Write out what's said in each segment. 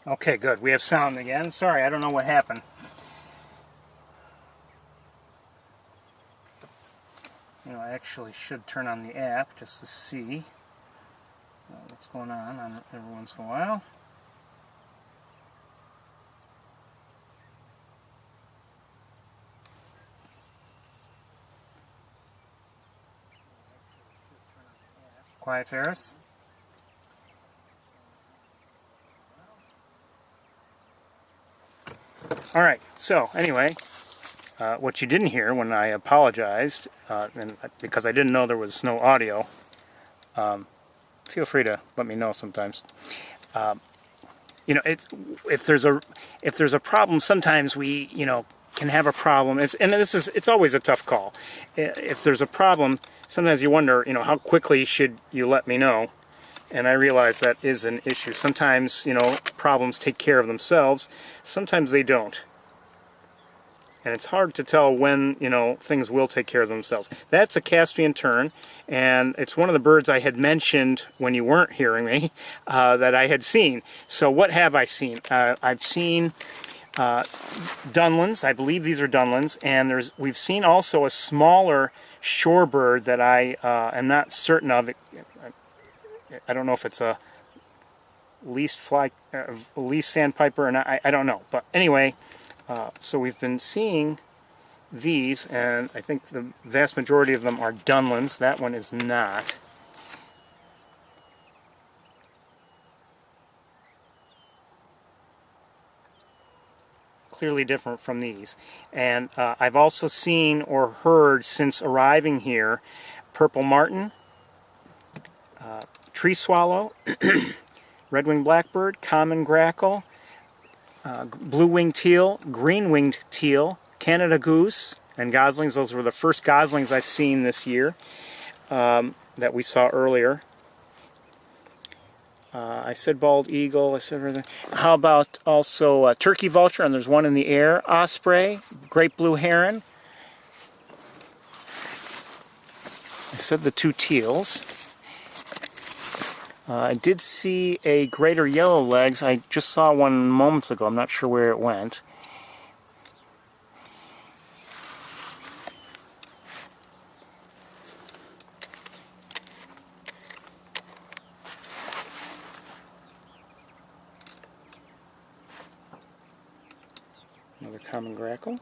Okay, good. We have sound again. Sorry, I don't know what happened. You know, I actually should turn on the app just to see what's going on every once in a while. Quiet, Ferris. All right, so anyway, what you didn't hear when I apologized, and because I didn't know there was no audio, feel free to let me know sometimes. You know, if there's a problem, sometimes we, you know, can have a problem. It's always a tough call. If there's a problem, sometimes you wonder, you know, how quickly should you let me know? And I realize that is an issue. Sometimes, you know, problems take care of themselves. Sometimes they don't. And it's hard to tell when, you know, things will take care of themselves. That's a Caspian tern, and it's one of the birds I had mentioned when you weren't hearing me that I had seen. So what have I seen? I've seen dunlins. I believe these are dunlins, and we've seen also a smaller shorebird that I am not certain of. I don't know if it's a least sandpiper or not. I don't know. But anyway, so we've been seeing these, and I think the vast majority of them are dunlins. That one is not. Clearly different from these. And I've also seen or heard since arriving here purple martin, tree swallow, red-winged blackbird, common grackle, blue-winged teal, green-winged teal, Canada goose, and goslings. Those were the first goslings I've seen this year that we saw earlier. I said bald eagle. I said, how about also turkey vulture? And there's one in the air. Osprey, great blue heron. I said the two teals. I did see a greater yellow legs. I just saw one moments ago. I'm not sure where it went. Another common grackle.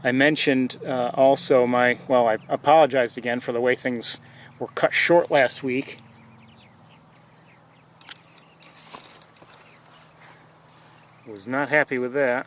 I mentioned also I apologized again for the way things were cut short last week. Was not happy with that.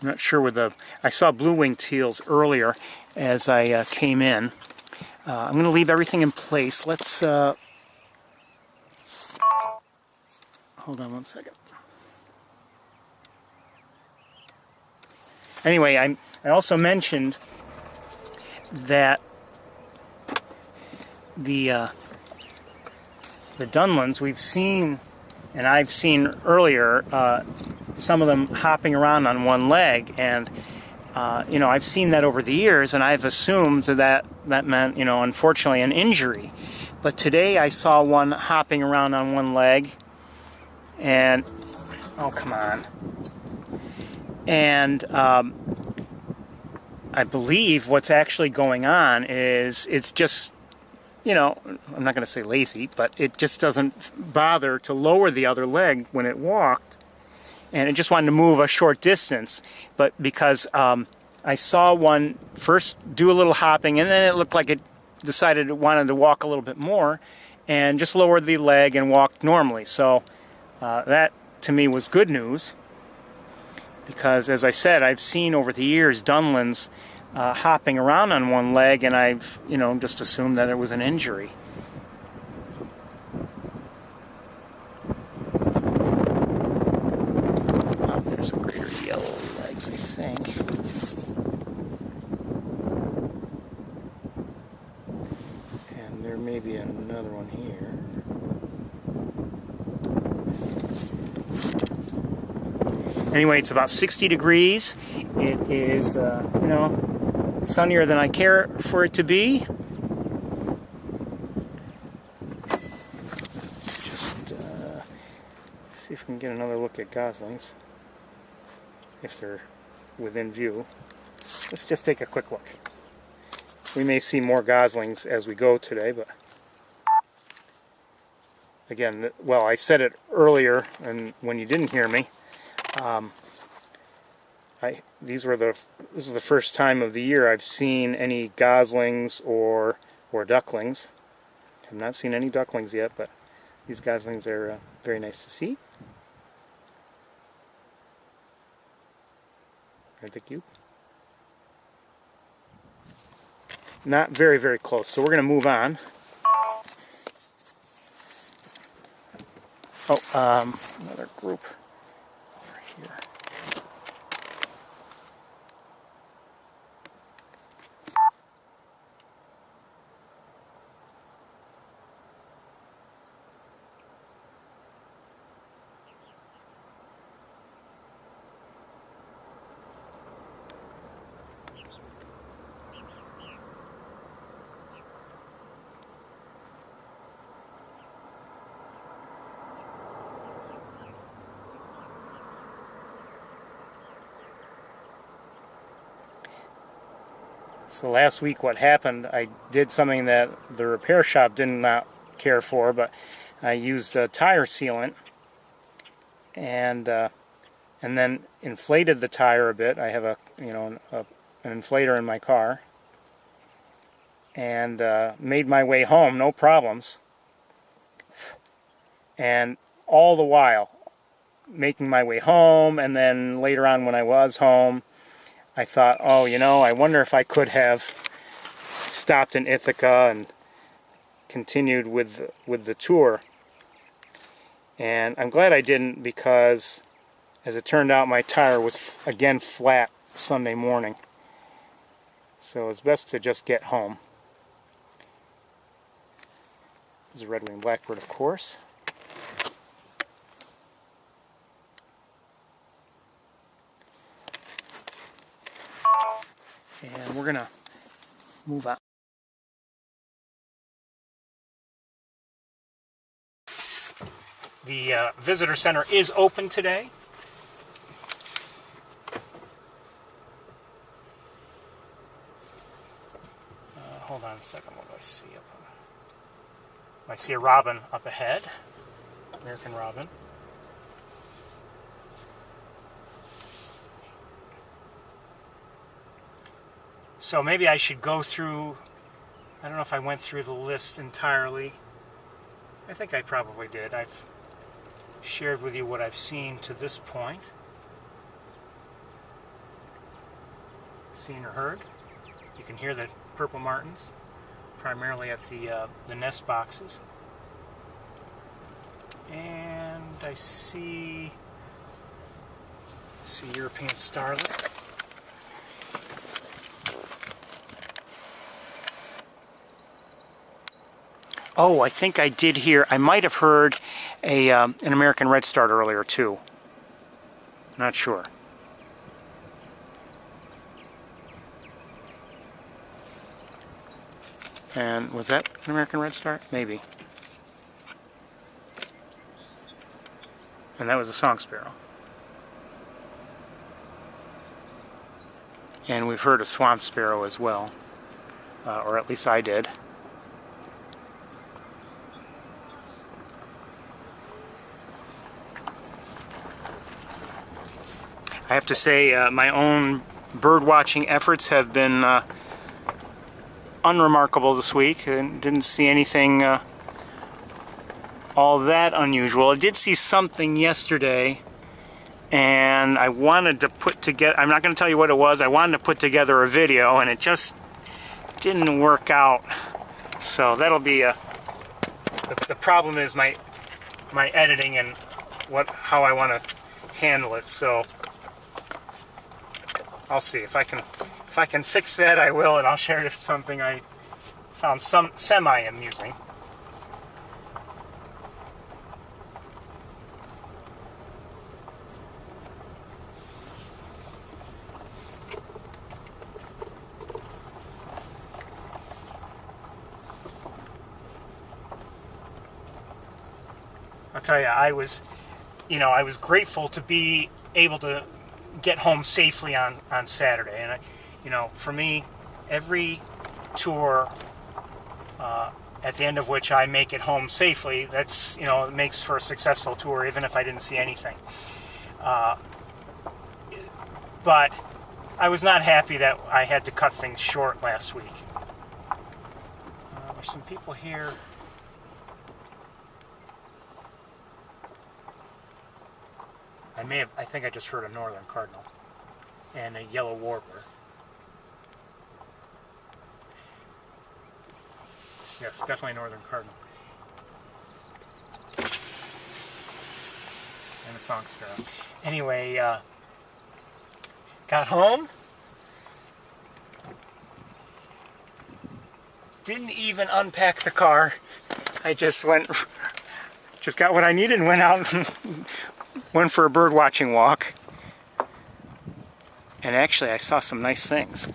I'm not sure where I saw blue-winged teals earlier as I came in. I'm going to leave everything in place. Let's hold on one second. Anyway, I also mentioned that the dunlins we've seen, and I've seen earlier, some of them hopping around on one leg, and you know, I've seen that over the years, and I've assumed that meant, you know, unfortunately an injury. But today I saw one hopping around on one leg, and oh, come on. And I believe what's actually going on is it's just, you know, I'm not going to say lazy, but it just doesn't bother to lower the other leg when it walked, and it just wanted to move a short distance. But because I saw one first do a little hopping, and then it looked like it decided it wanted to walk a little bit more, and just lowered the leg and walked normally. So that to me was good news, because as I said, I've seen over the years dunlins hopping around on one leg, and I've, just assumed that it was an injury. There's a greater yellow legs, I think. And there may be another one here. Anyway, it's about 60 degrees. It is, sunnier than I care for it to be. Just see if we can get another look at goslings, if they're within view. Let's just take a quick look. We may see more goslings as we go today, but again, well, I said it earlier, and when you didn't hear me, this is the first time of the year I've seen any goslings or ducklings. I've not seen any ducklings yet, but these goslings are very nice to see. Right, the cube. Not very, very close, so we're going to move on. Oh, another group over here. So last week what happened, I did something that the repair shop did not care for, but I used a tire sealant and then inflated the tire a bit. I have an inflator in my car, and made my way home, no problems. And all the while, making my way home, and then later on when I was home, I thought, oh, I wonder if I could have stopped in Ithaca and continued with the tour. And I'm glad I didn't, because as it turned out, my tire was again flat Sunday morning. So it's best to just get home. This is a Redwood Blackbird, of course. And we're going to move on. The visitor center is open today. Hold on a second, what do I see up? I see a robin up ahead, American robin. So maybe I should go through, I don't know if I went through the list entirely. I think I probably did. I've shared with you what I've seen to this point. Seen or heard. You can hear the purple martins, primarily at the nest boxes. And I see European starlet. Oh, I think I did hear, I might have heard an American redstart earlier too. Not sure. And was that an American redstart? Maybe. And that was a song sparrow. And we've heard a swamp sparrow as well, or at least I did. I have to say, my own bird watching efforts have been unremarkable this week. I didn't see anything all that unusual. I did see something yesterday, and I wanted to put together, I'm not going to tell you what it was, I wanted to put together a video, and it just didn't work out. So that'll be the problem is my editing and how I want to handle it. So I'll see if I can fix that, I will, and I'll share something I found semi-amusing. I'll tell you, I was grateful to be able to get home safely on Saturday. And for me, every tour at the end of which I make it home safely, that's, it makes for a successful tour, even if I didn't see anything. But I was not happy that I had to cut things short last week. There's some people here. I think I just heard a northern cardinal and a yellow warbler. Yes, definitely northern cardinal. And a song sparrow. Anyway, got home. Didn't even unpack the car. I just got what I needed and went out and went for a bird watching walk. And actually I saw some nice things.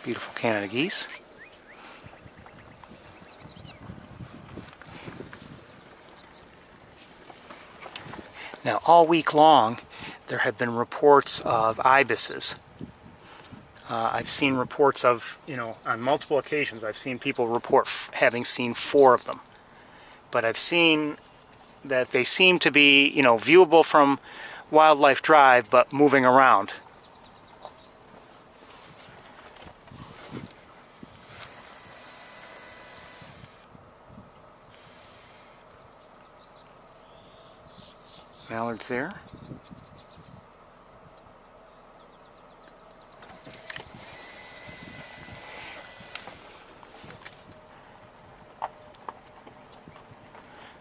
Beautiful Canada geese. Now, all week long, there have been reports of ibises. I've seen reports of, on multiple occasions, I've seen people report having seen 4 of them. But I've seen that they seem to be, viewable from Wildlife Drive, but moving around. Mallards there.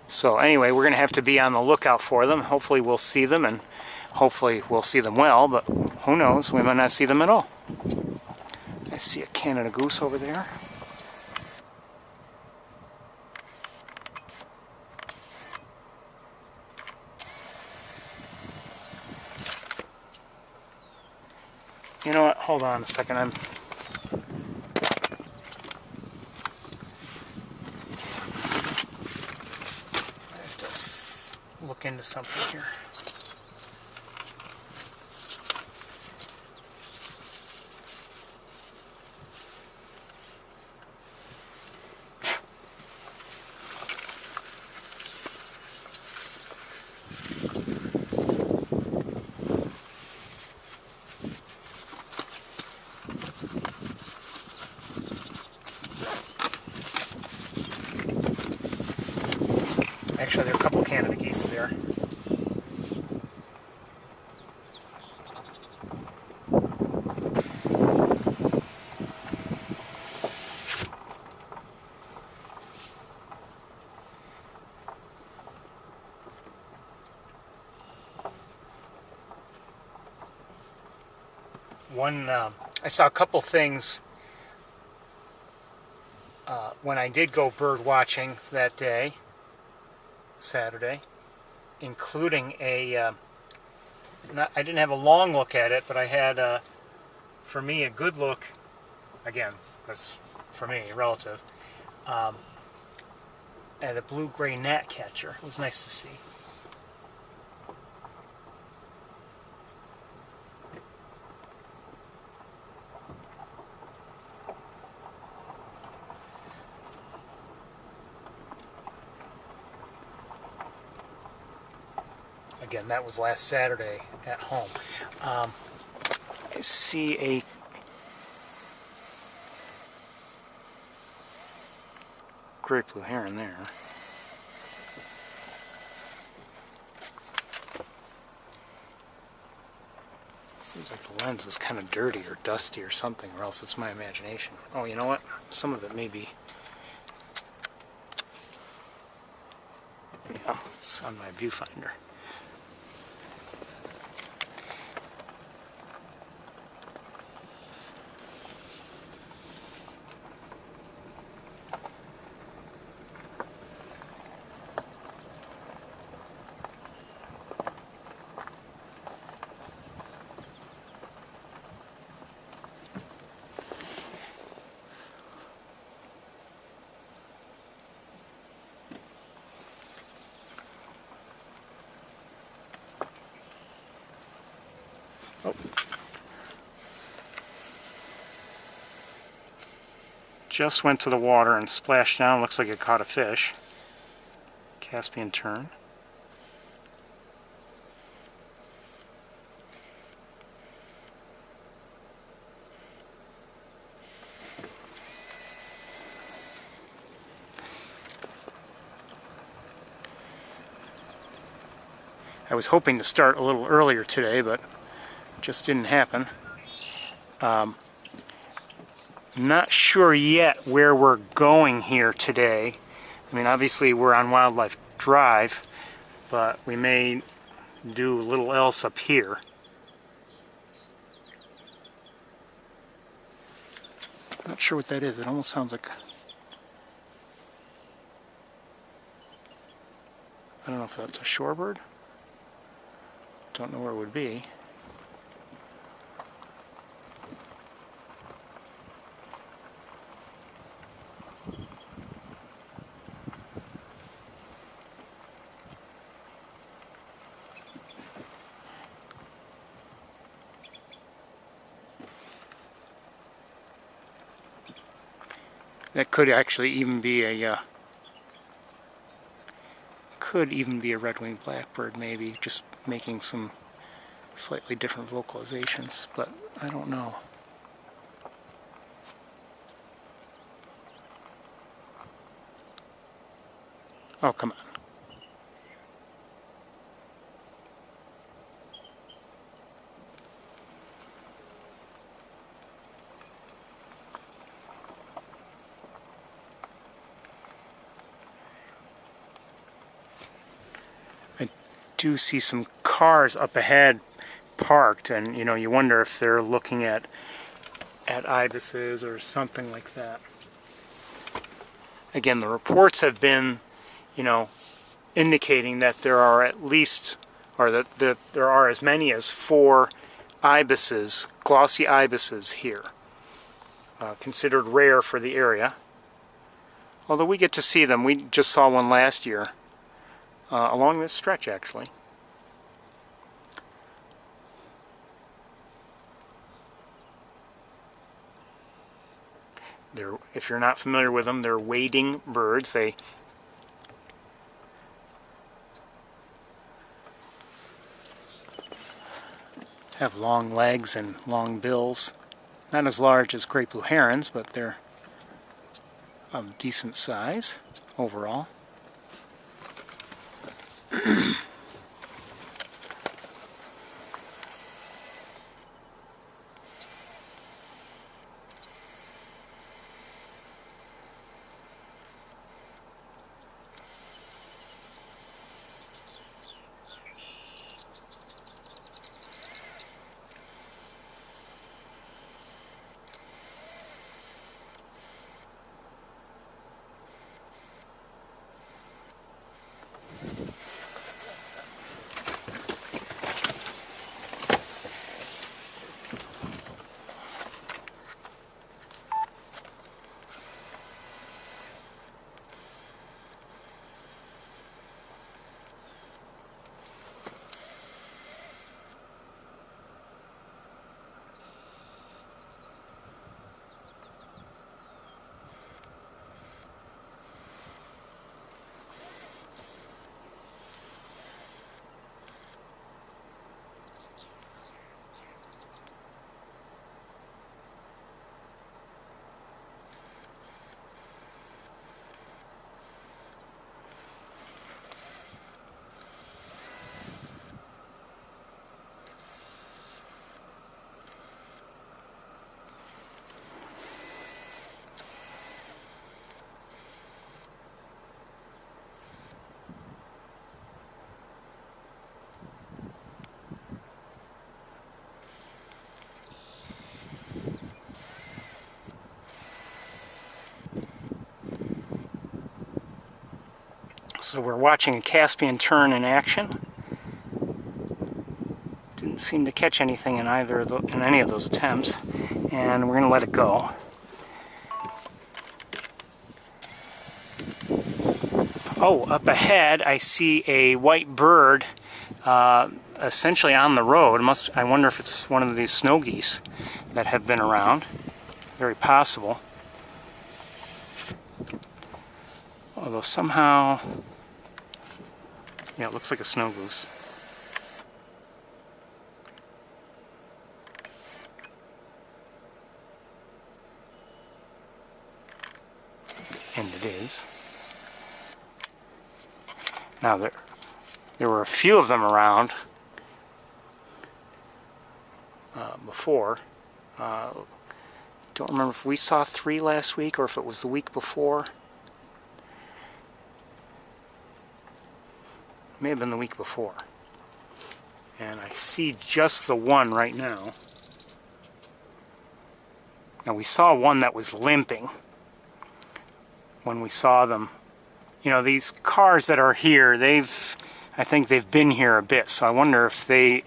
So anyway, we're going to have to be on the lookout for them. Hopefully we'll see them, and hopefully we'll see them well, but who knows, we might not see them at all. I see a Canada goose over there. You know what? Hold on a second. I have to look into something here. Actually, there are a couple Canada geese there. I saw a couple things when I did go bird watching that day, Saturday, including I didn't have a long look at it, but I had, for me, a good look, again, that's for me, relative, at a blue-gray gnatcatcher. It was nice to see. Again, that was last Saturday at home. I see a great blue heron there. Seems like the lens is kind of dirty or dusty or something, or else it's my imagination. Oh, you know what? Some of it may be... Yeah, it's on my viewfinder. Oh. Just went to the water and splashed down. Looks like it caught a fish. Caspian tern. I was hoping to start a little earlier today, but just didn't happen. Not sure yet where we're going here today. I mean, obviously we're on Wildlife Drive, but we may do a little else up here. Not sure what that is. It almost sounds like... I don't know if that's a shorebird. Don't know where it would be. That could actually even be a red-winged blackbird, maybe just making some slightly different vocalizations, but I don't know. Oh, come on. I do see some cars up ahead parked, and you know, you wonder if they're looking at ibises or something like that. Again, the reports have been, you know, indicating that there are at least, or that there are as many as 4 ibises, glossy ibises here, considered rare for the area. Although we get to see them. We just saw one last year along this stretch, actually. If you're not familiar with them, they're wading birds. They have long legs and long bills. Not as large as great blue herons, but they're of decent size overall. So we're watching a Caspian tern in action. Didn't seem to catch anything in any of those attempts, and we're going to let it go. Oh, up ahead I see a white bird essentially on the road. I wonder if it's one of these snow geese that have been around. Very possible. Although somehow, yeah, it looks like a snow goose. And it is. Now there were a few of them around before. Don't remember if we saw 3 last week or if it was the week before. May have been the week before. And I see just the one right now. Now we saw one that was limping when we saw them. You know, these cars that are here, I think they've been here a bit, so I wonder if the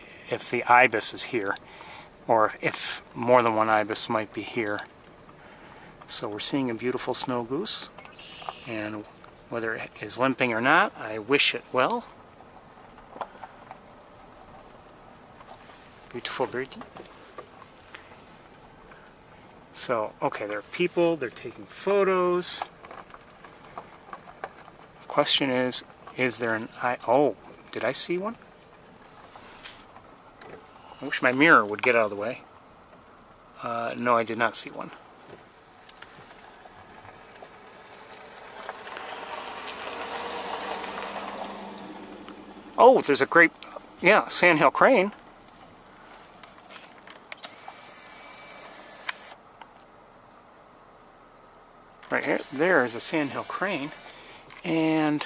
ibis is here, or if more than one ibis might be here. So we're seeing a beautiful snow goose, and whether it is limping or not, I wish it well. Beautiful birdie. So, okay, there are people, they're taking photos. Question is there an oh, did I see one? I wish my mirror would get out of the way. No, I did not see one. Oh, there's a great, yeah, Sandhill Crane. Right here, there is a Sandhill Crane. And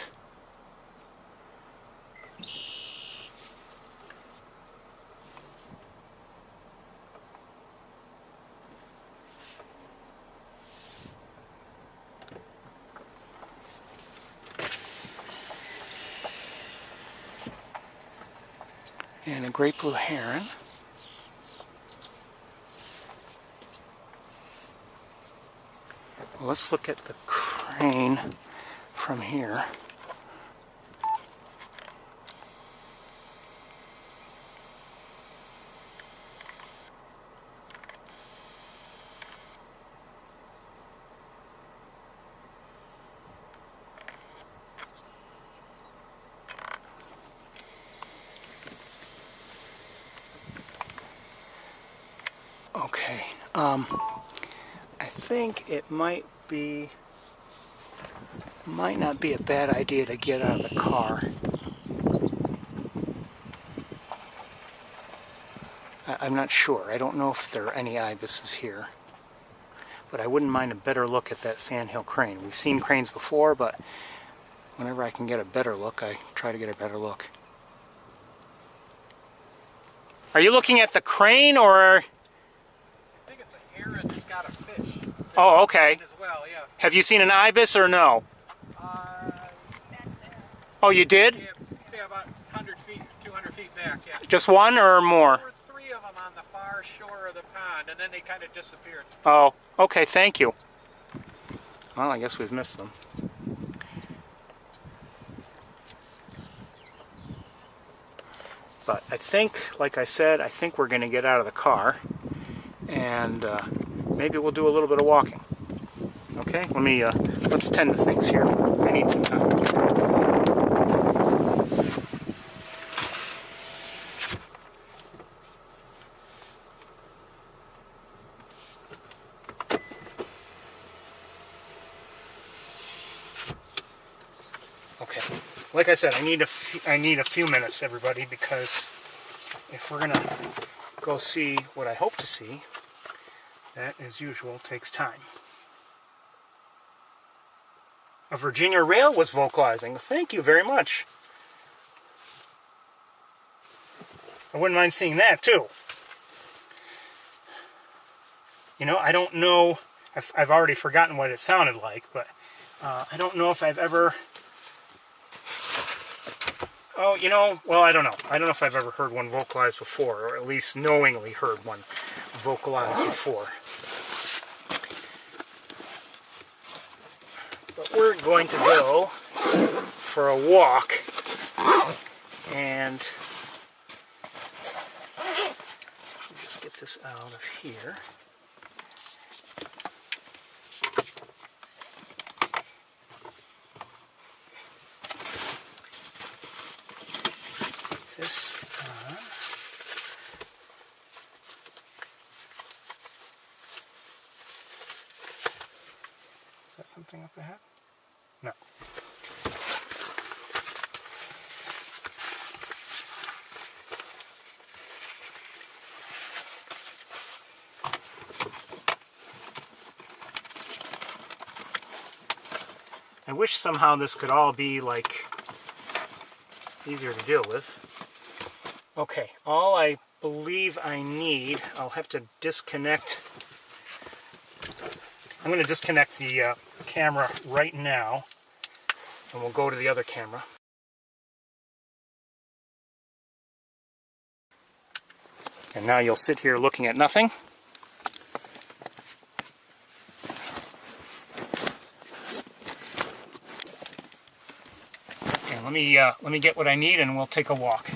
a great blue heron. Well, let's look at the crane from here. Okay, I think it might not be a bad idea to get out of the car. I'm not sure. I don't know if there are any ibises here. But I wouldn't mind a better look at that Sandhill Crane. We've seen cranes before, but whenever I can get a better look, I try to get a better look. Are you looking at the crane, or? I think it's a heron that's got a fish. Oh, okay. As well, yeah. Have you seen an ibis or no? Oh, you did? Yeah, about 100 feet, 200 feet back, yeah. Just one or more? There were 3 of them on the far shore of the pond, and then they kind of disappeared. Oh, okay, thank you. Well, I guess we've missed them. But I think, like I said, I think we're going to get out of the car, and maybe we'll do a little bit of walking. Okay, let's tend to things here. I need some time. Okay, like I said, I need a few minutes, everybody, because if we're gonna go see what I hope to see, that, as usual, takes time. A Virginia rail was vocalizing. Thank you very much. I wouldn't mind seeing that too. You know, I don't know. I've already forgotten what it sounded like, but I don't know if I've ever Oh, you know, well, I don't know. I don't know if I've ever heard one vocalized before, or at least knowingly heard one vocalized before. But we're going to go for a walk, and just get this out of here. This is that something up ahead? No. I wish somehow this could all be like easier to deal with. Okay, all I believe I need, I'll have to disconnect. I'm going to disconnect the camera right now, and we'll go to the other camera. And now you'll sit here looking at nothing. And let me get what I need, and we'll take a walk.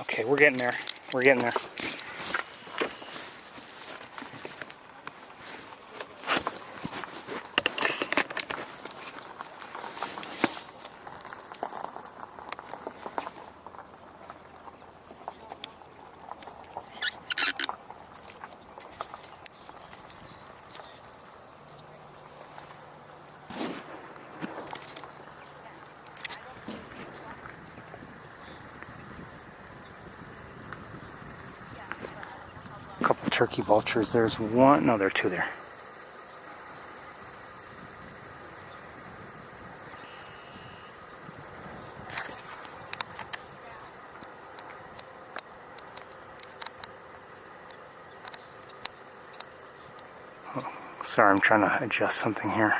Okay, we're getting there. We're getting there. Couple turkey vultures. There's one. No, there are two there. Oh, sorry, I'm trying to adjust something here.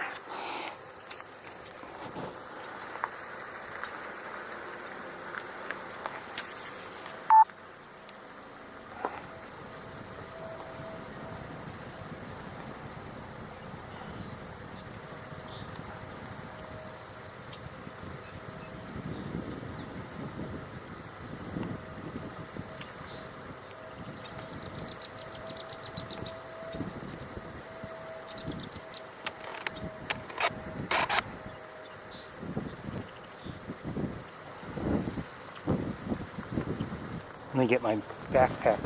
Let me get my backpack.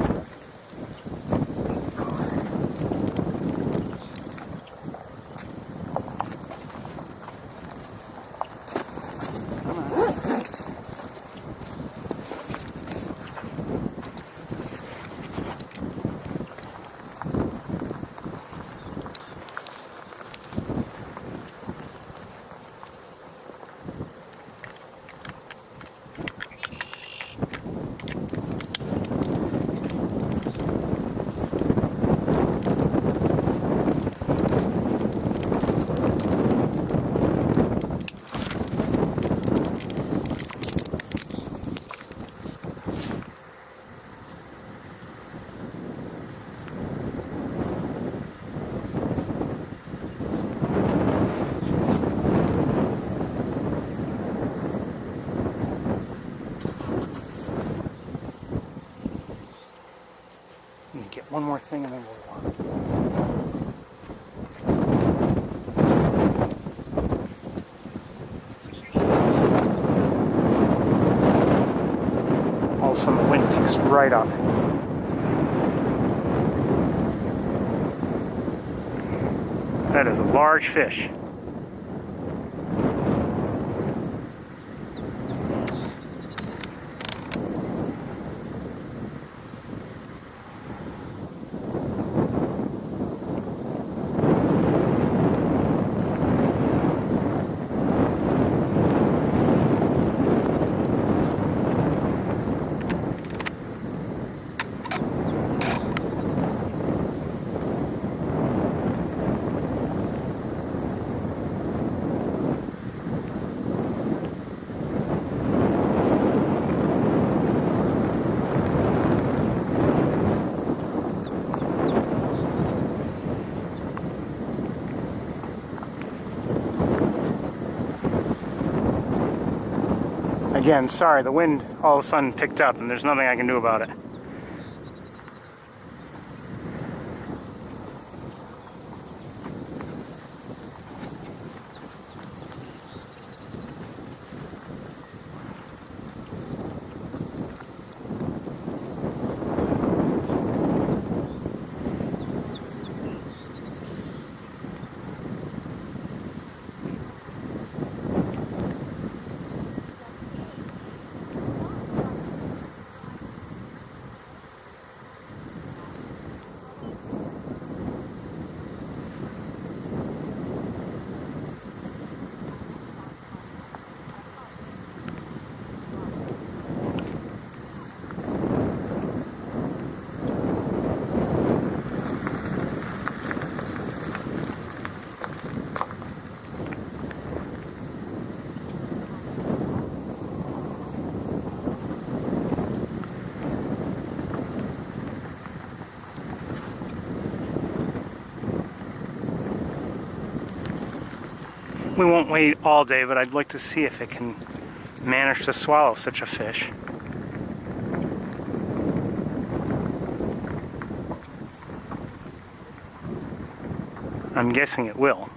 Come on. more thing and then we'll walk. All of a sudden the wind picks right up. That is a large fish. Again, sorry, the wind all of a sudden picked up and there's nothing I can do about it. We won't wait all day, but I'd like to see if it can manage to swallow such a fish. I'm guessing it will.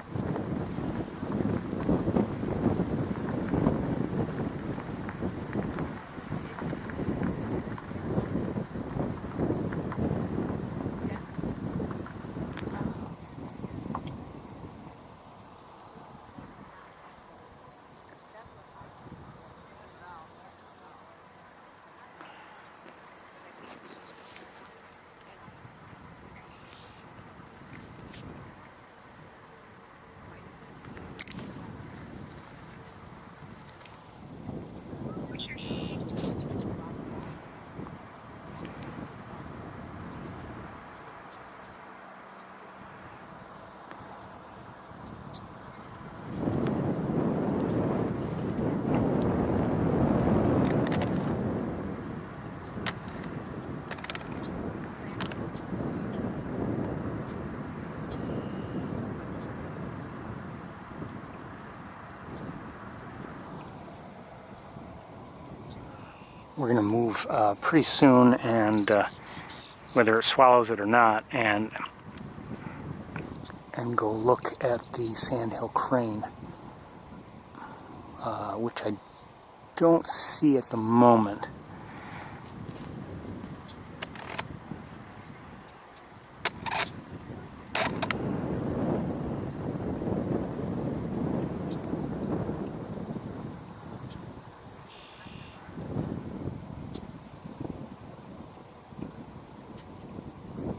We're going to move pretty soon, and whether it swallows it or not, and go look at the Sandhill Crane, which I don't see at the moment.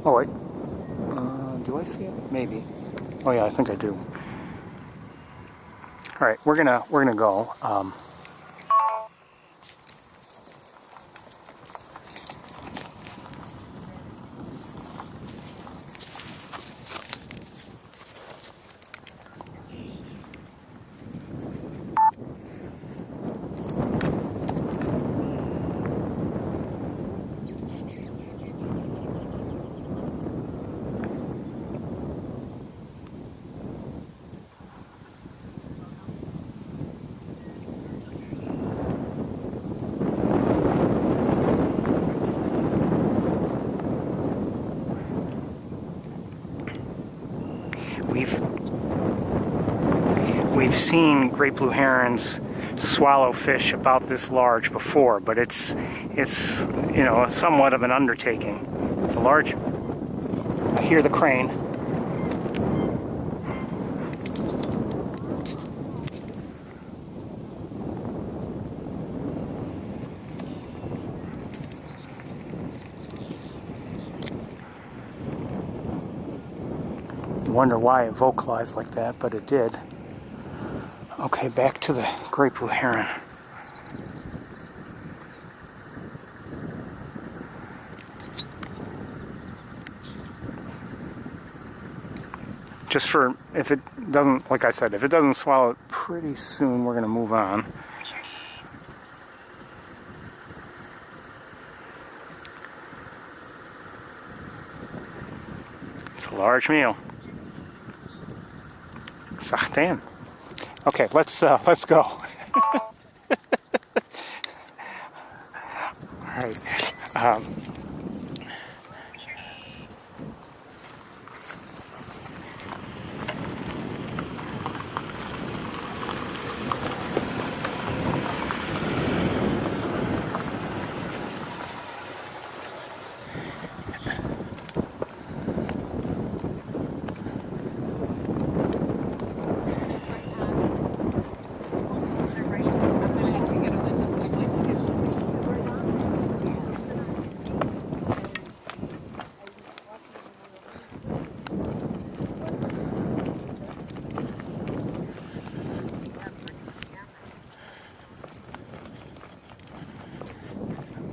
Oh wait, do I see it? Maybe. Oh yeah, I think I do. All right, we're gonna go. we've seen great blue herons swallow fish about this large before, but it's you know, somewhat of an undertaking. It's a large. I hear the crane. You wonder why it vocalized like that, but it did. Okay, back to the great blue heron. Just for, if it doesn't, like I said, if it doesn't swallow it pretty soon, we're going to move on. It's a large meal. Damn. Okay, let's go. All right.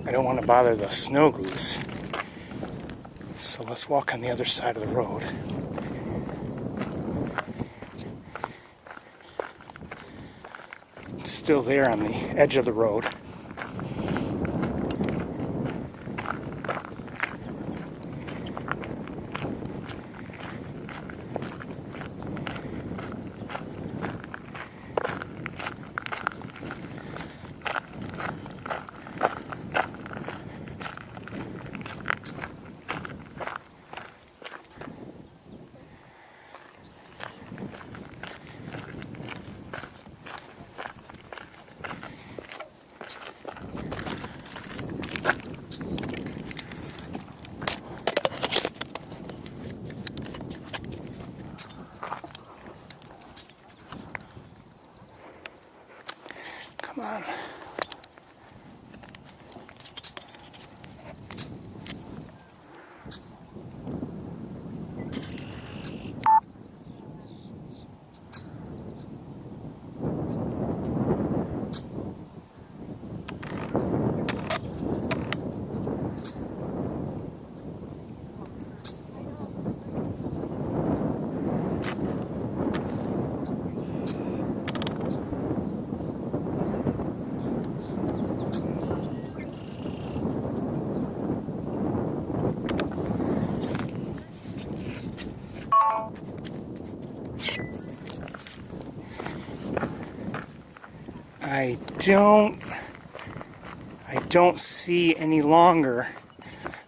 I don't want to bother the snow goose, so let's walk on the other side of the road. It's still there on the edge of the road. Come on. I don't see any longer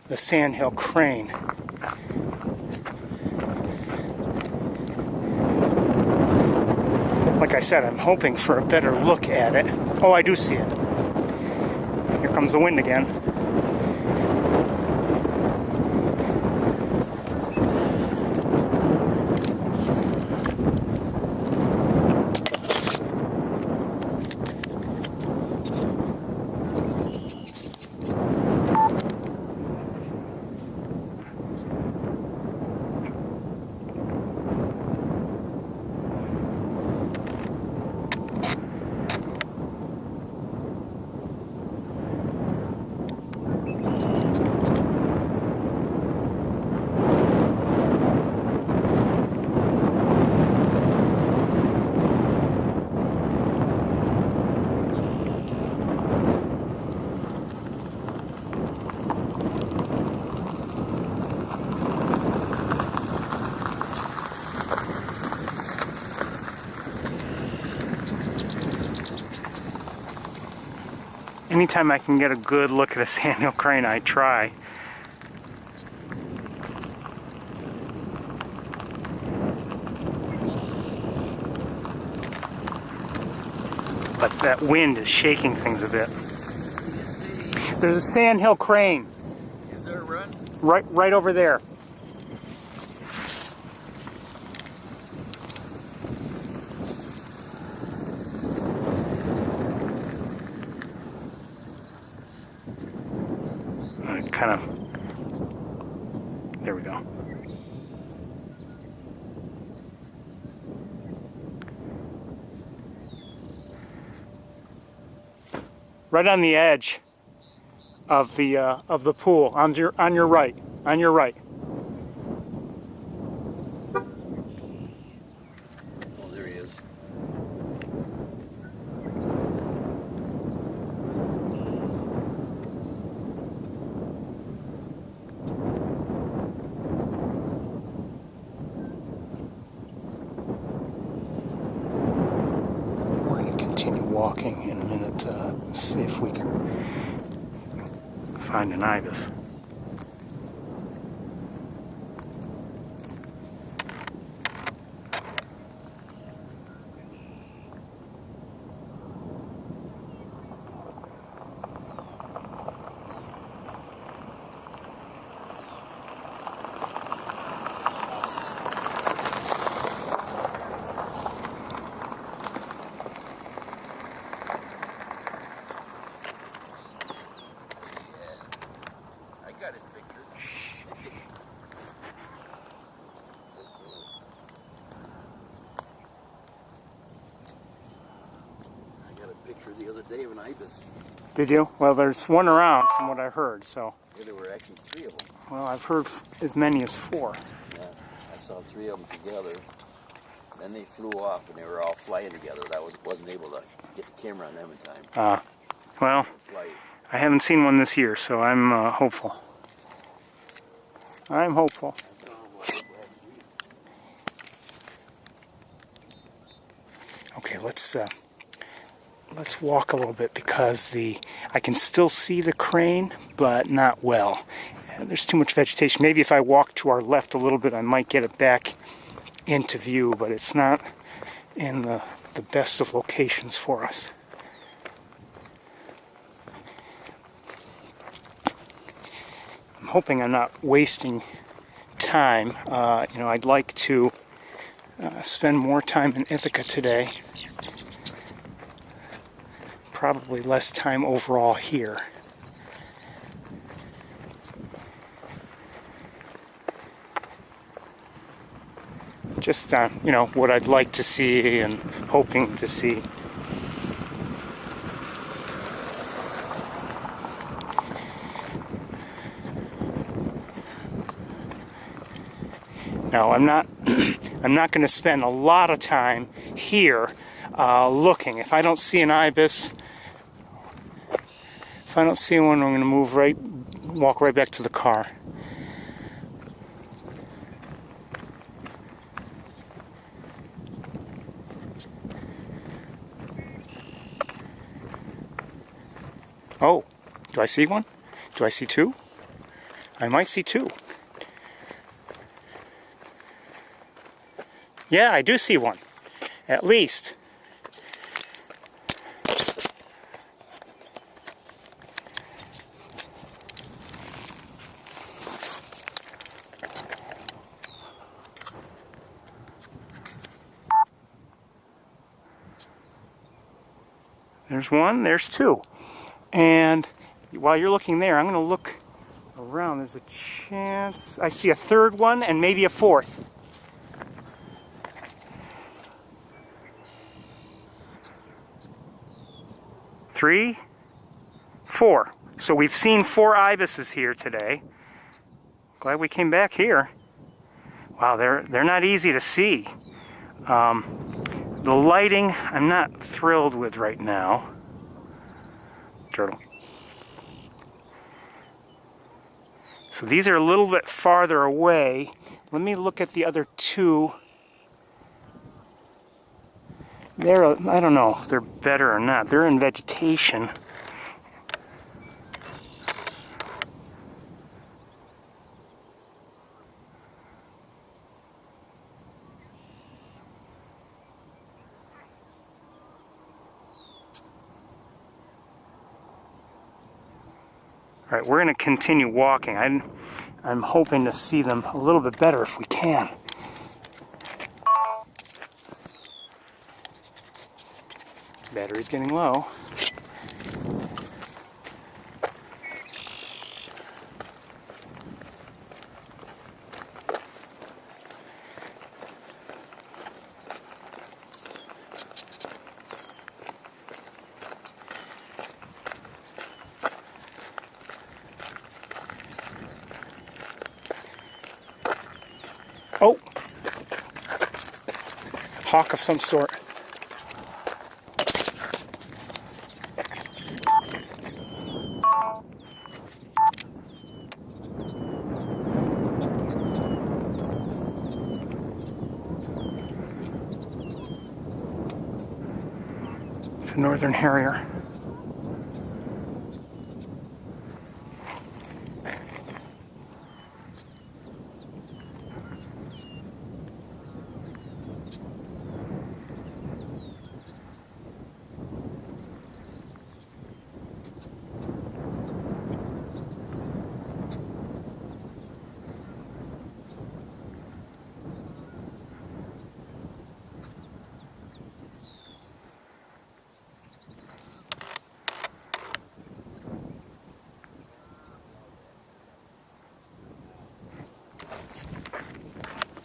the Sandhill Crane. Like I said, I'm hoping for a better look at it. Oh, I do see it. Here comes the wind again. Anytime I can get a good look at a Sandhill Crane, I try. but that wind is shaking things a bit. There's a Sandhill Crane. Is there a run? Right over there. Kind of. There we go. Right on the edge of the pool, on your right, on your right. Oh, there he is. We're going to continue walking in a minute to see if we can find an ibis. The other day of an ibis. Did you? Well, there's one around from what I heard, so. Yeah, there were actually 3 of them. Well, I've heard as many as 4. Yeah, I saw 3 of them together. Then they flew off and they were all flying together. Wasn't able to get the camera on them in time. Well, I haven't seen one this year, so I'm hopeful. I'm hopeful. Okay, let's walk a little bit because I can still see the crane, but not well. There's too much vegetation. Maybe if I walk to our left a little bit, I might get it back into view, but it's not in the best of locations for us. I'm hoping I'm not wasting time. I'd like to spend more time in Ithaca today. Probably less time overall here. Just, what I'd like to see and hoping to see. Now, I'm not going to spend a lot of time here looking. If I don't see an ibis, if I don't see one, I'm going to walk right back to the car. Oh, do I see one? Do I see 2? I might see 2. Yeah, I do see one. At least. There's 1, there's 2. And while you're looking there, I'm going to look around. There's a chance I see a 3rd one and maybe a 4th. Three, 4. So we've seen 4 ibises here today. Glad we came back here. Wow, they're not easy to see. The lighting I'm not thrilled with right now. Turtle. So these are a little bit farther away. Let me look at the other 2. I don't know if they're better or not. They're in vegetation. All right, we're going to continue walking. I'm hoping to see them a little bit better if we can. Battery's getting low. Oh! Hawk of some sort. It's a northern harrier.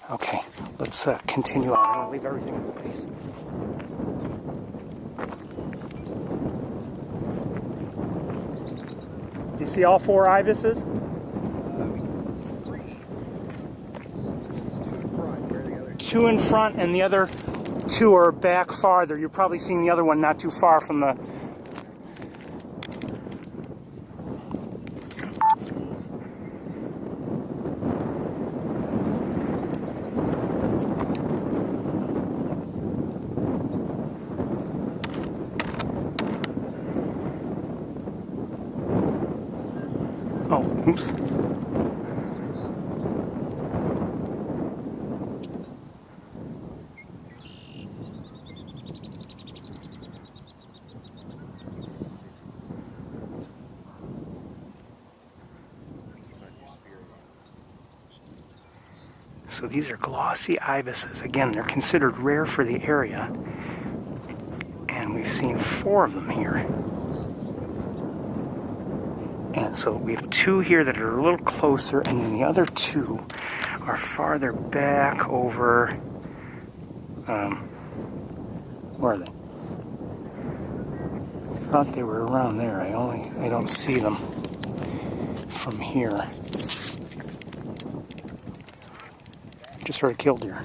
Okay, let's continue on. I'm going to leave everything in place. Do you see all 4 ibises? 3. Where are the other 2 in front and the other 2 are back farther. You're probably seeing the other one not too far from the... Oh, oops. So these are glossy ibises. Again, they're considered rare for the area. And we've seen 4 of them here. And so we have 2 here that are a little closer, and then the other 2 are farther back over, where are they? I thought they were around there. I don't see them from here. Just heard a killdeer.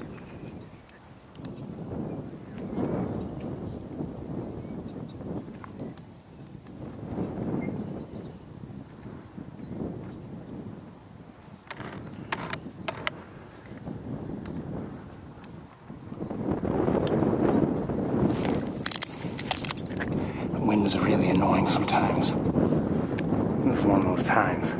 Wind is really annoying sometimes. This is one of those times.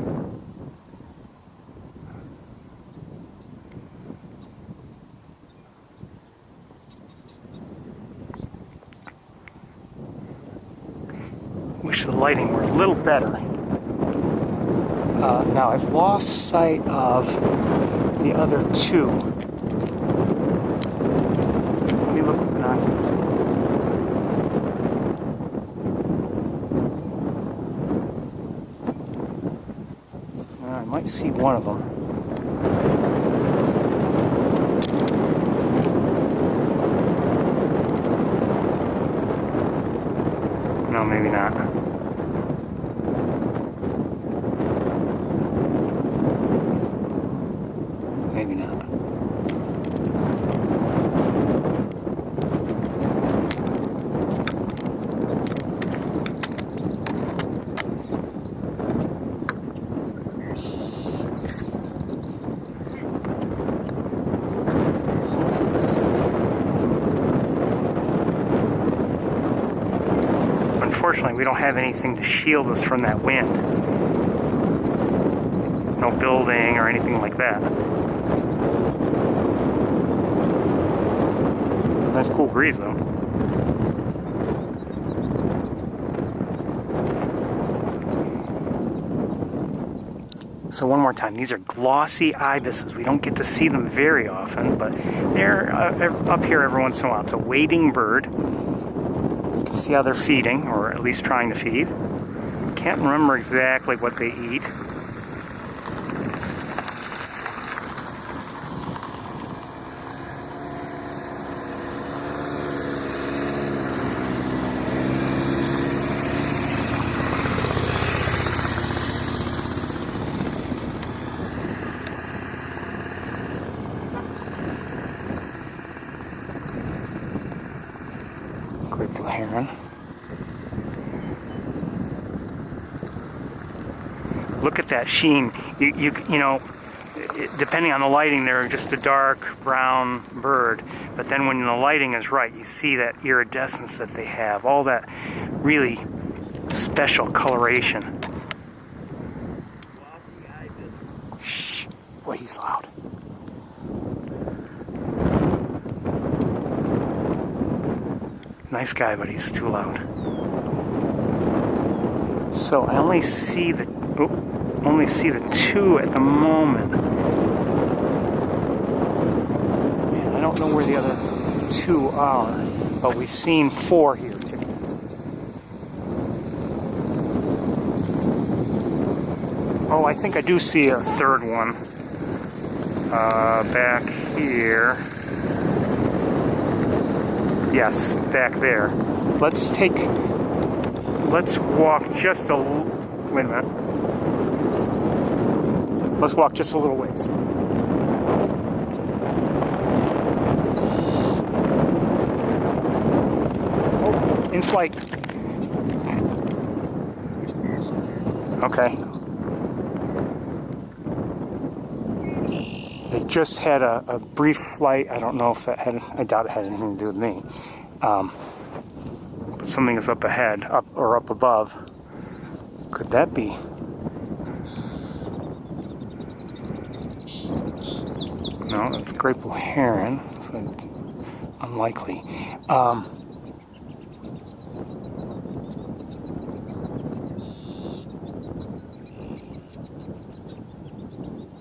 Wish the lighting were a little better. Now I've lost sight of the other 2. Let me look with binoculars. I might see one of them. No, maybe not. Maybe not. Unfortunately, we don't have anything to shield us from that wind. No building or anything like that. Nice cool breeze though. So one more time, these are glossy ibises. We don't get to see them very often, but they're up here every once in a while. It's a wading bird. You can see how they're feeding, or at least trying to feed. Can't remember exactly what they eat. Great blue heron. Look at that sheen. You know, depending on the lighting, they're just a dark brown bird. But then when the lighting is right, you see that iridescence that they have. All that really special coloration. Glossy Ibis. Shh. Boy, he's loud. Nice guy, but he's too loud. So I only see the two at the moment. And I don't know where the other two are, but we've seen 4 here too. Oh, I think I do see a third one back here. Yes, back there. Let's walk just a... Wait a minute. Let's walk just a little ways. Oh, in flight. Okay. They just had a brief flight. I don't know if that had... I doubt it had anything to do with me. But something is up ahead, up above. Could that be? No, that's great blue heron. So unlikely.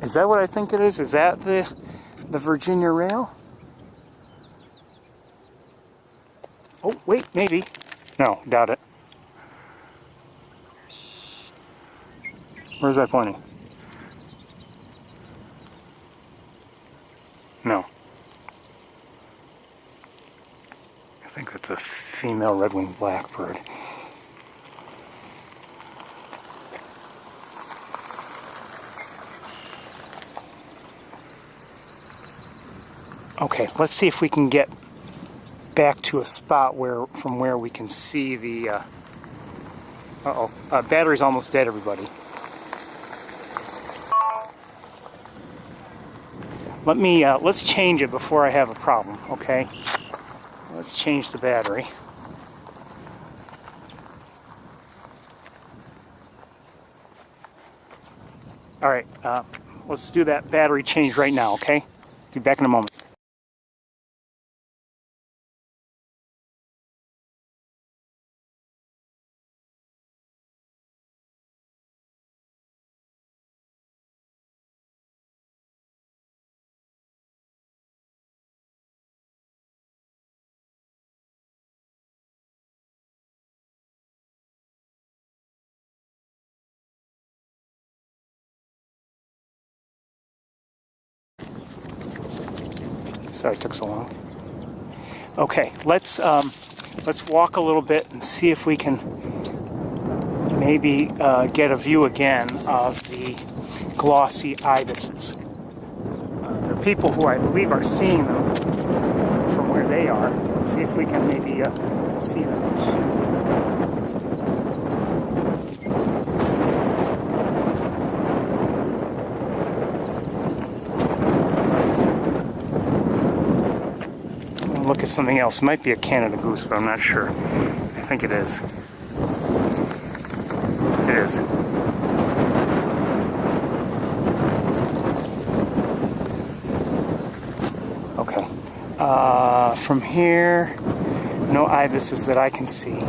Is that what I think it is? Is that the Virginia rail? Oh, wait, maybe. No, doubt it. Where's that pointing? No. I think that's a female red-winged blackbird. Okay, let's see if we can get back to a spot from where we can see the battery's almost dead, everybody. Let's change it before I have a problem, okay? Let's change the battery. All right, let's do that battery change right now, okay? Be back in a moment. Sorry it took so long. Okay, let's walk a little bit and see if we can maybe get a view again of the glossy ibises. There are people who I believe are seeing them from where they are. Let's see if we can maybe see them too. Look at something else. It might be a Canada goose, but I'm not sure. I think it is. It is. Okay. From here, no ibises that I can see.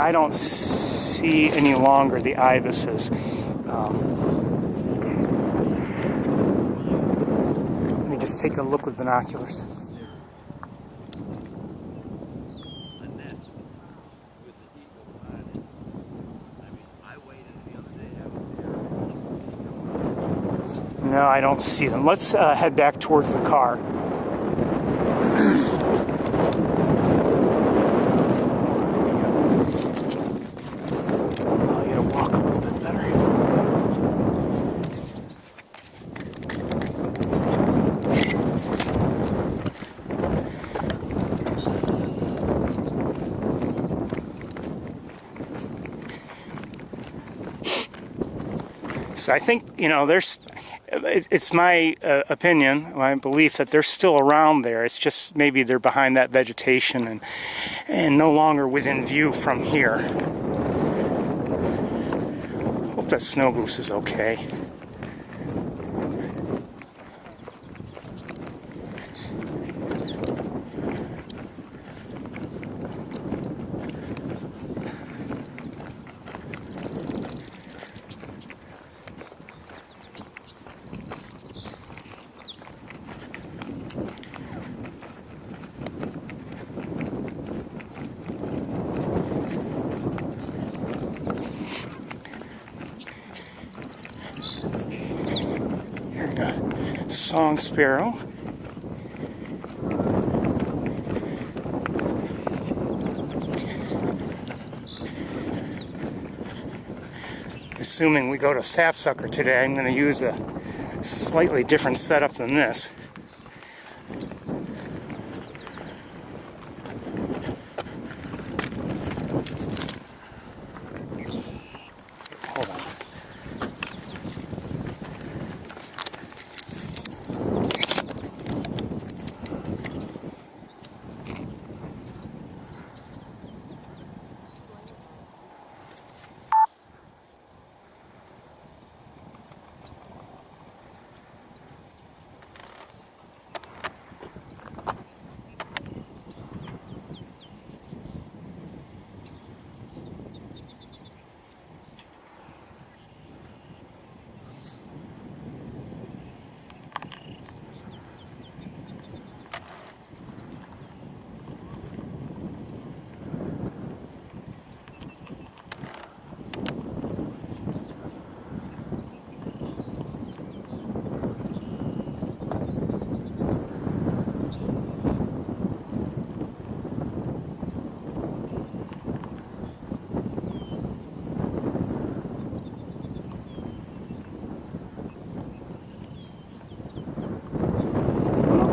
I don't see any longer the ibises. Let me just take a look with binoculars. No, I don't see them. Let's head back towards the car. I'll get to walk a little bit better. So I think, it's my opinion, my belief that they're still around there. It's just maybe they're behind that vegetation and no longer within view from here. Hope that snow goose is okay. Song sparrow. Assuming we go to sapsucker today, I'm going to use a slightly different setup than this. Hold on.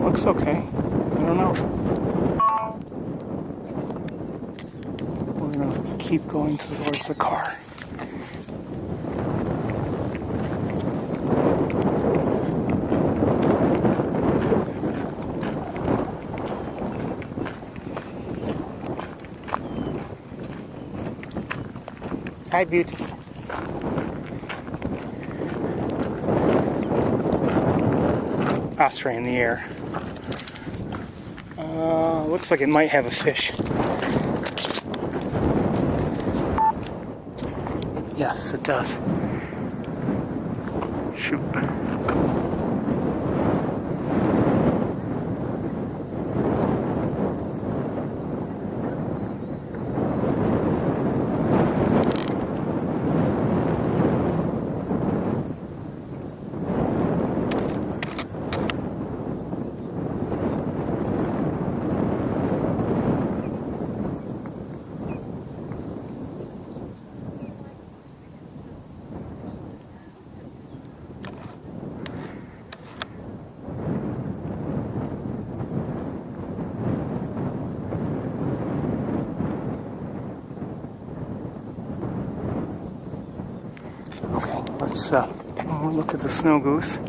Looks okay. I don't know. We're gonna keep going towards the car. Hi, beautiful. Osprey in the air. Looks like it might have a fish. Yes, it does. Shoot. Let's look at the snow goose.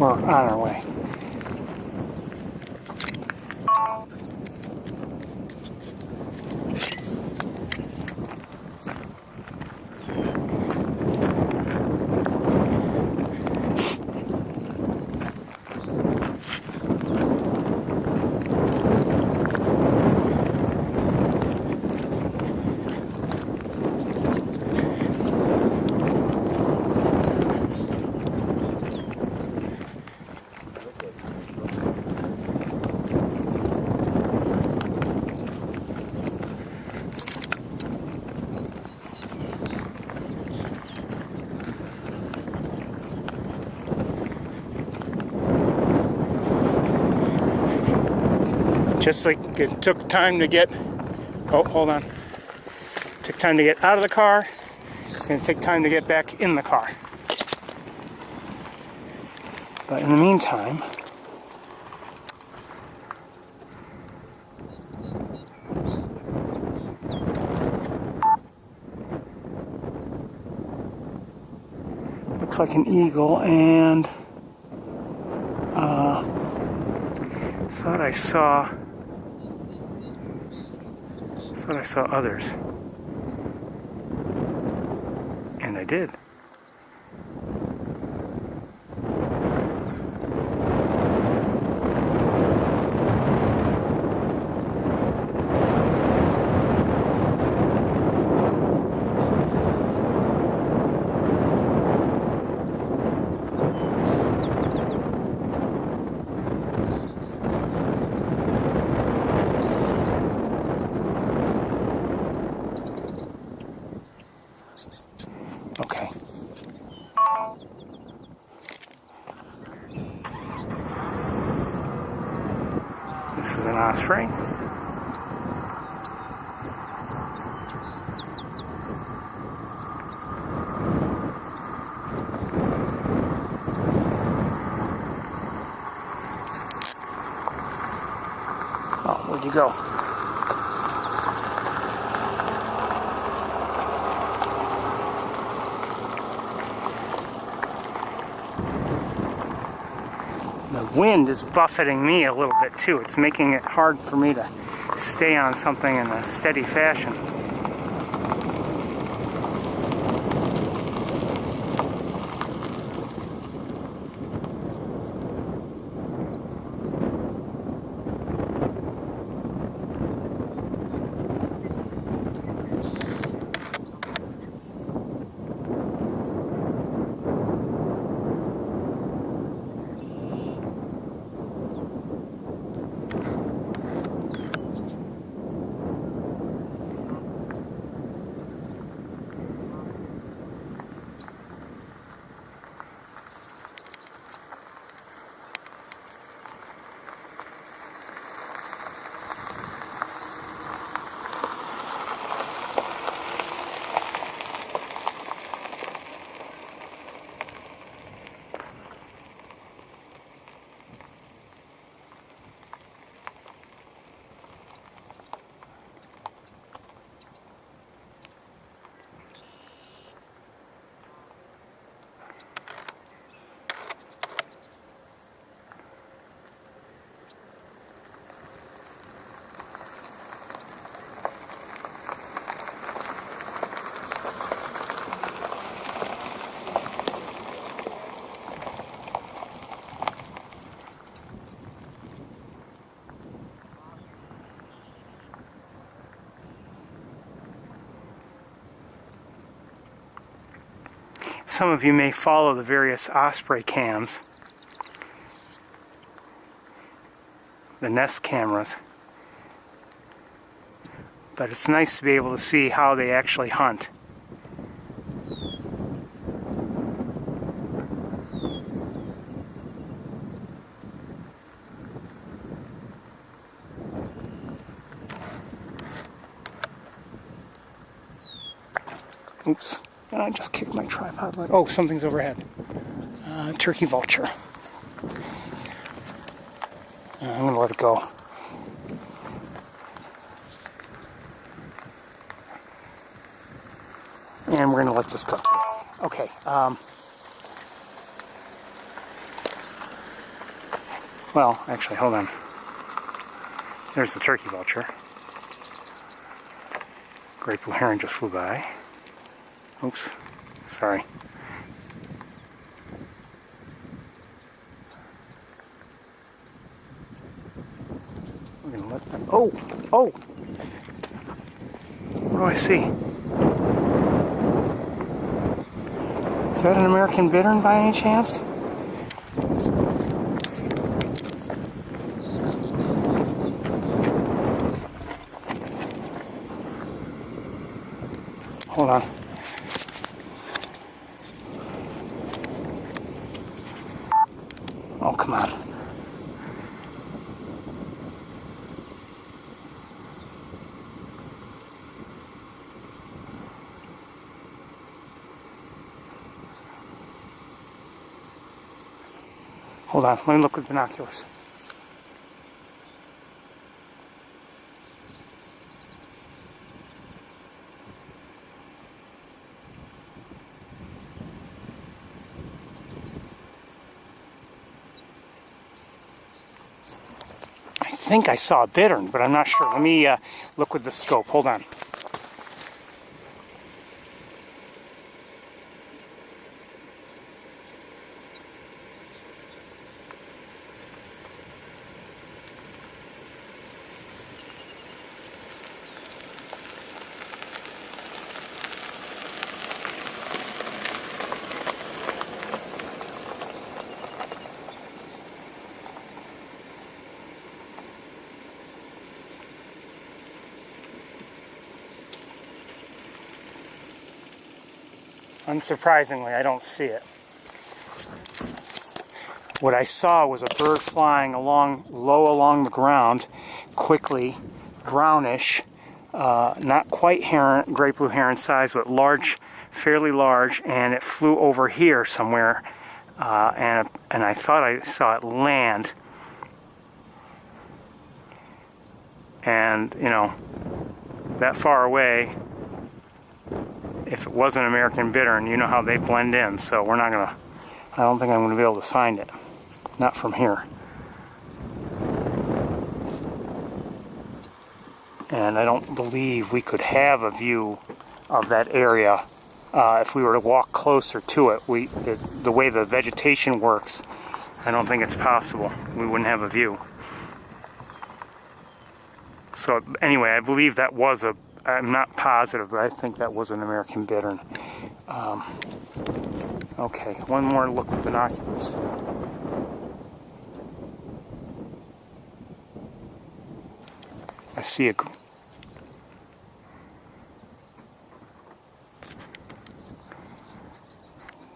We're on our way. Just like it took time to get, oh, hold on. It took time to get out of the car, it's going to take time to get back in the car. But in the meantime, looks like an eagle, and thought I saw others, and I did. Okay. This is an osprey. Oh, where'd you go? The wind is buffeting me a little bit too. It's making it hard for me to stay on something in a steady fashion. Some of you may follow the various Osprey cams, the Nest cameras, but it's nice to be able to see how they actually hunt. Oops. I just kicked my tripod. Oh, something's overhead. Turkey vulture. I'm going to let it go. And we're going to let this go. Okay. Well, actually, hold on. There's the turkey vulture. Great blue heron just flew by. Oops, sorry. We're gonna let them. Oh, oh! What do I see? Is that an American bittern by any chance? Hold on. Oh, come on. Hold on, let me look with binoculars. I think I saw a bittern, but I'm not sure. Let me look with the scope. Hold on. Unsurprisingly, I don't see it. What I saw was a bird flying low along the ground, quickly, brownish, not quite heron, great blue heron size, but large, fairly large, and it flew over here somewhere, and I thought I saw it land. And, you know, that far away, if it was an American bittern, you know how they blend in, so we're not gonna, I don't think I'm gonna be able to find it. Not from here. And I don't believe we could have a view of that area if we were to walk closer to it. The way the vegetation works, I don't think it's possible. We wouldn't have a view. So anyway, I believe that was I'm not positive, but I think that was an American bittern. Okay, one more look with binoculars. I see a...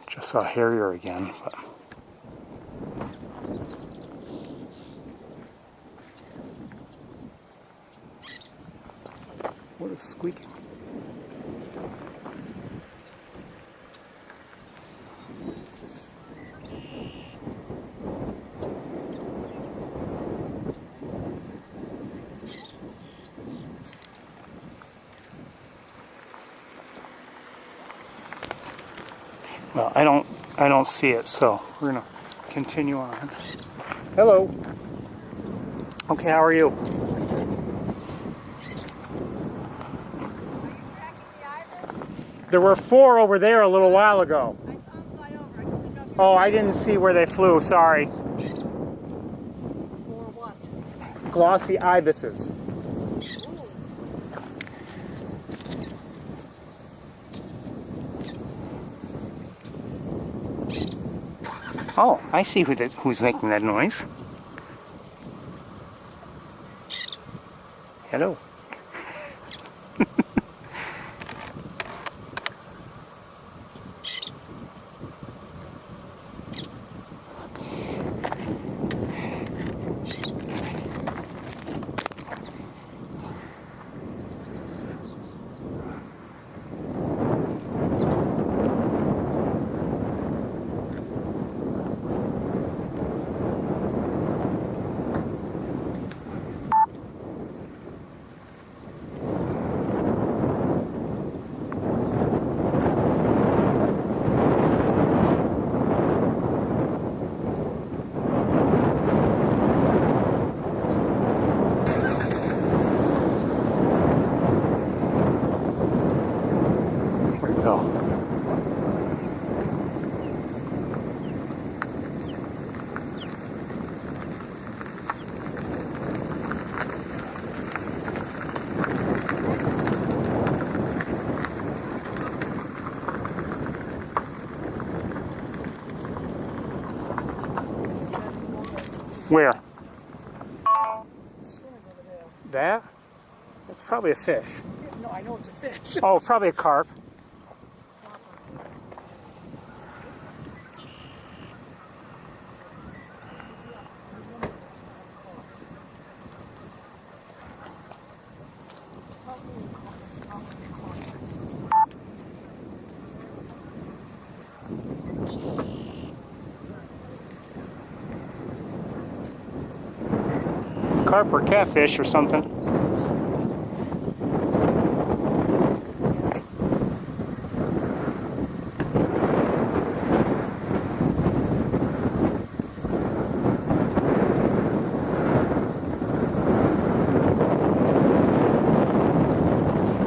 Just saw a harrier again, but... What is squeaking? Well, I don't see it, so we're gonna continue on. Hello. Okay, how are you? There were 4 over there a little while ago. I saw them fly over. Oh, I didn't see where they flew, sorry. Or what? Glossy Ibises. Oh, I see who's making that noise. Hello. Where? Swimming over there. That? It's probably a fish. Yeah, no, I know it's a fish. Oh, probably a carp. Carp or catfish or something.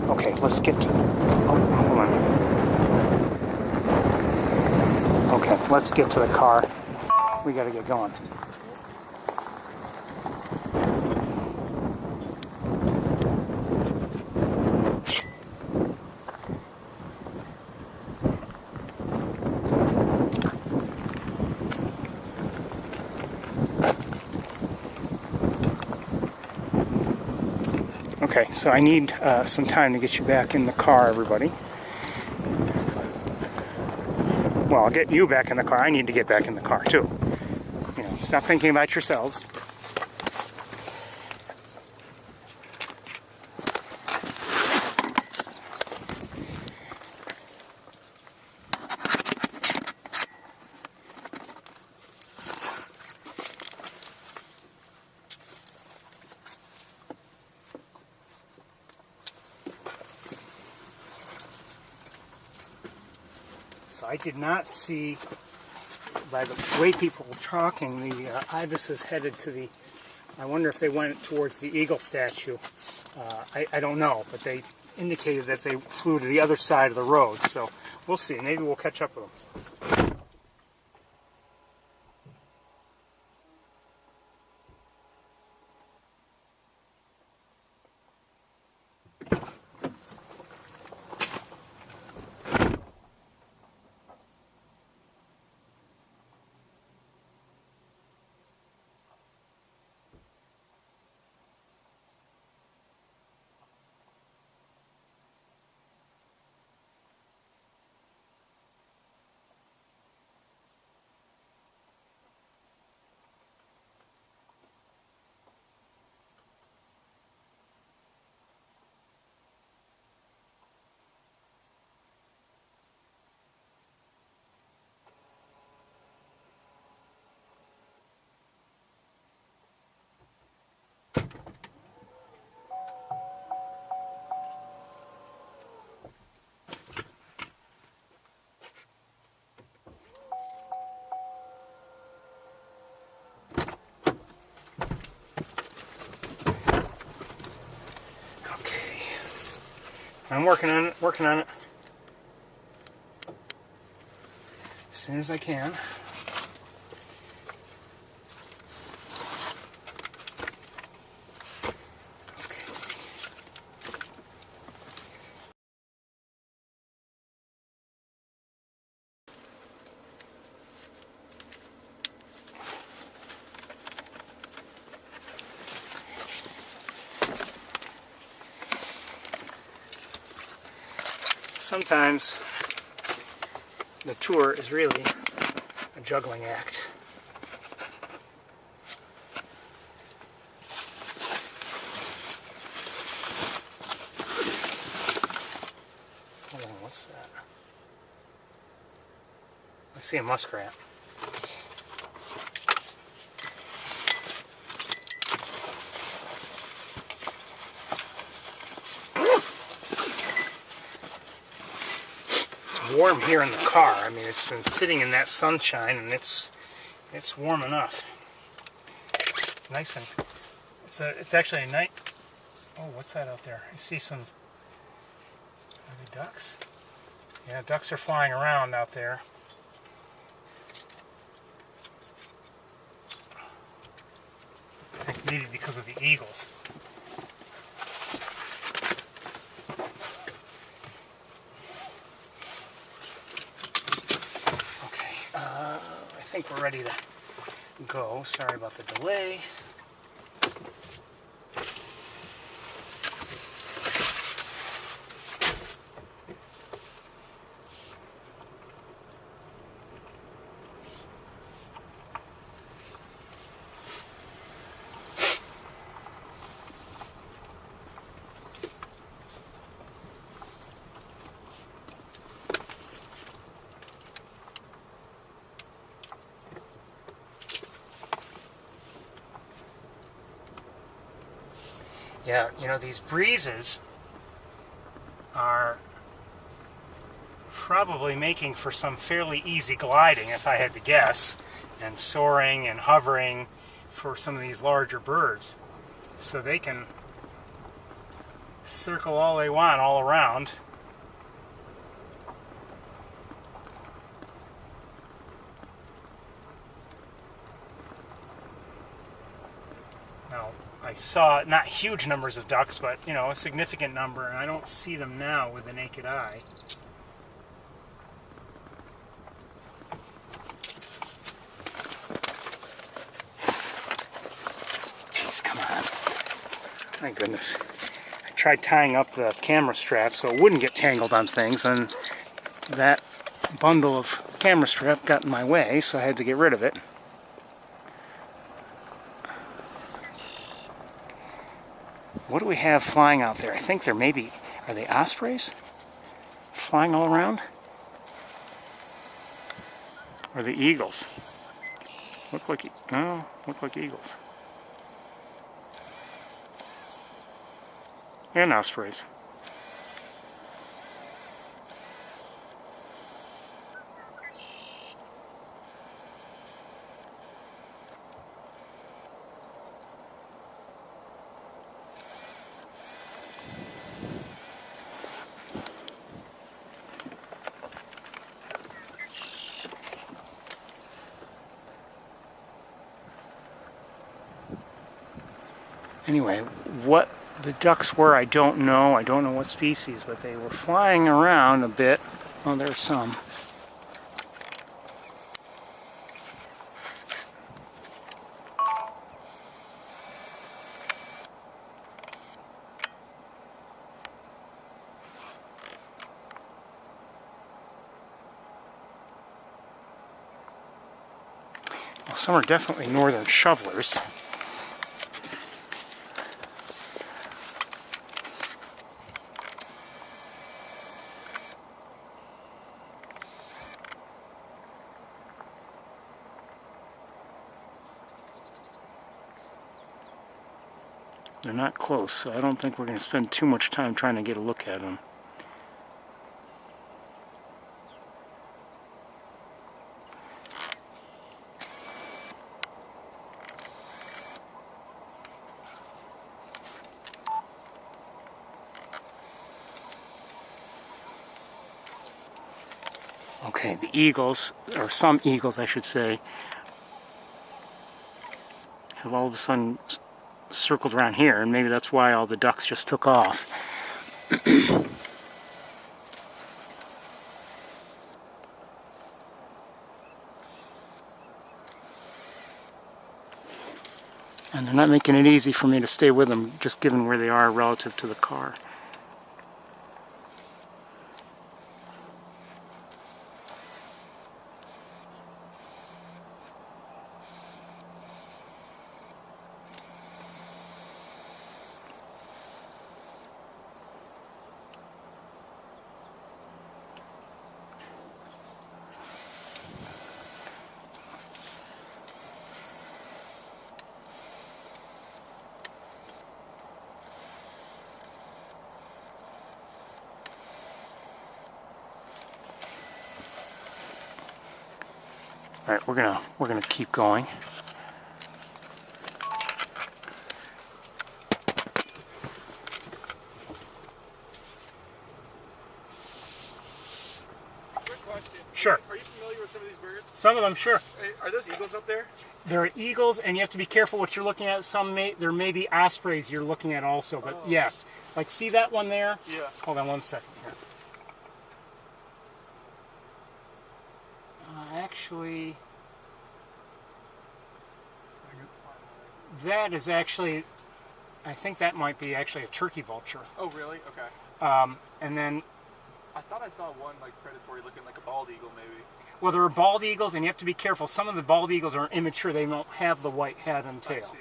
Okay, let's get to. Oh, hold on. Okay, let's get to the car. We gotta get going. Okay, so I need some time to get you back in the car, everybody. Well, I'll get you back in the car. I need to get back in the car, too. You know, stop thinking about yourselves. So I did not see, by the way people were talking, the ibis is headed to the, I wonder if they went towards the eagle statue. I don't know, but they indicated that they flew to the other side of the road, so we'll see. Maybe we'll catch up with them. I'm working on it, as soon as I can. Okay. Sometimes the tour is really a juggling act. Hold on, what's that? I see a muskrat. Warm here in the car. I mean, it's been sitting in that sunshine, and it's warm enough. Nice and it's actually a night. Oh, what's that out there? I see some. Are they ducks? Yeah, ducks are flying around out there. I think maybe because of the eagles. I think we're ready to go. Sorry about the delay. Yeah, you know, these breezes are probably making for some fairly easy gliding, if I had to guess, and soaring and hovering for some of these larger birds. So they can circle all they want all around. Now, I saw not huge numbers of ducks, but you know, a significant number, and I don't see them now with the naked eye. Jeez, come on. My goodness. I tried tying up the camera strap so it wouldn't get tangled on things, and that bundle of camera strap got in my way, so I had to get rid of it. What do we have flying out there? I think there may be, are they ospreys? Flying all around? Or the eagles? Look like eagles. And ospreys. Anyway, what the ducks were, I don't know. I don't know what species, but they were flying around a bit. Oh, there's some. Well, some are definitely northern shovelers. They're not close, so I don't think we're going to spend too much time trying to get a look at them. Okay, the eagles, or some eagles I should say, have all of a sudden circled around here, and maybe that's why all the ducks just took off. And they're not making it easy for me to stay with them, just given where they are relative to the car. All right, we're gonna keep going. Quick question. Sure. Are you familiar with some of these birds? Some of them, sure. Are those eagles up there? There are eagles, and you have to be careful what you're looking at. There may be ospreys you're looking at also, but yes. Like, see that one there? Yeah. Hold on one second here. Actually, That is actually, I think that might be actually a turkey vulture. Oh, really? Okay. And then, I thought I saw one like predatory looking like a bald eagle, maybe. well, there are bald eagles, and you have to be careful. Some of the bald eagles are immature; they don't have the white head and I tail. see.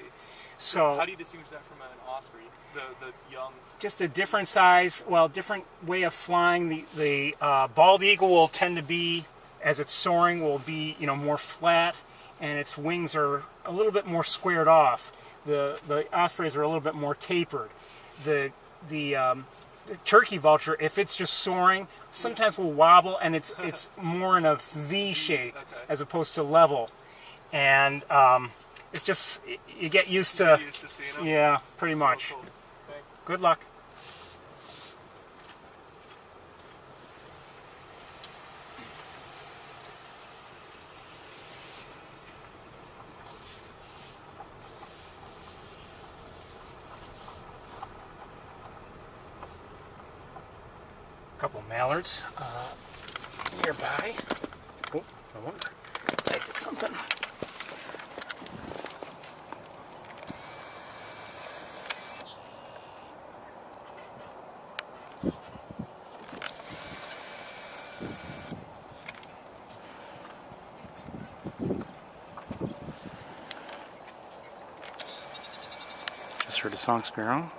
So, How do you distinguish that from an osprey? The young. just a different size, well, different way of flying. The bald eagle will tend to be, as it's soaring, will be more flat, and its wings are a little bit more squared off. The ospreys are a little bit more tapered. The turkey vulture, if it's just soaring, sometimes will wobble, and it's more in a V shape as opposed to level, and it's just you get used to. Used to seeing them? Yeah, pretty much. Cool. Thanks. Good luck. Couple mallards nearby. Oh, I wonder. I did something. Just heard a song sparrow.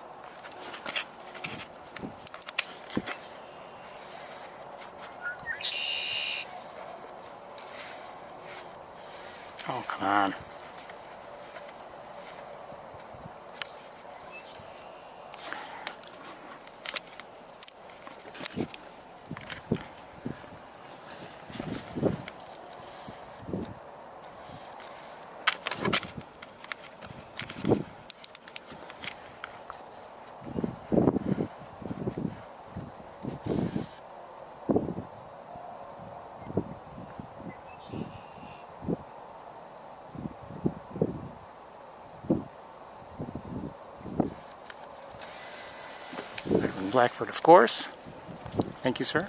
Oh, come on. Blackbird, of course. Thank you, sir.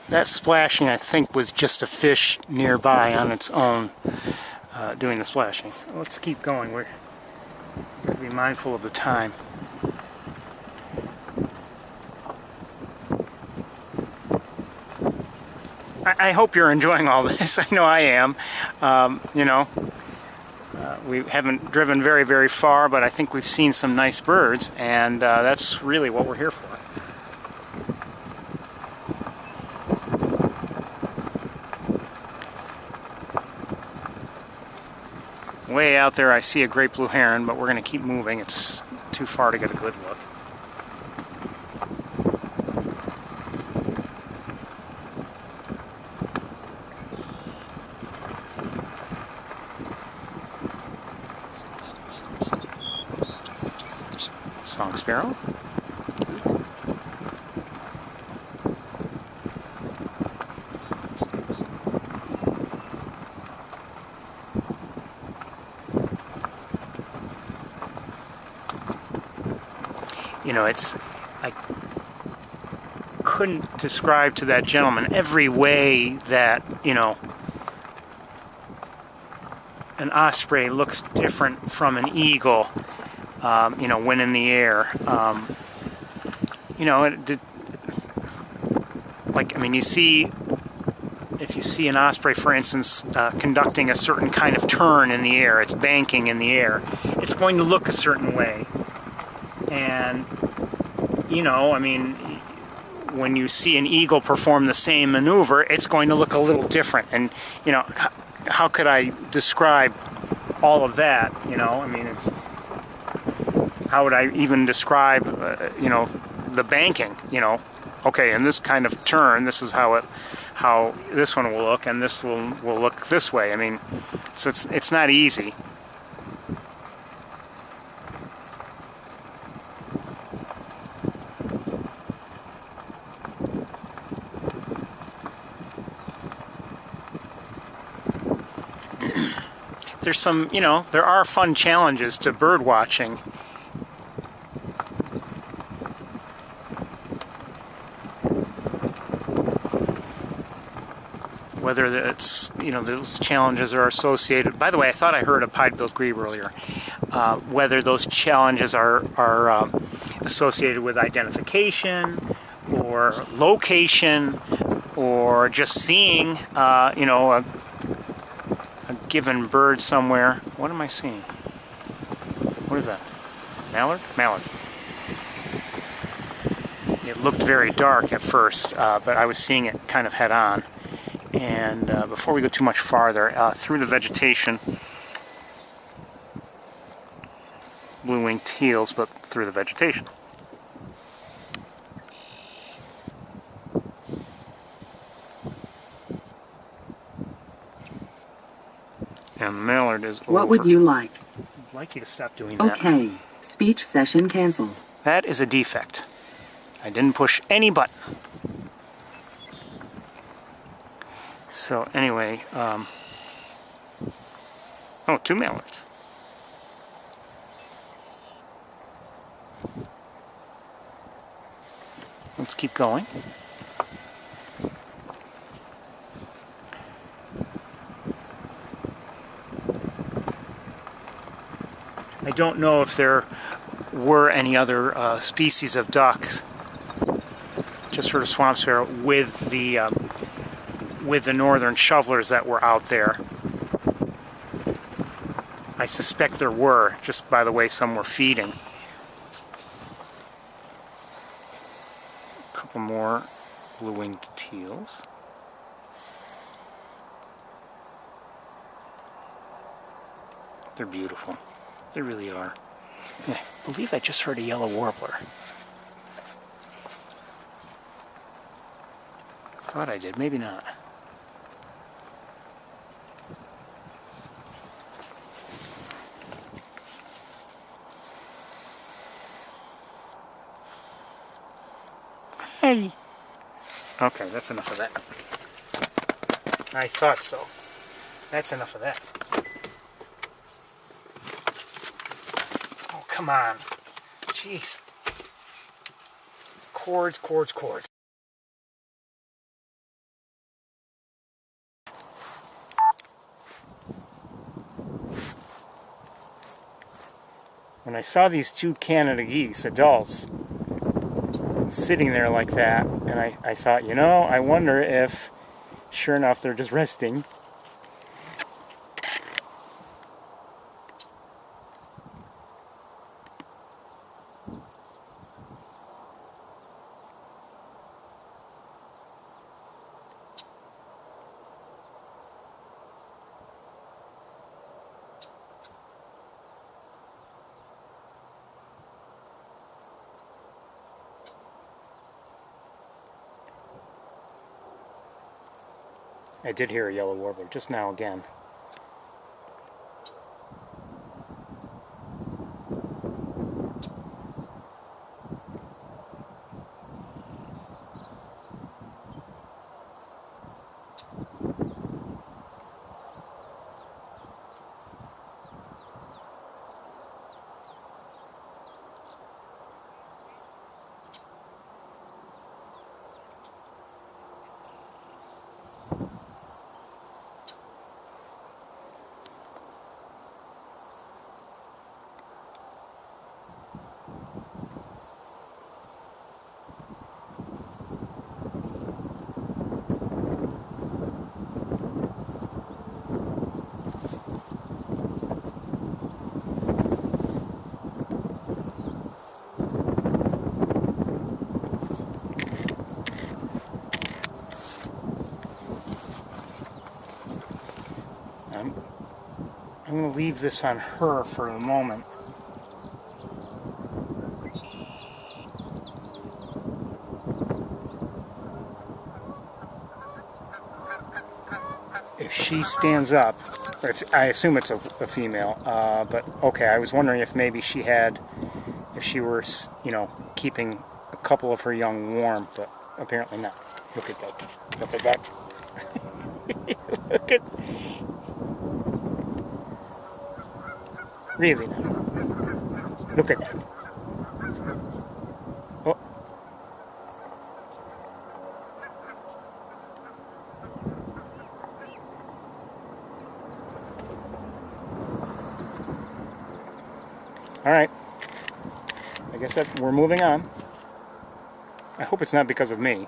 That splashing, I think, was just a fish nearby on its own doing the splashing. Let's keep going. We're going to be mindful of the time. I hope you're enjoying all this. I know I am. We haven't driven very, very far, but I think we've seen some nice birds, and that's really what we're here for. Way out there I see a great blue heron, but we're going to keep moving. It's too far to get a good look. Song sparrow. I couldn't describe to that gentleman every way that, an osprey looks different from an eagle, when in the air. You see, if you see an osprey, for instance, conducting a certain kind of turn in the air, it's banking in the air, it's going to look a certain way. And, you know, I mean, when you see an eagle perform the same maneuver, it's going to look a little different. And, you know, how could I describe all of that? You know, I mean, how would I even describe, you know, the banking? You know, okay, in this kind of turn, this is how this one will look, and this will look this way. I mean, so it's not easy. There's some, you know, there are fun challenges to bird watching. Whether it's, you know, those challenges are associated. By the way, I thought I heard a pied-billed grebe earlier. Whether those challenges are associated with identification or location or just seeing, you know, a given bird somewhere. What am I seeing? What is that? Mallard? Mallard. It looked very dark at first, but I was seeing it kind of head on. And before we go too much farther, through the vegetation, blue-winged teals, but through the vegetation. And the mallard is over. What would you like? I'd like you to stop doing that. Okay. Speech session canceled. That is a defect. I didn't push any button. So anyway, oh, 2 mallards. Let's keep going. I don't know if there were any other species of ducks. Just heard a swamp sparrow with the northern shovelers that were out there. I suspect there were, just by the way some were feeding. A couple more blue-winged teals. They're beautiful. They really are. I believe I just heard a yellow warbler. Thought I did, maybe not. Hey. Okay, that's enough of that. I thought so. That's enough of that. Oh, come on. Jeez. Cords, cords, cords. When I saw these 2 Canada geese, adults, sitting there like that, and I thought, you know, I wonder if, sure enough, they're just resting. I did hear a yellow warbler just now again. I'm going to leave this on her for a moment. If she stands up, or if, I assume it's a female, but okay, I was wondering if maybe she had, if she were, you know, keeping a couple of her young warm, but apparently not. Look at that. Look at that. Look at... Really now. Look at that. Oh. All right. I guess that we're moving on. I hope it's not because of me.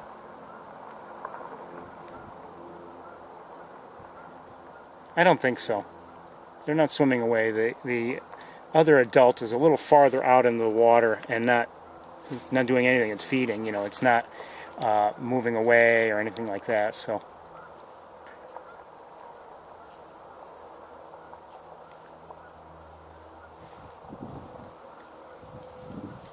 I don't think so. They're not swimming away. The other adult is a little farther out in the water and not doing anything. It's feeding. You know, it's not moving away or anything like that. So.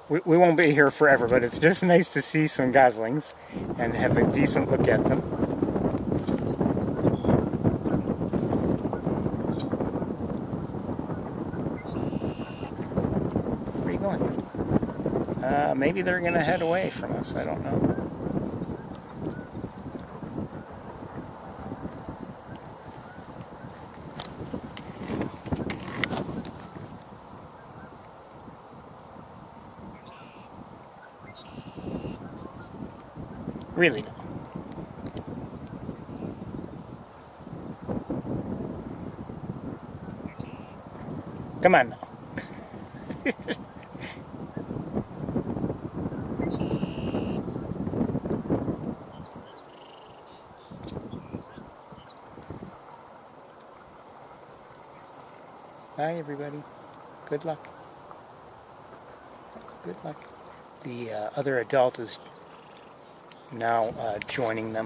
We won't be here forever, but it's just nice to see some goslings and have a decent look at them. Where are you going? Maybe they're going to head away from us. I don't know. Really? Come on now. Bye, everybody. Good luck. Good luck. The other adult is now joining them.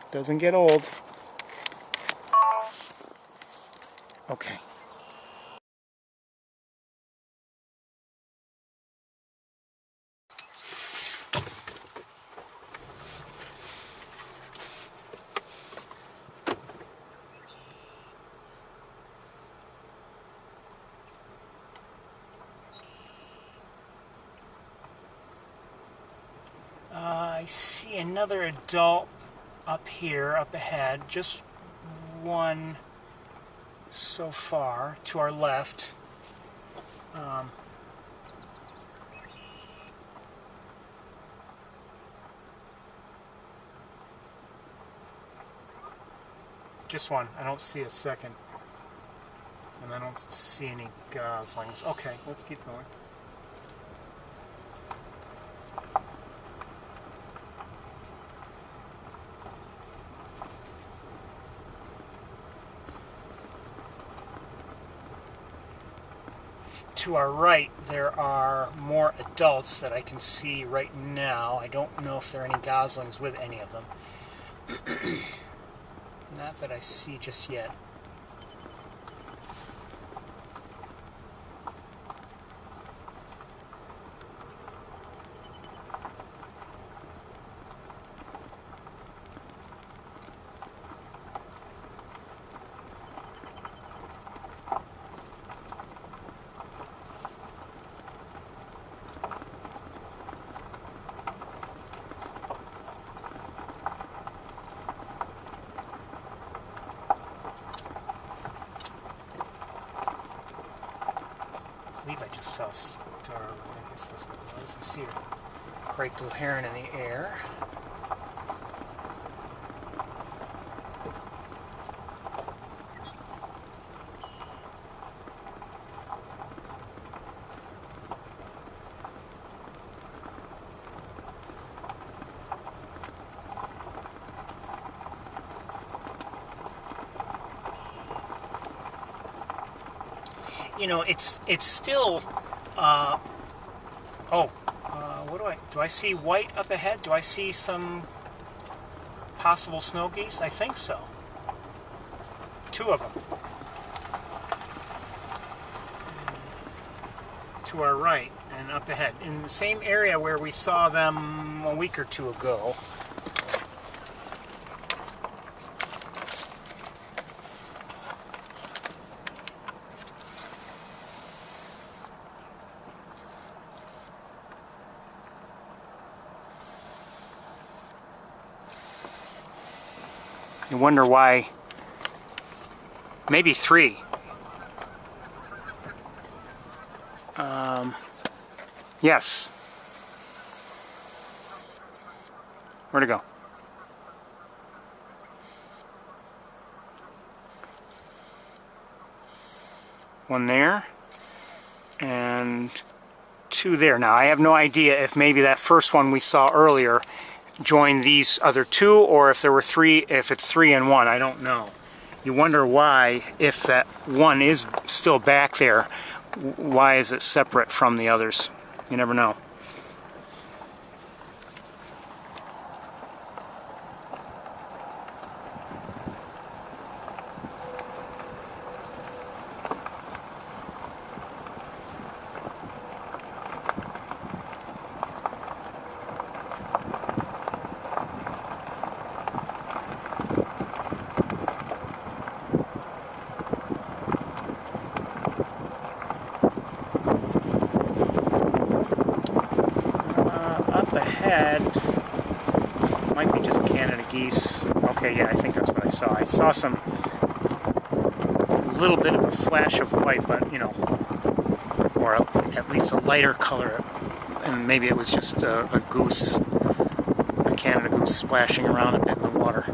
Doesn't get old. Okay. I see another adult up here, up ahead, just one so far to our left. Just one. I don't see a second. And I don't see any goslings. Okay, let's keep going. To our right, there are more adults that I can see right now. I don't know if there are any goslings with any of them. Not that I see just yet. I believe I just saw Star. I guess that's what it was. I see a great blue heron in the air. you know, it's still, do I see white up ahead? Do I see some possible snow geese? I think so. 2 of them. To our right and up ahead. In the same area where we saw them a week or 2 ago. You wonder why, maybe 3. Yes. Where'd it go? One there, and 2 there. Now, I have no idea if maybe that first one we saw earlier join these other 2, or if there were 3, if it's 3 and 1, I don't know. You wonder why, if that one is still back there, why is it separate from the others? You never know. Might be just Canada geese. Okay, yeah, I think that's what I saw. I saw some little bit of a flash of white, but you know, or at least a lighter color, and maybe it was just a goose, a Canada goose splashing around a bit in the water.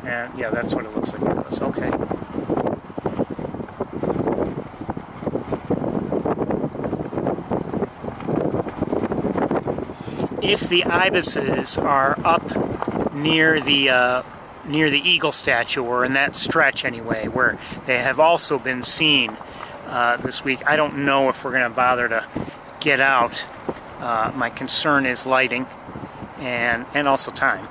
And yeah, that's what it looks like it was. Okay. If the ibises are up near the eagle statue, or in that stretch anyway, where they have also been seen this week, I don't know if we're going to bother to get out. My concern is lighting and also time.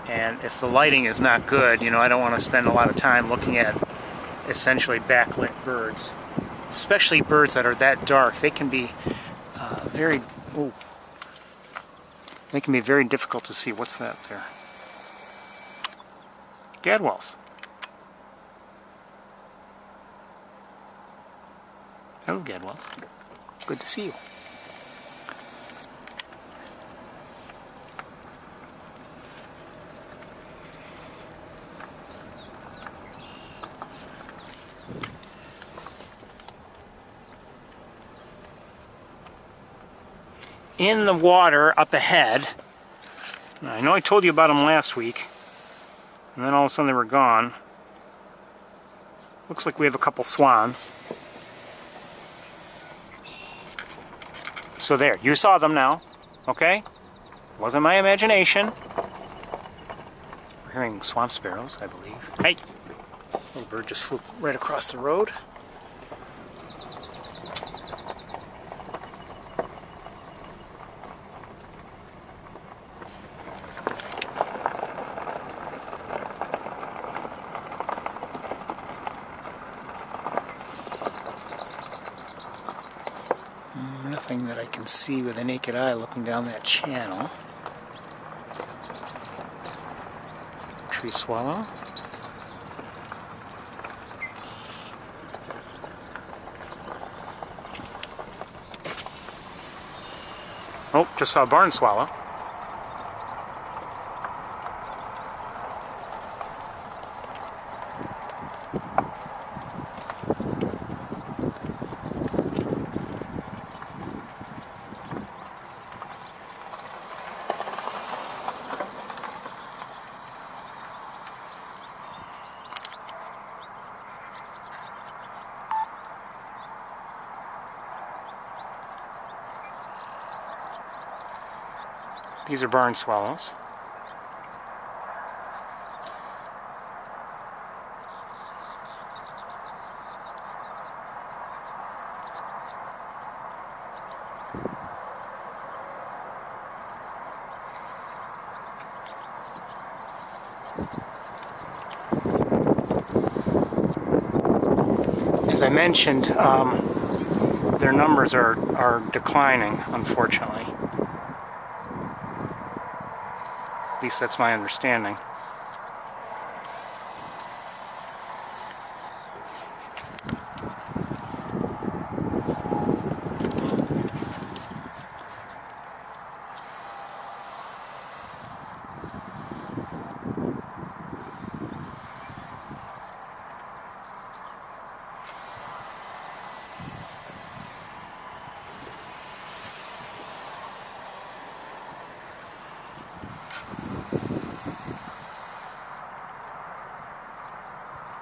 And if the lighting is not good, you know, I don't want to spend a lot of time looking at essentially backlit birds, especially birds that are that dark. They can be very difficult to see. What's that there? Gadwalls. Hello, Gadwalls. Good to see you. In the water up ahead, I know I told you about them last week, and then all of a sudden they were gone. Looks like we have a couple swans. So there, you saw them now, okay? Wasn't my imagination. We're hearing swamp sparrows, I believe. Hey! Little bird just flew right across the road. Nothing that I can see with the naked eye looking down that channel. Tree swallow. Oh, just saw a barn swallow. These are barn swallows. as I mentioned, their numbers are declining, unfortunately. At least that's my understanding.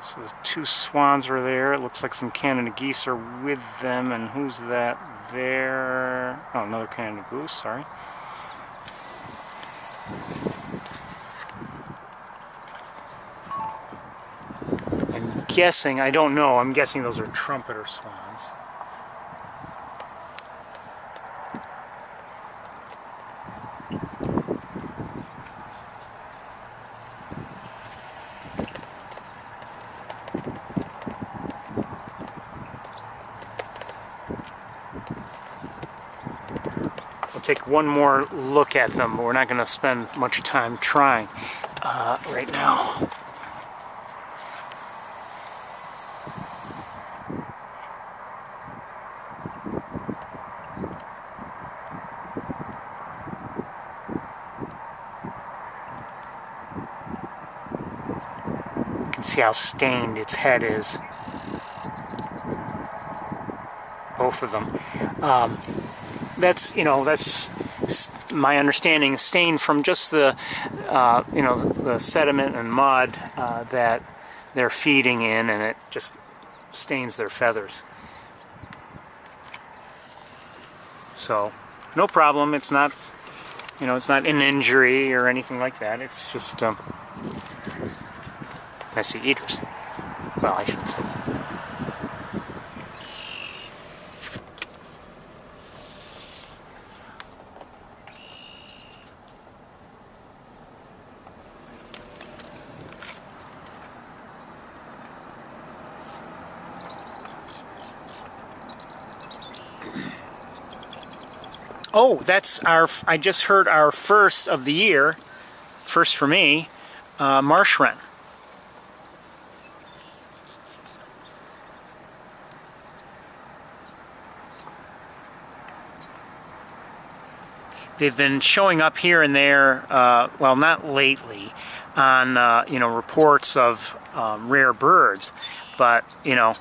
So the two swans are there. It looks like some Canada geese are with them. And who's that there? Oh, another Canada goose, sorry. I'm guessing, I don't know, I'm guessing those are trumpeter swans. Take one more look at them, but we're not going to spend much time trying right now. You can see how stained its head is. Both of them. That's, you know, that's my understanding, stained from just the, you know, the sediment and mud that they're feeding in, and it just stains their feathers. So, no problem. It's not, you know, it's not an injury or anything like that. It's just messy eaters. Well, I shouldn't say that. Oh, that's our, I just heard our first of the year, first for me, marsh wren. They've been showing up here and there, well, not lately, on, you know, reports of rare birds, but, you know,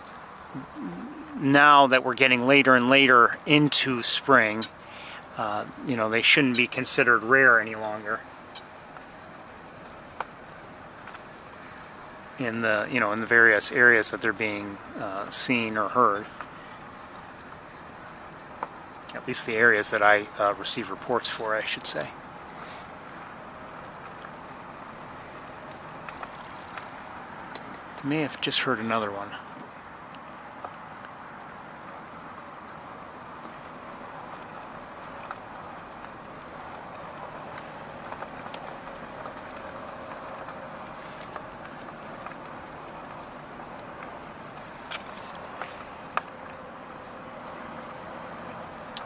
now that we're getting later and later into spring, you know, they shouldn't be considered rare any longer in the, you know, in the various areas that they're being seen or heard. At least the areas that I receive reports for, I should say. I may have just heard another one.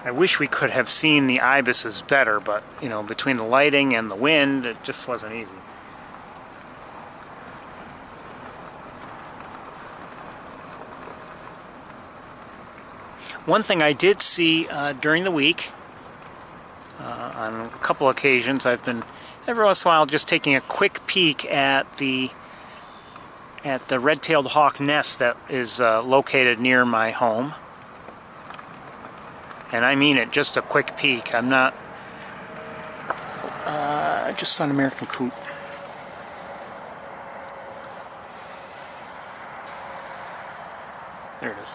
I wish we could have seen the ibises better, but, you know, between the lighting and the wind, it just wasn't easy. One thing I did see during the week, on a couple occasions, I've been every once in a while just taking a quick peek at the red-tailed hawk nest that is located near my home. And I mean it, just a quick peek. I'm not... I just saw an American coot. There it is.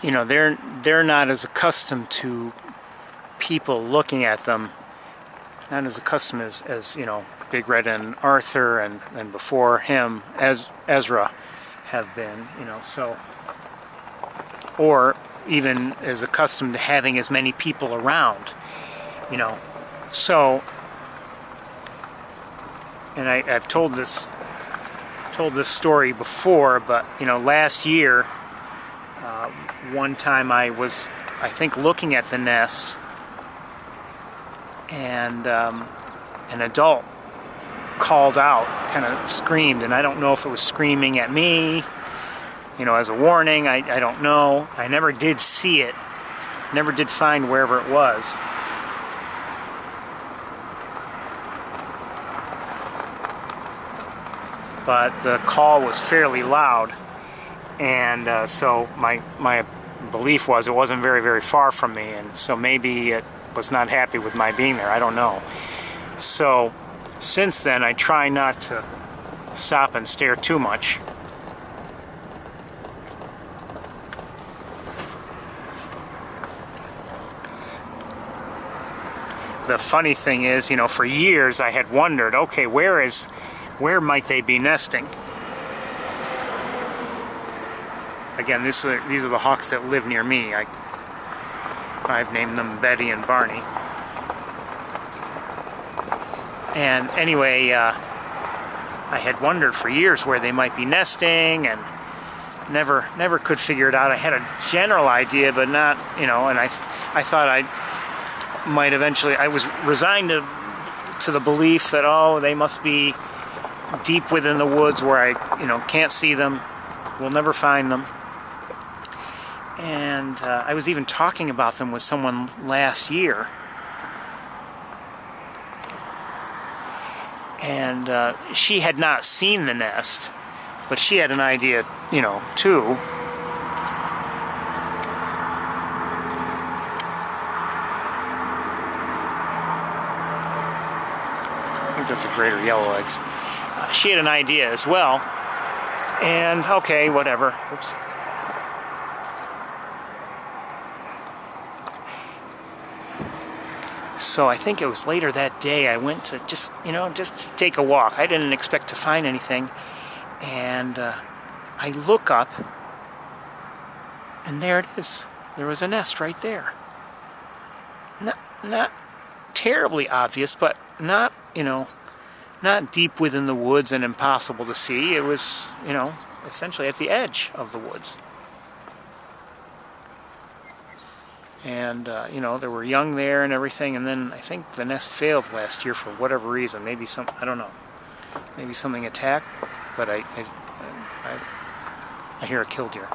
You know, they're not as accustomed to people looking at them, not as accustomed as you know, Big Red and Arthur and before him, as Ezra have been, you know, so, or even is accustomed to having as many people around, you know. So, and I've told this story before, but you know, last year, one time I was, I think, looking at the nest, and an adult called out, kind of screamed, and I don't know if it was screaming at me, you know, as a warning. I don't know. I never did see it. Never did find wherever it was. But the call was fairly loud, and so my belief was it wasn't very, very far from me, and so maybe it was not happy with my being there. I don't know. So since then, I try not to stop and stare too much. The funny thing is, you know, for years I had wondered, okay, where might they be nesting? Again, these are the hawks that live near me. I've named them Betty and Barney. And anyway, I had wondered for years where they might be nesting, and never could figure it out. I had a general idea, but not, you know, and I thought I might eventually, I was resigned to the belief that, oh, they must be deep within the woods where I, you know, can't see them, we'll never find them. And I was even talking about them with someone last year. And she had not seen the nest, but she had an idea, you know, too. I think that's a greater yellow eggs. She had an idea as well. And okay, whatever. Oops. So I think it was later that day I went to just to take a walk. I didn't expect to find anything. And I look up, and there it is. There was a nest right there. Not terribly obvious, but not, you know, not deep within the woods and impossible to see. It was, you know, essentially at the edge of the woods. And, you know, there were young there and everything, and then I think the nest failed last year for whatever reason. Maybe I don't know. Maybe something attacked, but I hear a killdeer.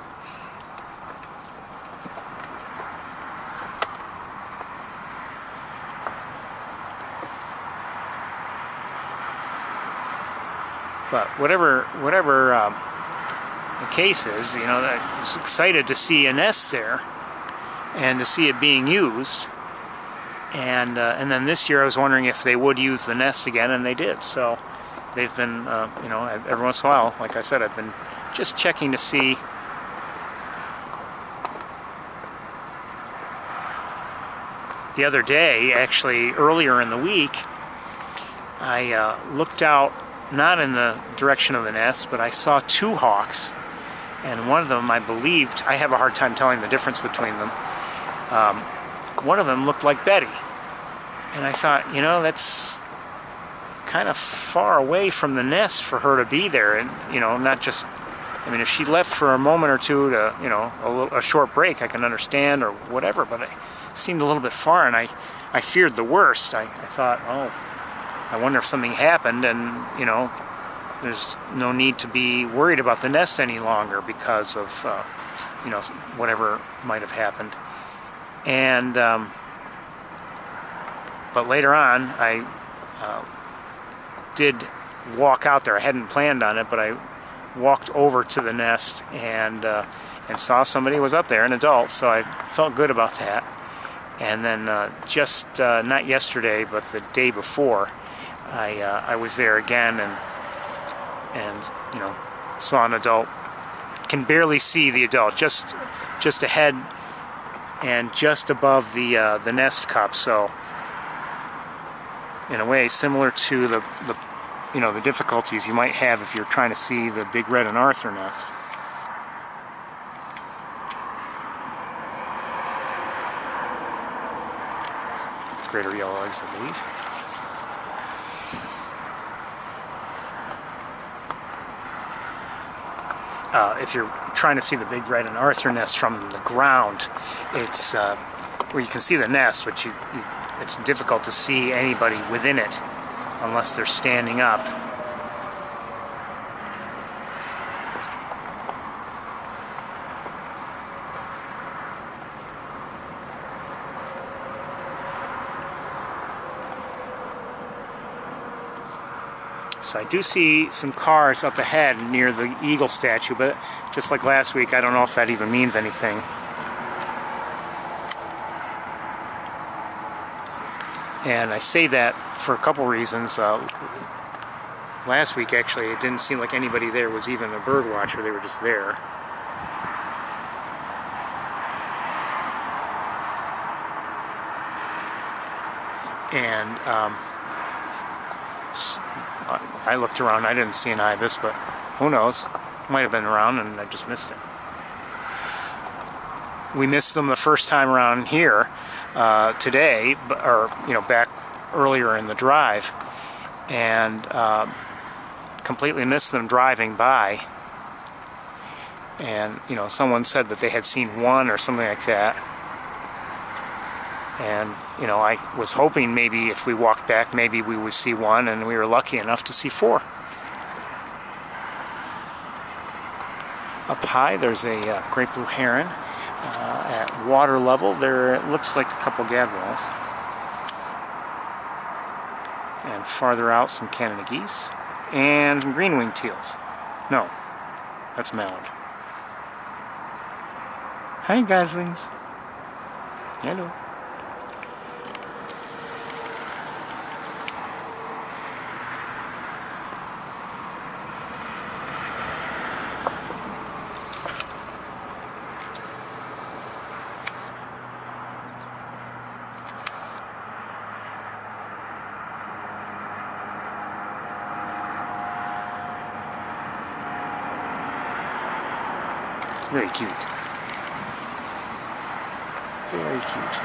But whatever the case is, you know, I was excited to see a nest there and to see it being used. And then this year I was wondering if they would use the nest again, and they did. So they've been, you know, every once in a while, like I said, I've been just checking to see. The other day, actually earlier in the week, I looked out, not in the direction of the nest, but I saw two hawks, and one of them, I believed, I have a hard time telling the difference between them. One of them looked like Betty, and I thought, you know, that's kind of far away from the nest for her to be there, and, you know, not just, I mean, if she left for a moment or two to, you know, a short break, I can understand, or whatever, but it seemed a little bit far, and I feared the worst. I thought, oh, I wonder if something happened, and, you know, there's no need to be worried about the nest any longer because of, you know, whatever might have happened. And, but later on, I did walk out there. I hadn't planned on it, but I walked over to the nest and saw somebody was up there, an adult, so I felt good about that. And then just, not yesterday, but the day before, I was there again and you know, saw an adult. Can barely see the adult, just ahead and just above the nest cup. So in a way, similar to the you know, the difficulties you might have if you're trying to see the big red and Arthur nest. greater yellow eggs, I believe. If you're trying to see the big red and Arthur nest from the ground, it's where you can see the nest, but it's difficult to see anybody within it unless they're standing up. So I do see some cars up ahead near the eagle statue, but just like last week, I don't know if that even means anything. And I say that for a couple reasons. Last week, actually, it didn't seem like anybody there was even a bird watcher. They were just there. And I looked around, I didn't see an ibis, but who knows? Might have been around and I just missed it. We missed them the first time around here today, or back earlier in the drive, and completely missed them driving by. And someone said that they had seen one or something like that. And I was hoping maybe if we walked back, maybe we would see one, and we were lucky enough to see 4. Up high, there's a great blue heron. At water level, there it looks like a couple gadwalls. And farther out, some Canada geese. And some green-winged teals. No, that's mallard. Hi, goslings. Hello. Very cute. Very cute.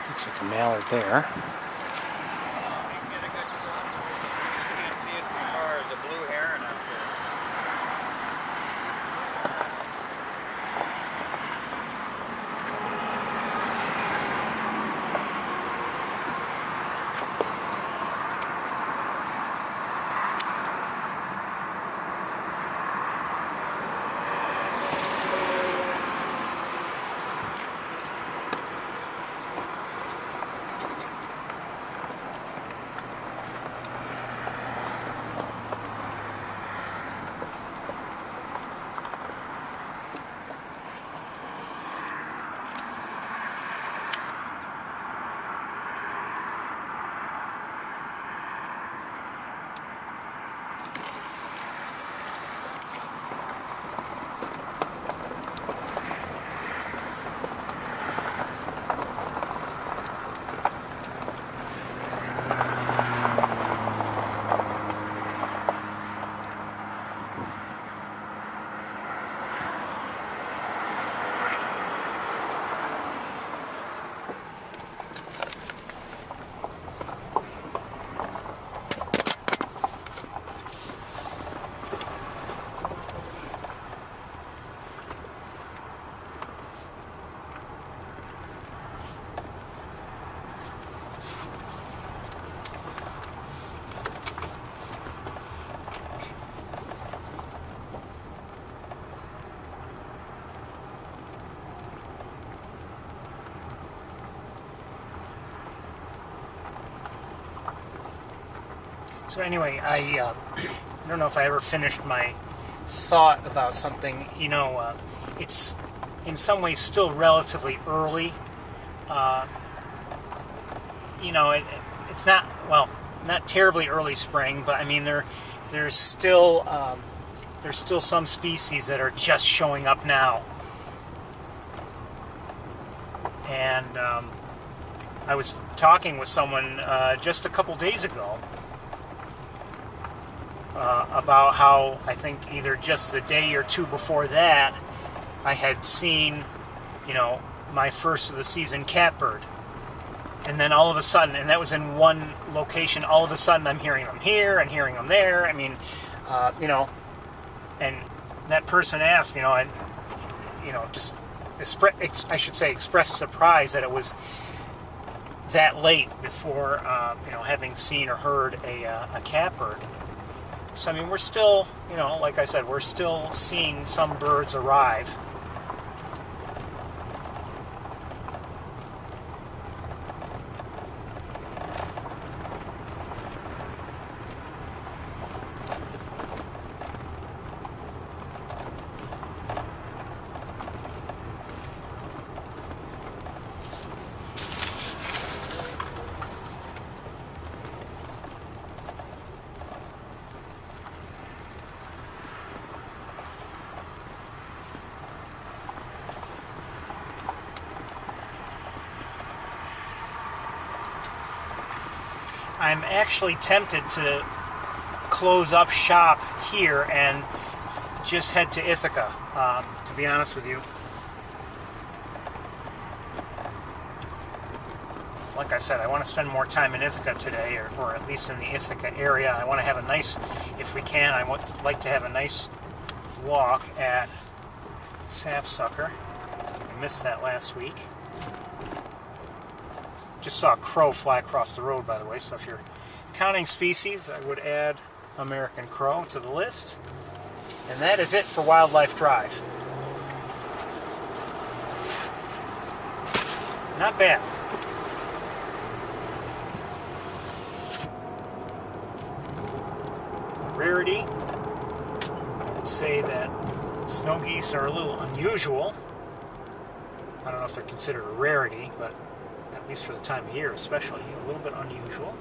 Looks like a mallard there. You can get a good shot. You can't see it from far. There's a blue heron out there. So anyway, I don't know if I ever finished my thought about something. You know, it's in some ways still relatively early. You know, it's not, well, not terribly early spring, but I mean there's still some species that are just showing up now. And I was talking with someone just a couple days ago about how I think either just the day or two before that I had seen, you know, my first of the season catbird. And then all of a sudden, and that was in one location, all of a sudden I'm hearing them here and hearing them there. I mean, you know, and that person asked, you know, and, you know, just, I should say, expressed surprise that it was that late before, you know, having seen or heard a catbird. So, I mean, we're still, you know, like I said, we're still seeing some birds arrive. I'm actually tempted to close up shop here and just head to Ithaca, to be honest with you. Like I said, I want to spend more time in Ithaca today, or at least in the Ithaca area. I want to have a nice, if we can, I would like to have a nice walk at Sapsucker. I missed that last week. Just saw a crow fly across the road, by the way, so if you're counting species, I would add American crow to the list. And that is it for Wildlife Drive. Not bad. Rarity, I would say that snow geese are a little unusual. I don't know if they're considered a rarity, but at least for the time of year especially, a little bit unusual.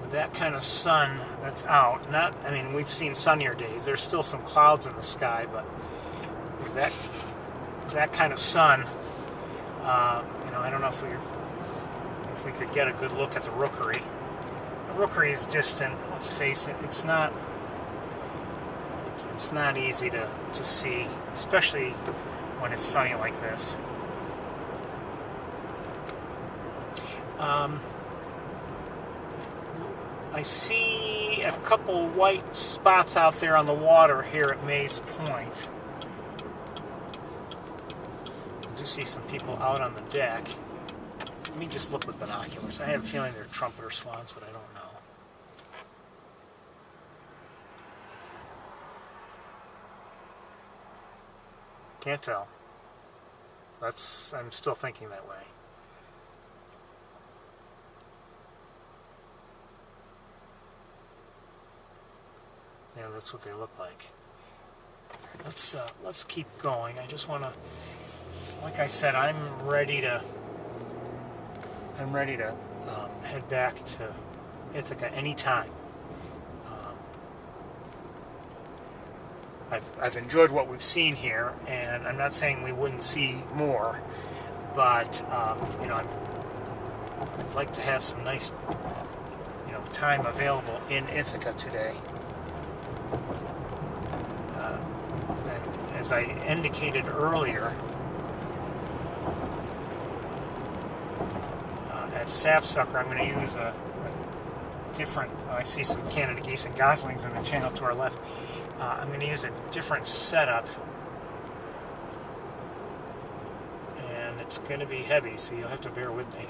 With that kind of sun that's out, I mean, we've seen sunnier days, there's still some clouds in the sky, but with that kind of sun, you know, I don't know if we could get a good look at the rookery. The rookery is distant, let's face it, it's not easy to see, especially when it's sunny like this. I see a couple white spots out there on the water here at Mays Point. I do see some people out on the deck. Let me just look with binoculars. I have a feeling they're trumpeter swans, but I don't know. Can't tell. I'm still thinking that way. Yeah, that's what they look like. Let's keep going. I just want to, like I said, I'm ready to head back to Ithaca anytime. I've enjoyed what we've seen here, and I'm not saying we wouldn't see more, but you know, I'd like to have some nice, you know, time available in Ithaca today. And as I indicated earlier, at Sapsucker, I'm going to use a different. I see some Canada geese and goslings in the channel to our left. I'm going to use a different setup, and it's going to be heavy, so you'll have to bear with me.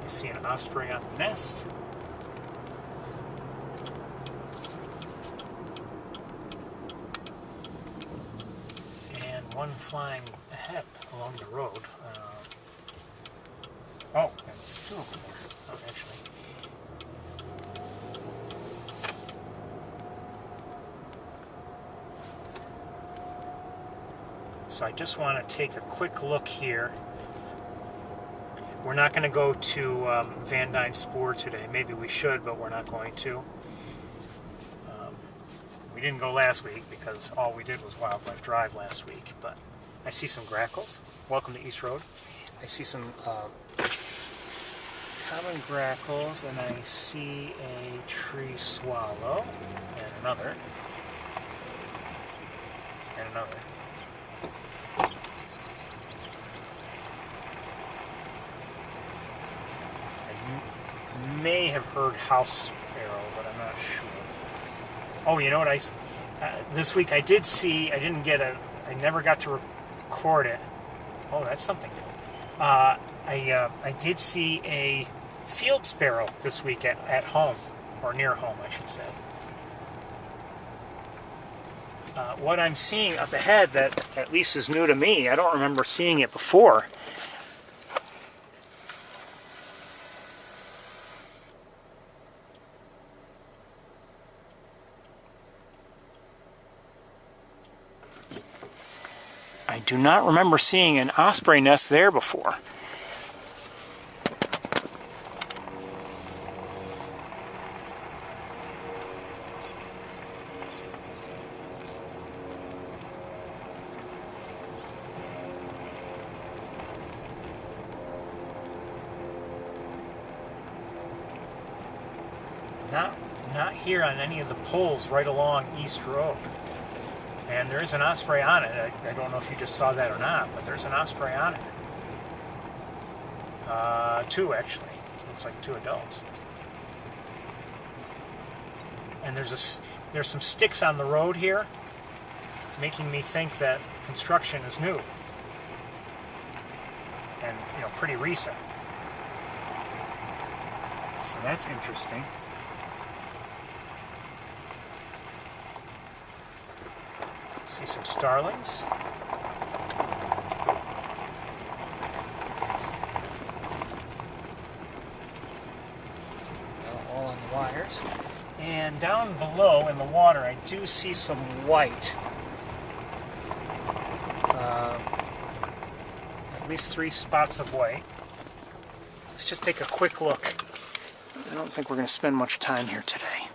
You see an osprey on the nest. one flying ahead along the road. Oh, and two over there. Oh, actually. So I just want to take a quick look here. We're not going to go to Van Dyne Spoor today. Maybe we should, but we're not going to. We didn't go last week because all we did was Wildlife Drive last week. But I see some grackles. Welcome to East Road. I see some common grackles, and I see a tree swallow, and another, and another. May have heard house sparrow, but I'm not sure. Oh, you know what? This week I did see. I never got to record it. Oh, that's something new. I did see a field sparrow this week at home, or near home, I should say. What I'm seeing up ahead that at least is new to me. I don't remember seeing it before. I do not remember seeing an osprey nest there before. Not here on any of the poles right along East Road. And there is an osprey on it. I don't know if you just saw that or not, but there's an osprey on it. Two, actually. Looks like two adults. And there's some sticks on the road here, making me think that construction is new. And, pretty recent. So that's interesting. See some starlings. All on the wires. And down below in the water, I do see some white. At least 3 spots of white. Let's just take a quick look. I don't think we're going to spend much time here today.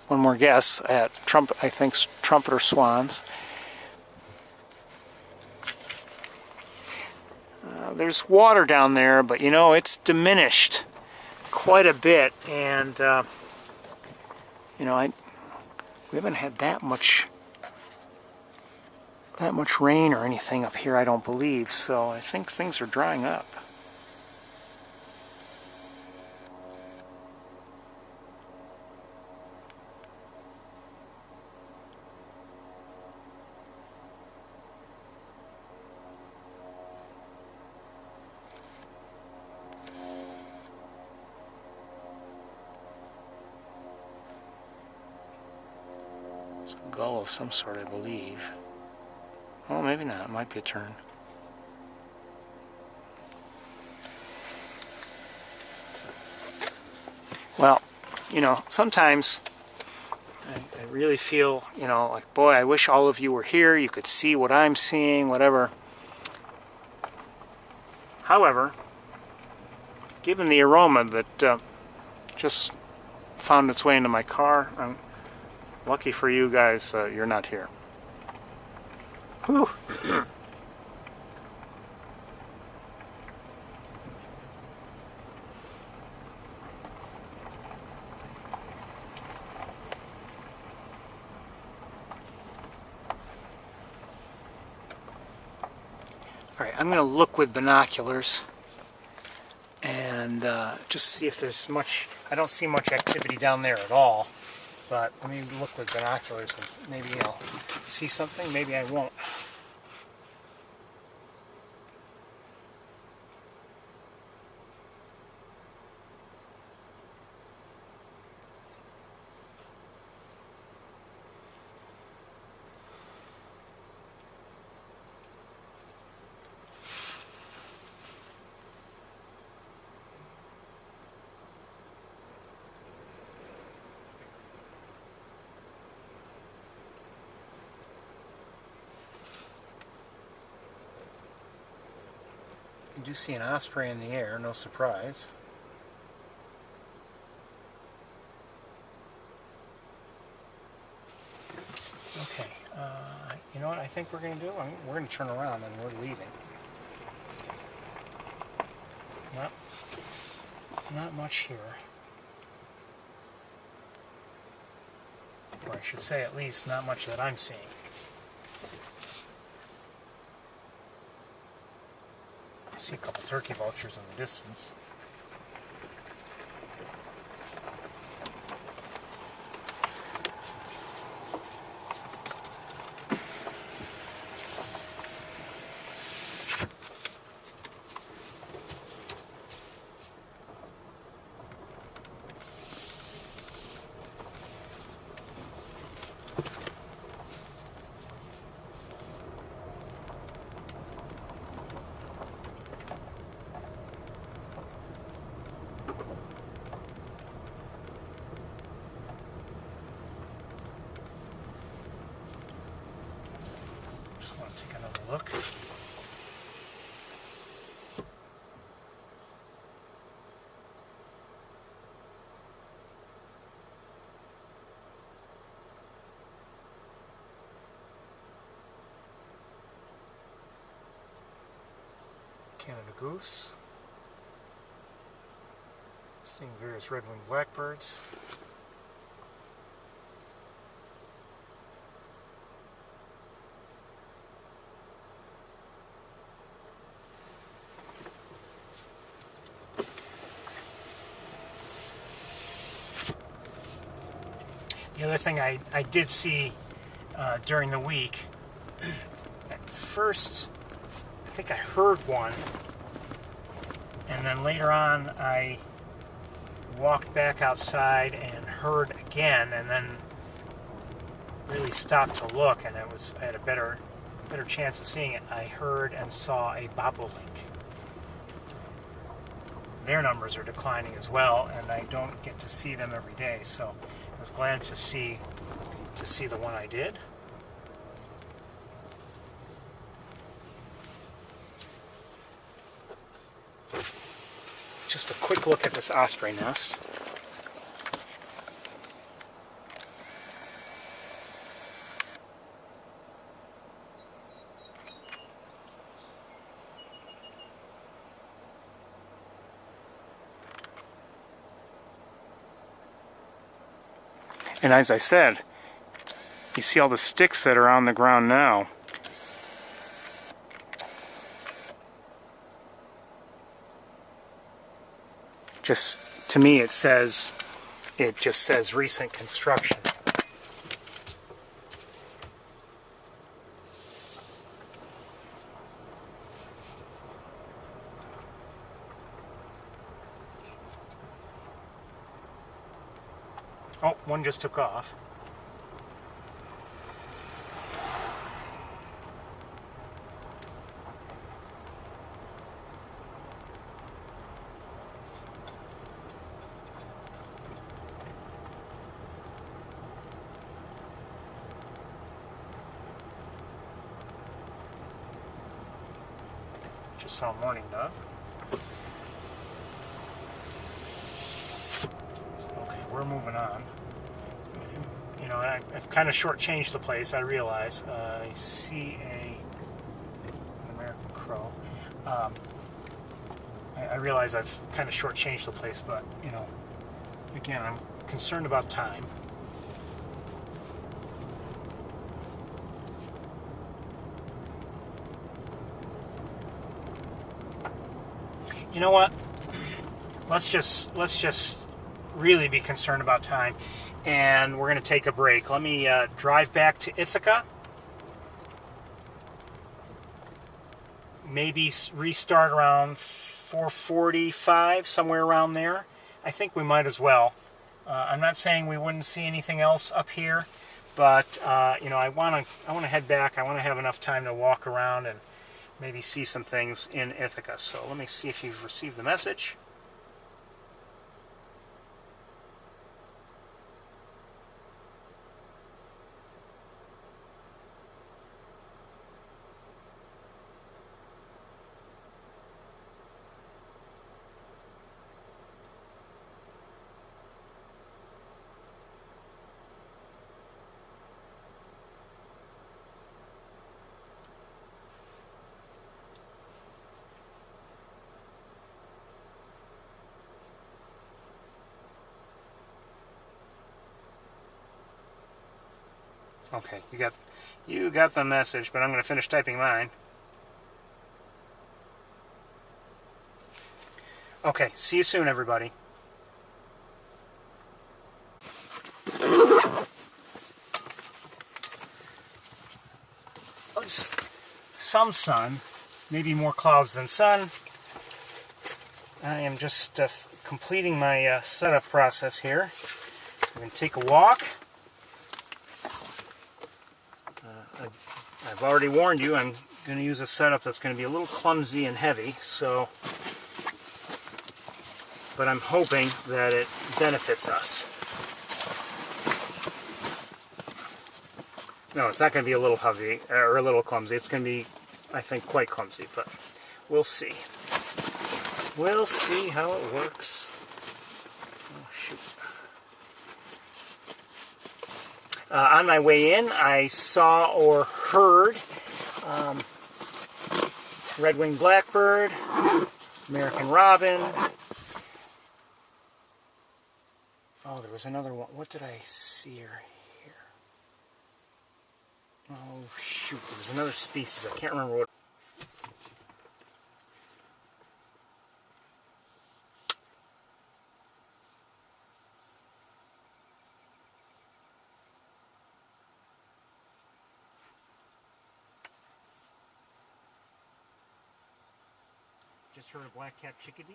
One more guess at trumpeter swans. There's water down there, but it's diminished quite a bit, and we haven't had that much rain or anything up here, I don't believe. So I think things are drying up. Gull of some sort, I believe. Well, maybe not. It might be a tern. Well, sometimes I really feel, like, boy, I wish all of you were here. You could see what I'm seeing, whatever. However, given the aroma that just found its way into my car, I'm lucky for you guys, you're not here. Whew. Alright, I'm going to look with binoculars and just see if there's much. I don't see much activity down there at all. But let me look with binoculars and maybe I'll see something, maybe I won't. do see an osprey in the air, no surprise. Okay, you know what I think we're going to do? We're going to turn around and we're leaving. Not much here. Or I should say at least not much that I'm seeing. I see a couple turkey vultures in the distance. Take another look. Canada goose. Seeing various Redwood Blackbirds. The other thing I did see during the week, at first I think I heard one, and then later on I walked back outside and heard again, and then really stopped to look, and I had a better chance of seeing it. I heard and saw a bobolink. Their numbers are declining as well, and I don't get to see them every day, so I was glad to see the one I did. Just a quick look at this osprey nest. And as I said, you see all the sticks that are on the ground now. Just, to me, it just says recent construction. Oh, one just took off. Just saw a mourning dove. Okay, we're moving on. You know, I've kind of shortchanged the place, I realize. I see an American crow. I realize I've kind of shortchanged the place, but, you know, again, I'm concerned about time. You know what? Let's just really be concerned about time, and we're going to take a break. Let me drive back to Ithaca. Maybe restart around 4:45, somewhere around there. I think we might as well. I'm not saying we wouldn't see anything else up here, but you know, I want to head back. I want to have enough time to walk around and maybe see some things in Ithaca. So let me see if you've received the message. Okay, you got the message, but I'm going to finish typing mine. Okay, see you soon, everybody. Some sun, maybe more clouds than sun. I am just completing my setup process here. I'm going to take a walk. I've already warned you I'm going to use a setup that's going to be a little clumsy and heavy, but I'm hoping that it benefits us. No, it's not going to be a little heavy or a little clumsy. It's going to be, I think, quite clumsy, but we'll see. We'll see how it works. Oh, shoot. On my way in, I saw or heard Red-Winged Blackbird, American Robin. Oh, there was another one. What did I see here? Oh, shoot. There was another species. I can't remember what. Just heard a black-capped chickadee.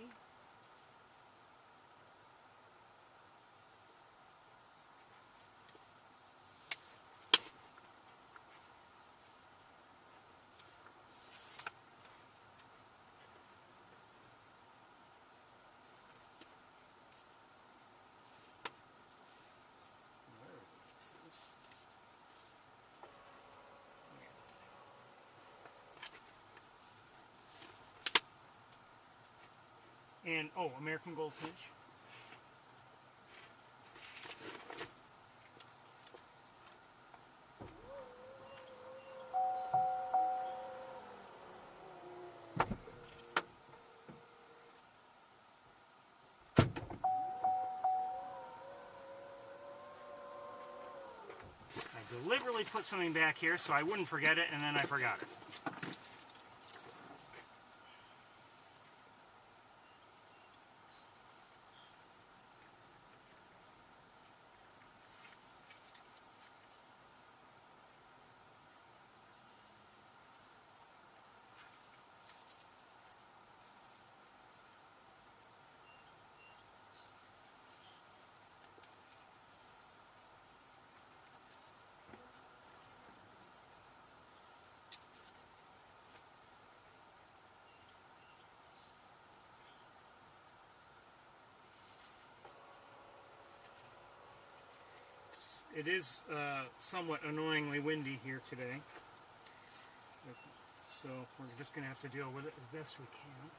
And, oh, American Goldfinch. I deliberately put something back here so I wouldn't forget it, and then I forgot it. It is somewhat annoyingly windy here today, so we're just going to have to deal with it as best we can.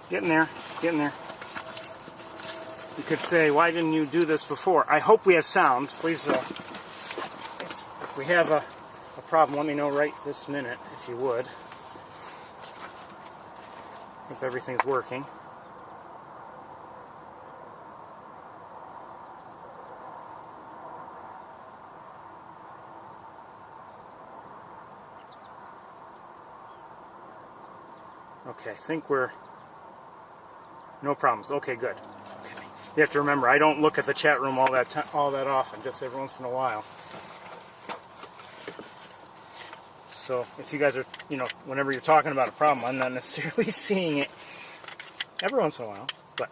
Getting there, getting there. You could say, why didn't you do this before? I hope we have sound. Please, if we have a problem, let me know right this minute, if you would. Hope everything's working. Okay, I think we're... No problems. Okay, good. Okay. You have to remember, I don't look at the chat room all that often, just every once in a while. So if you guys are, you know, whenever you're talking about a problem, I'm not necessarily seeing it every once in a while, but...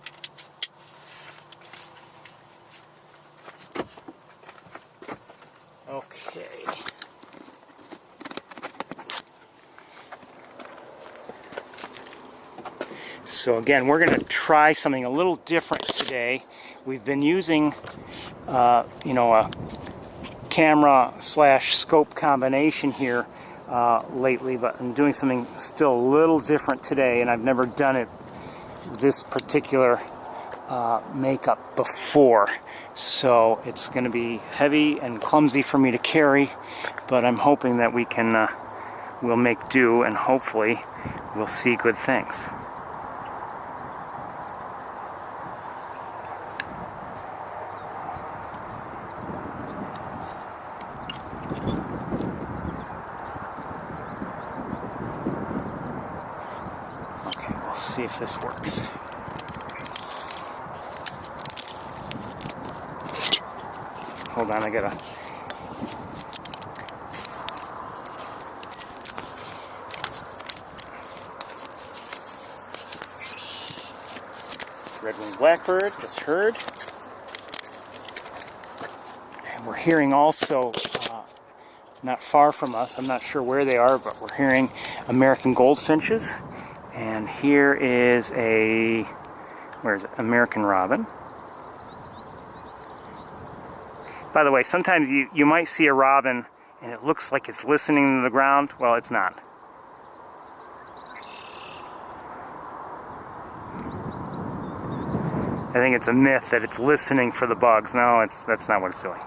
Okay. So again, we're going to try something a little different today. We've been using, you know, a camera/scope combination here lately, but I'm doing something still a little different today, and I've never done it this particular makeup before. So it's going to be heavy and clumsy for me to carry, but I'm hoping that we can, we'll make do, and hopefully we'll see good things. See if this works. Hold on, I gotta... Red-winged Blackbird, just heard. And we're hearing also, not far from us, I'm not sure where they are, but we're hearing American Goldfinches. And here is a, where is it? American robin. By the way, sometimes you might see a robin and it looks like it's listening to the ground. Well, it's not. I think it's a myth that it's listening for the bugs. No, that's not what it's doing.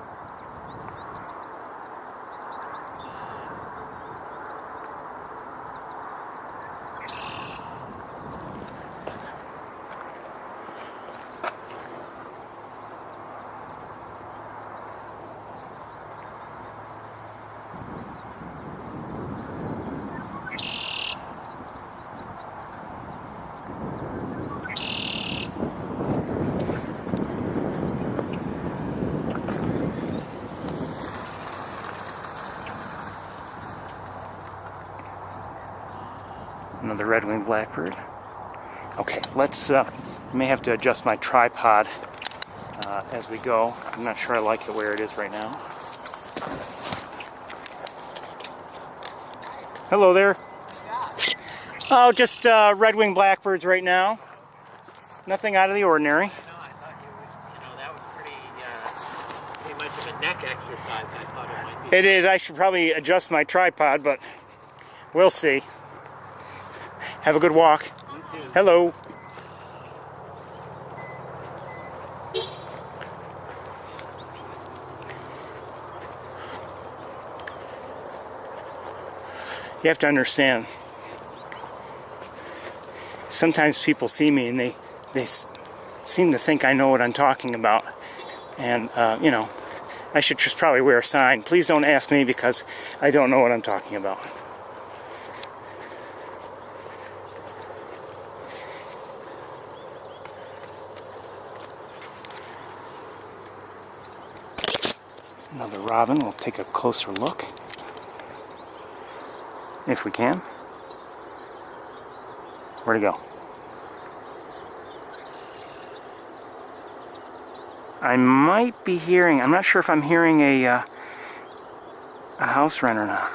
Another red-winged blackbird. Okay, let's, may have to adjust my tripod as we go. I'm not sure I like it where it is right now. Hello there. Oh, just red-winged blackbirds right now. Nothing out of the ordinary. I thought you know, that was pretty much of a neck exercise. I thought it might be. It is. I should probably adjust my tripod, but we'll see. Have a good walk. You too. Hello. You have to understand, sometimes people see me and they seem to think I know what I'm talking about. And, you know, I should just probably wear a sign. Please don't ask me because I don't know what I'm talking about. Another robin. We'll take a closer look. If we can. Where'd he go? I might be hearing, I'm not sure if I'm hearing a house wren or not.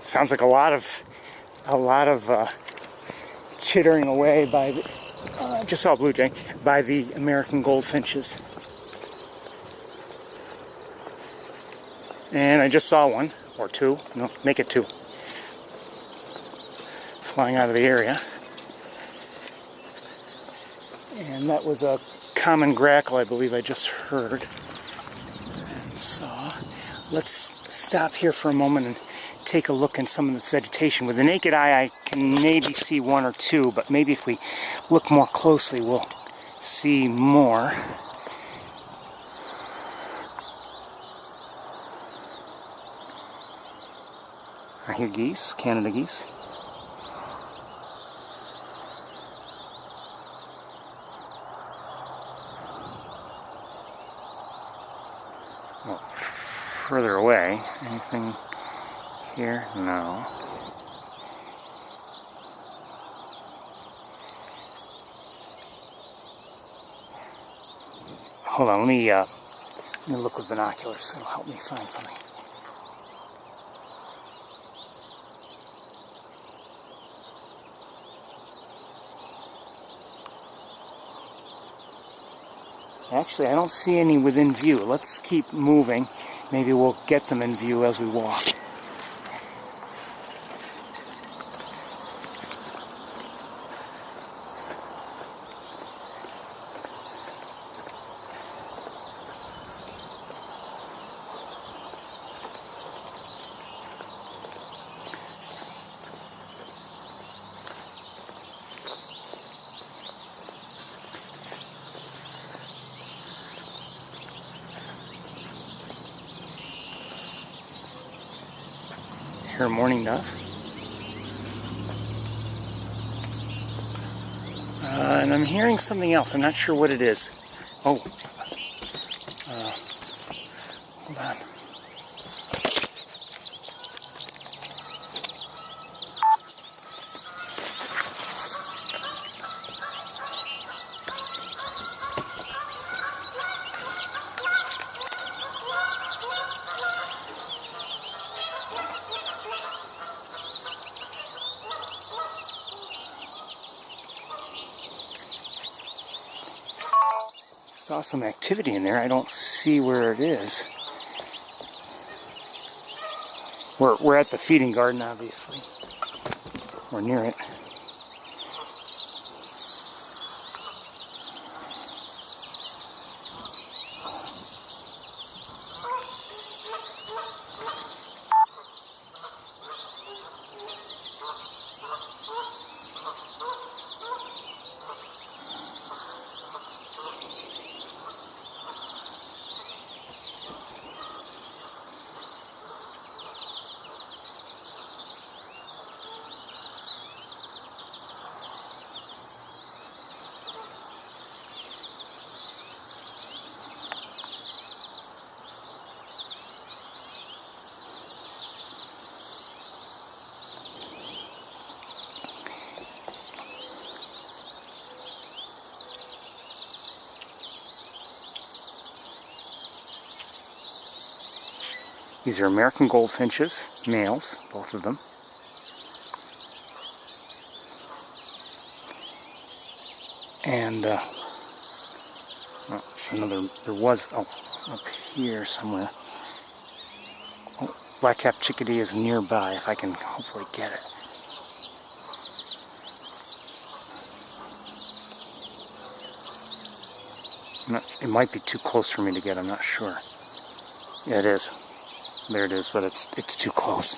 Sounds like a lot of chittering away by the, just saw a blue jay, by the American goldfinches. And I just saw one, or two, no, make it two, flying out of the area. And that was a common grackle, I believe I just heard and saw. Let's stop here for a moment and take a look in some of this vegetation. With the naked eye, I can maybe see one or two, but maybe if we look more closely, we'll see more. I hear geese, Canada geese. Well, further away, anything here? No. Hold on, let me look with binoculars. It'll help me find something. Actually, I don't see any within view. Let's keep moving. Maybe we'll get them in view as we walk. Hear a mourning dove. And I'm hearing something else. I'm not sure what it is. Oh. Hold on. Saw some activity in there. I don't see where it is. We're at the feeding garden, obviously. We're near it. These are American goldfinches, males, both of them. And oh, another. There was up here somewhere. Oh, black-capped chickadee is nearby. If I can hopefully get it. It might be too close for me to get. I'm not sure. Yeah, it is. There it is, but it's too close.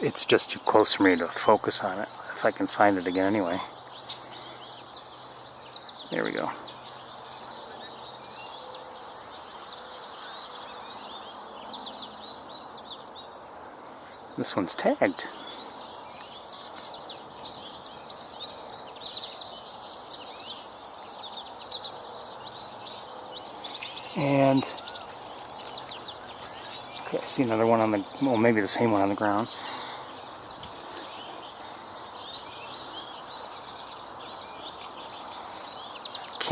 It's just too close for me to focus on it. If I can find it again anyway. There we go. This one's tagged. And okay, I see another one on the, well, maybe the same one on the ground.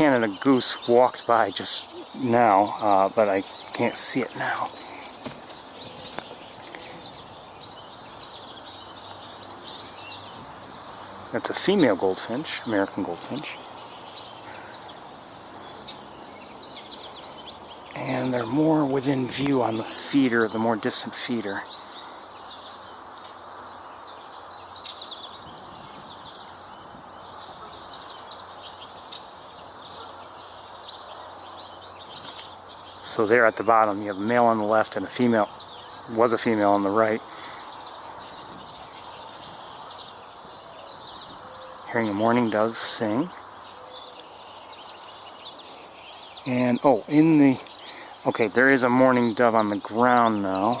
Canada goose walked by just now, but I can't see it now. That's a female goldfinch, American goldfinch. And they're more within view on the feeder, the more distant feeder. So there at the bottom, you have a male on the left and a female, was a female on the right. Hearing a mourning dove sing. And, oh, okay, there is a mourning dove on the ground now.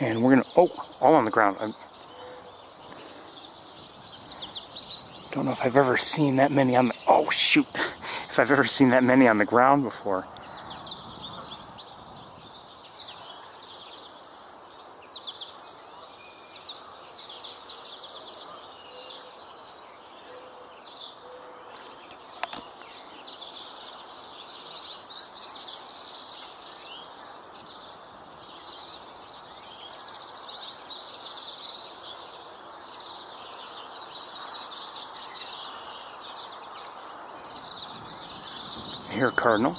And we're gonna, oh, all on the ground. I don't know if I've ever seen that many on the, oh shoot, if I've ever seen that many on the ground before. Here, cardinal.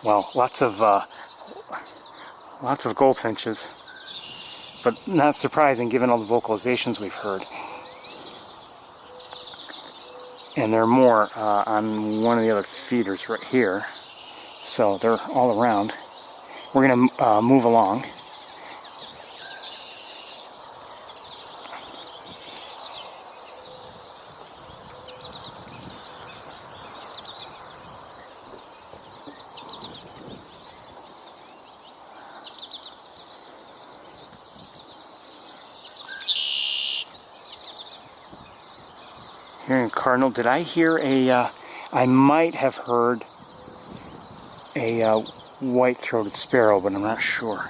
Well, lots of goldfinches, but not surprising given all the vocalizations we've heard. And there are more on one of the other feeders right here. So they're all around. We're going to move along. Hearing cardinal, did I hear a, I might have heard a white-throated sparrow, but I'm not sure.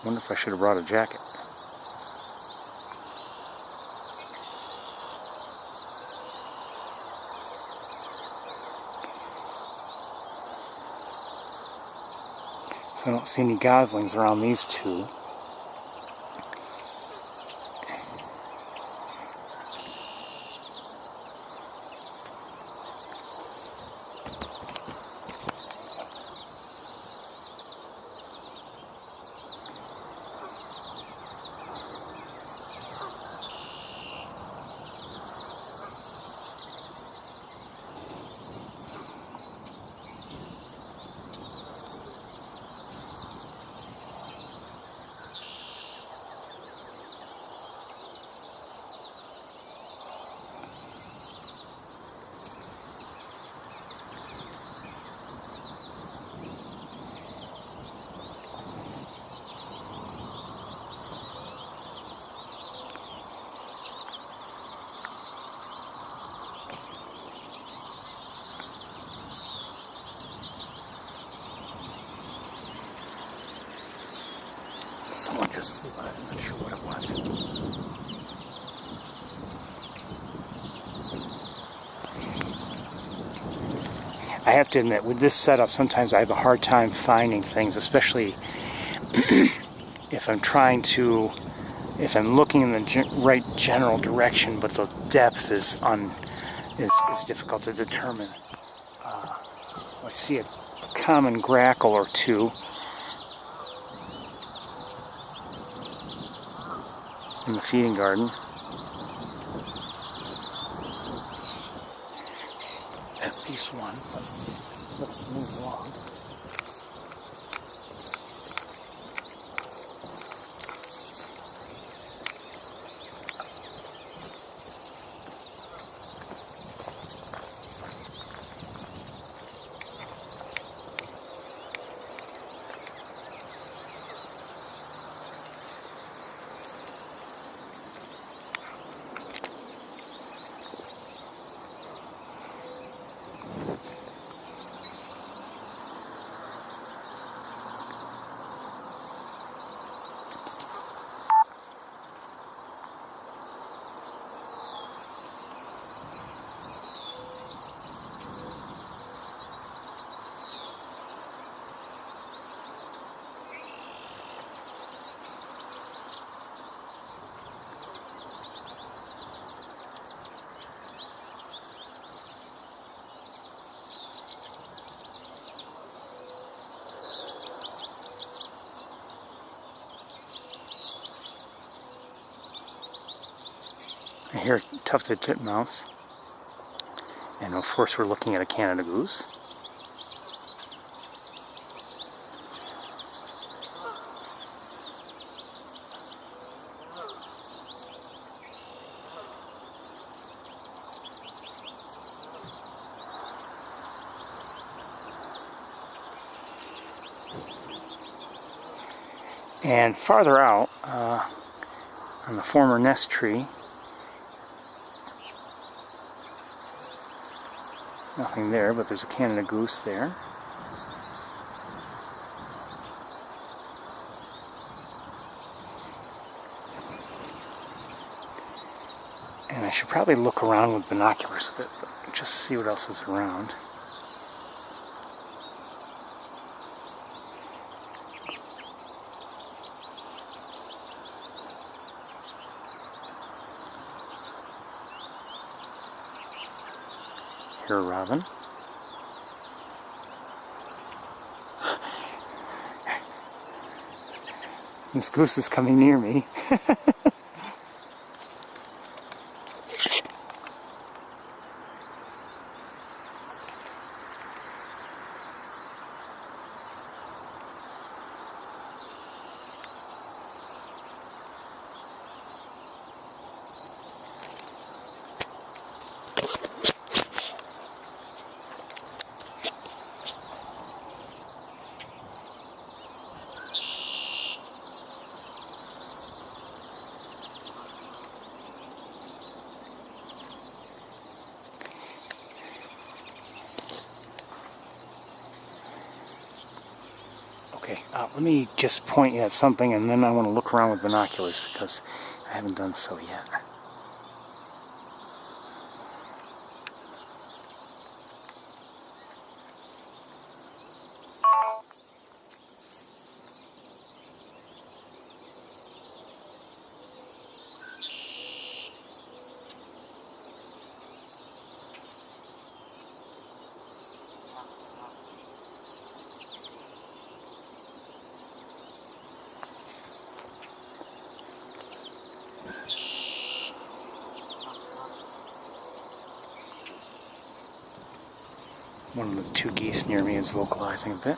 Wonder if I should have brought a jacket. So I don't see any goslings around these two. Someone just flew by, I'm not sure what it was. I have to admit, with this setup, sometimes I have a hard time finding things, especially if I'm looking in the right general direction, but the depth is difficult to determine. I see a common grackle or two. In the feeding garden. At least one, but let's move along. I hear a tufted titmouse. And of course we're looking at a Canada goose. And farther out, on the former nest tree, nothing there, but there's a Canada goose there. And I should probably look around with binoculars a bit, but just see what else is around. Here, robin. This goose is coming near me. Okay, let me just point you at something, and then I want to look around with binoculars because I haven't done so yet. One of the two geese near me is vocalizing a bit.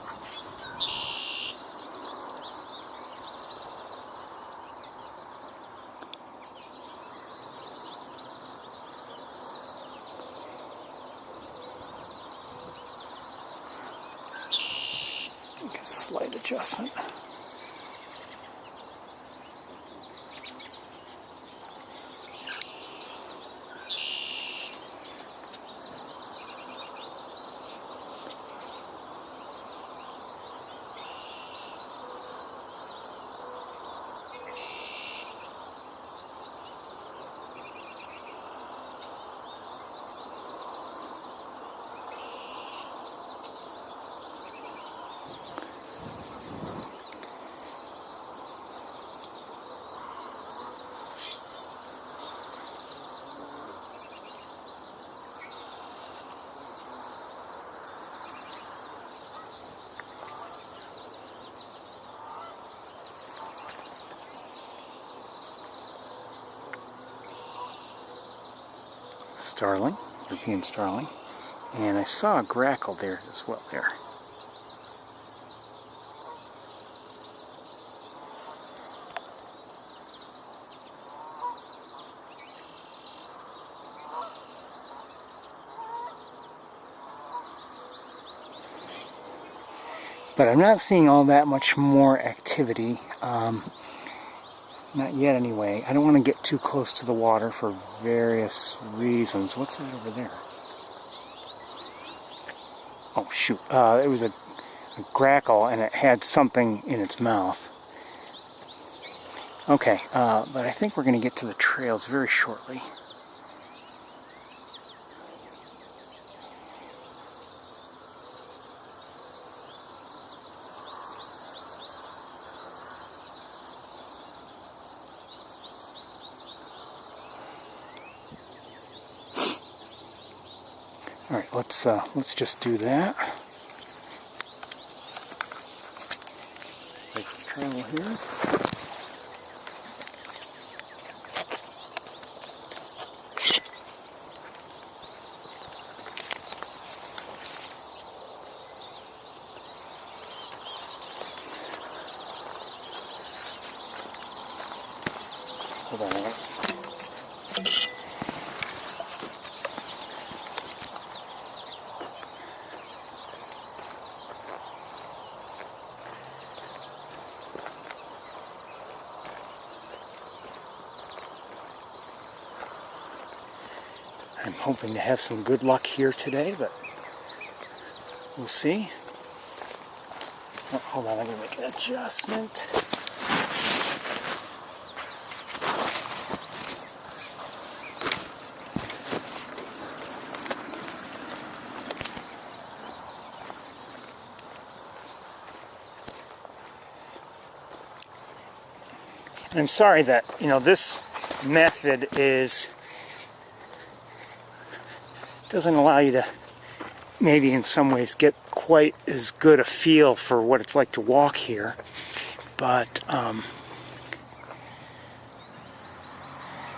Make a slight adjustment. Starling, European starling, and I saw a grackle there as well there. But I'm not seeing all that much more activity. Not yet anyway. I don't want to get too close to the water for various reasons. What's that over there? Oh shoot. It was a grackle and it had something in its mouth. Okay, but I think we're going to get to the trails very shortly. All right, let's just do that. Take the trail here. Hold on a minute. I'm hoping to have some good luck here today, but we'll see. Oh, hold on, I'm going to make an adjustment. And I'm sorry that, this method doesn't allow you to maybe in some ways get quite as good a feel for what it's like to walk here, but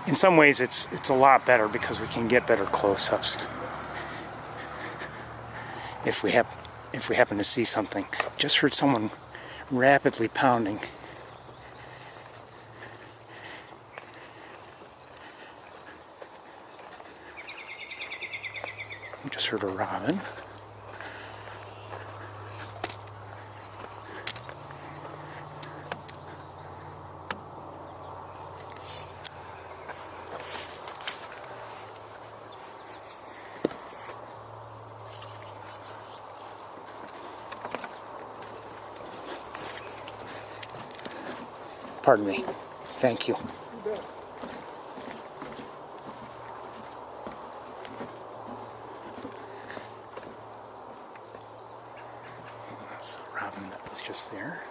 in some ways it's a lot better because we can get better close-ups if we happen to see something. Just heard someone rapidly pounding. Just heard a robin. Pardon me. Thank you. That's a robin that was just there.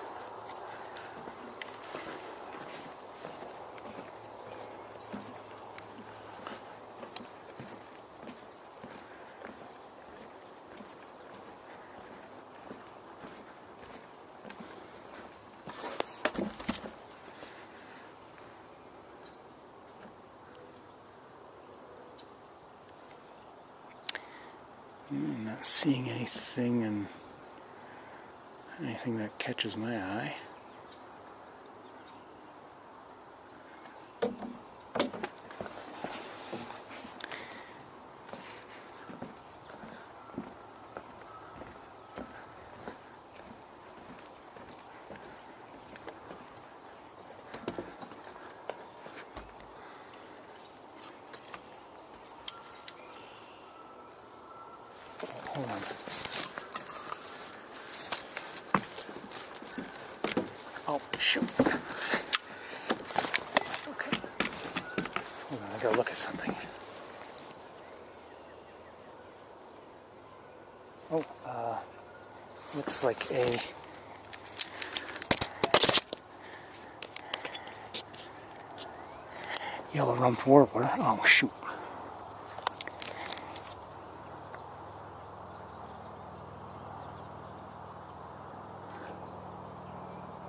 I'm not seeing anything that catches my eye. Hold on. Oh, shoot. Okay. Hold on, I gotta look at something. Oh, looks like a yellow-rumped warbler. Oh, shoot.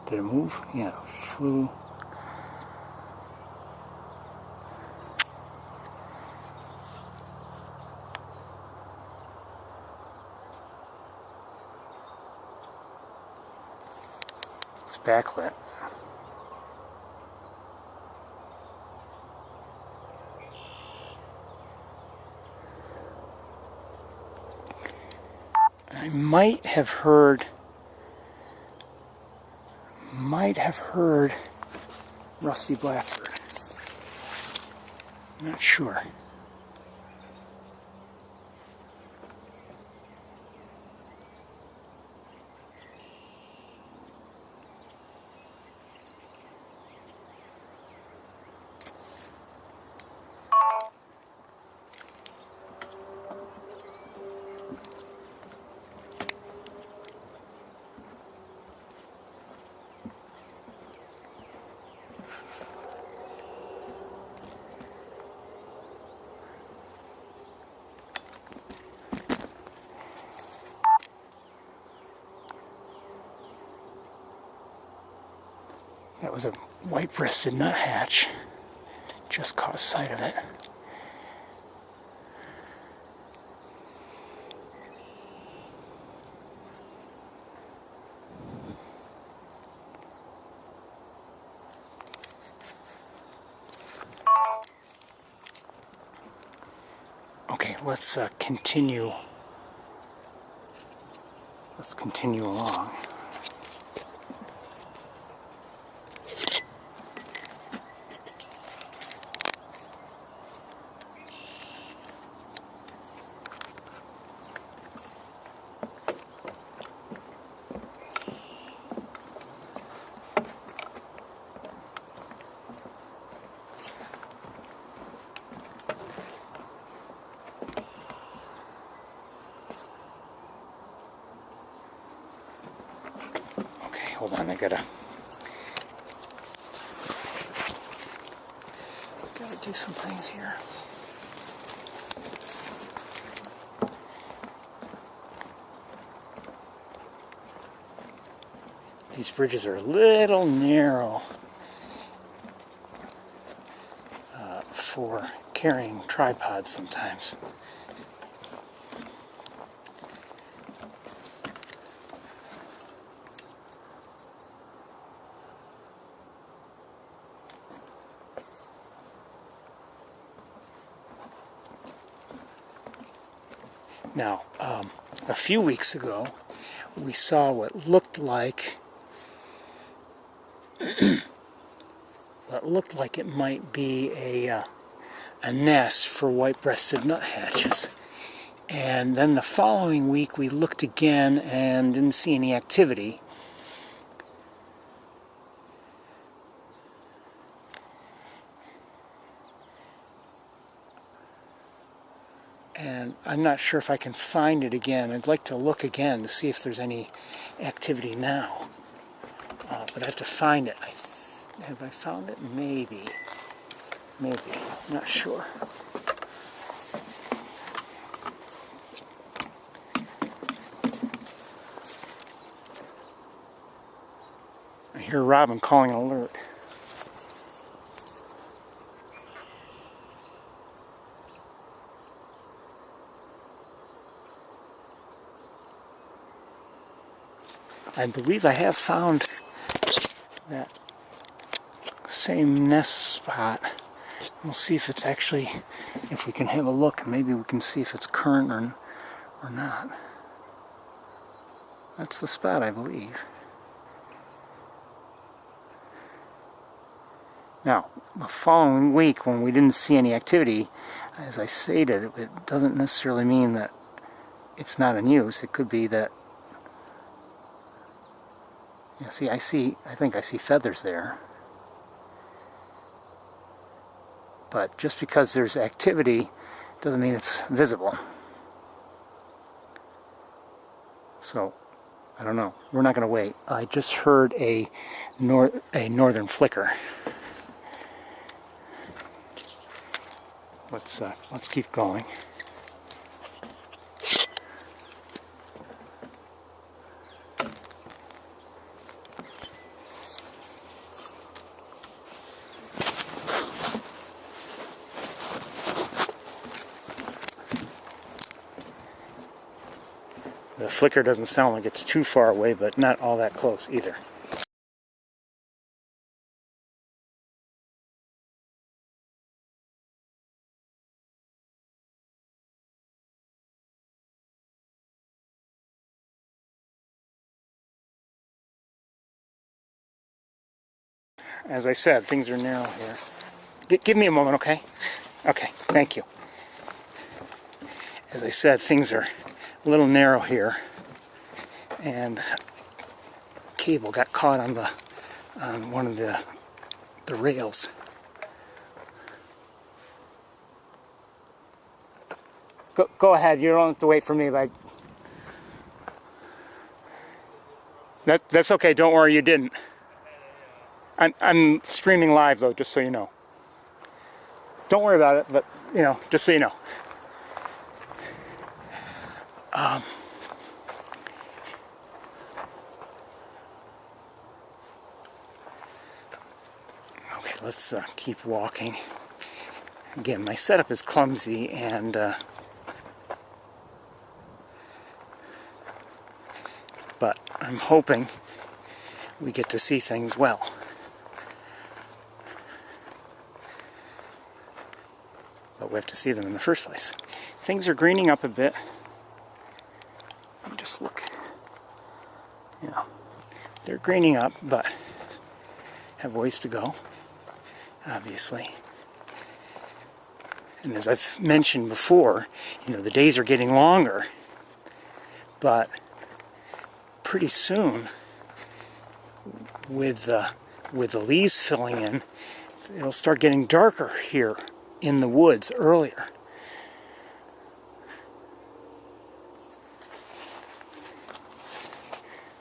Did it move? Yeah, it flew. It's backlit. I might have heard Rusty Blackbird. I'm not sure. That was a white-breasted nuthatch. Just caught sight of it. Okay, let's continue. Let's continue along. Hold on, I gotta do some things here. These bridges are a little narrow for carrying tripods sometimes. Now, a few weeks ago, we saw what looked like it might be a nest for white-breasted nuthatches. And then the following week, we looked again and didn't see any activity. And I'm not sure if I can find it again. I'd like to look again to see if there's any activity now. But I have to find it. Have I found it? Maybe. Maybe. I'm not sure. I hear Robin calling an alert. I believe I have found that same nest spot. We'll see if it's actually, if we can have a look, maybe we can see if it's current or not. That's the spot, I believe. Now, the following week, when we didn't see any activity, as I stated, it doesn't necessarily mean that it's not in use. It could be that, you see, I think I see feathers there. But just because there's activity doesn't mean it's visible. So, I don't know. We're not going to wait. I just heard a northern flicker. Let's keep going. The flicker doesn't sound like it's too far away, but not all that close either. As I said, things are narrow here. Give me a moment, okay? Okay, thank you. As I said, things are a little narrow here, and cable got caught on one of the rails. Go ahead. You don't have to wait for me. But that's okay. Don't worry. You didn't. I'm streaming live though, just so you know. Don't worry about it. But you know, just so you know. Okay, let's keep walking. Again, my setup is clumsy, and but I'm hoping we get to see things well. But we have to see them in the first place. Things are greening up a bit. Let me just look. Yeah, they're greening up, but have ways to go, obviously. And as I've mentioned before, the days are getting longer, but pretty soon, with the leaves filling in, it'll start getting darker here in the woods earlier.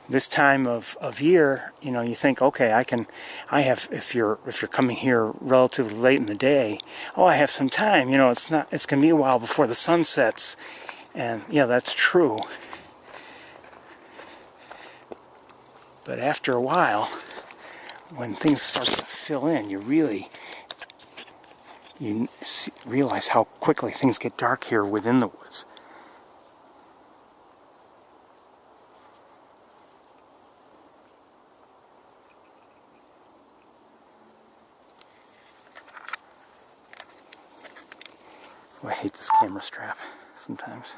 This time of year, you think, okay, if you're coming here relatively late in the day, I have some time, it's going to be a while before the sun sets. And yeah, that's true. But after a while, when things start to fill in, you realize how quickly things get dark here within the woods. Oh, I hate this camera strap sometimes.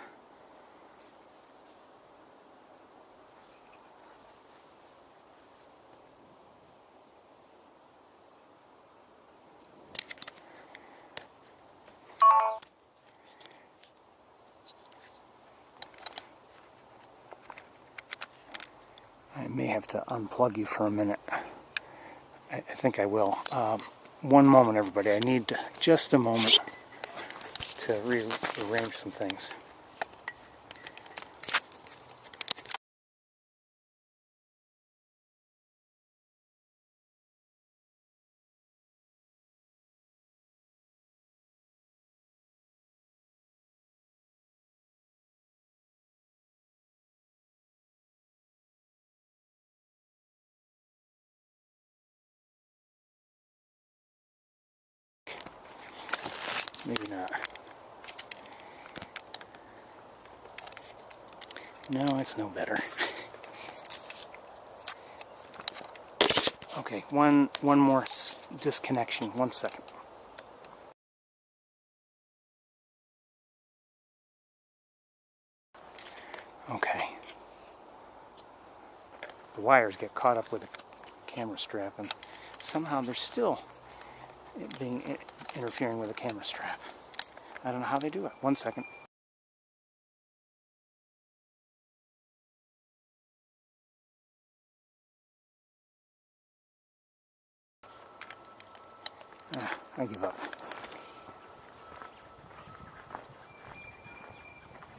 I may have to unplug you for a minute. I think I will. One moment, everybody. I need just a moment to rearrange some things. Maybe not. No, it's no better. Okay, one more disconnection. 1 second. Okay. The wires get caught up with the camera strap, and somehow they're still interfering with the camera strap. I don't know how they do it. 1 second. I give up.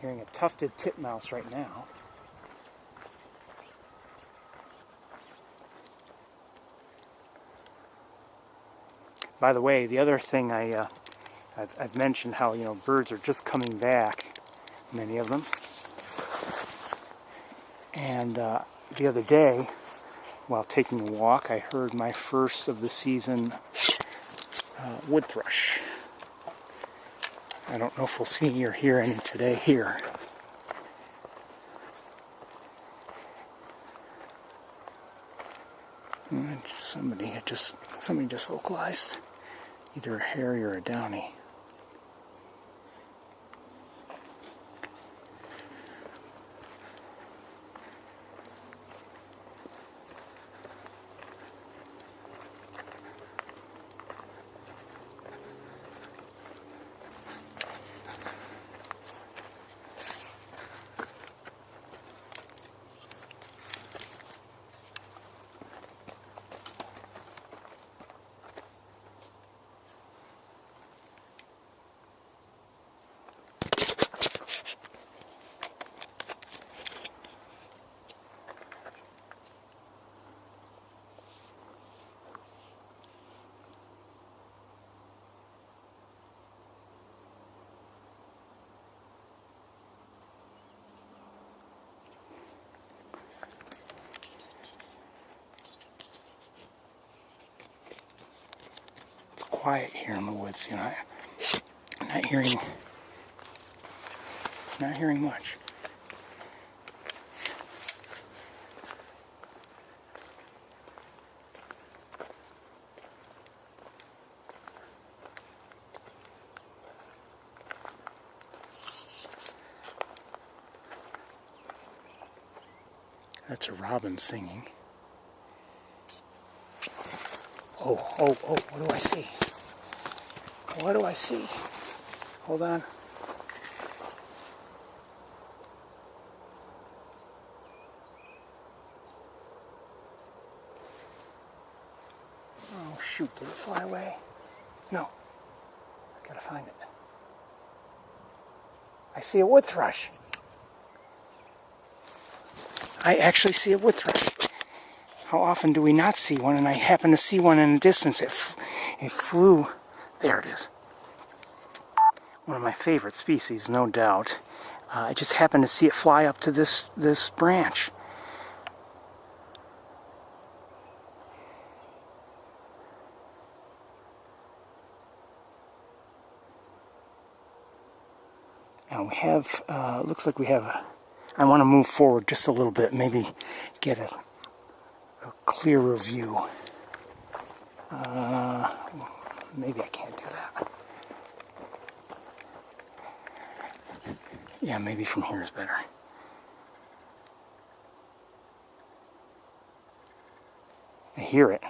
Hearing a tufted titmouse right now. By the way, the other thing I've mentioned how birds are just coming back, many of them. And the other day, while taking a walk, I heard my first of the season wood thrush. I don't know if we'll see or hear any today here. And somebody just localized either a hairy or a downy. Quiet here in the woods, I'm not hearing much. That's a robin singing. Oh, oh, oh, what do I see? What do I see? Hold on. Oh, shoot, did it fly away? No. I gotta find it. I see a wood thrush. I actually see a wood thrush. How often do we not see one? And I happen to see one in the distance. It flew. There it is. One of my favorite species, no doubt. I just happened to see it fly up to this branch. Now we have, looks like we have, I want to move forward just a little bit, maybe get a clearer view. Maybe I can't do that. Yeah, maybe from here is better. I hear it.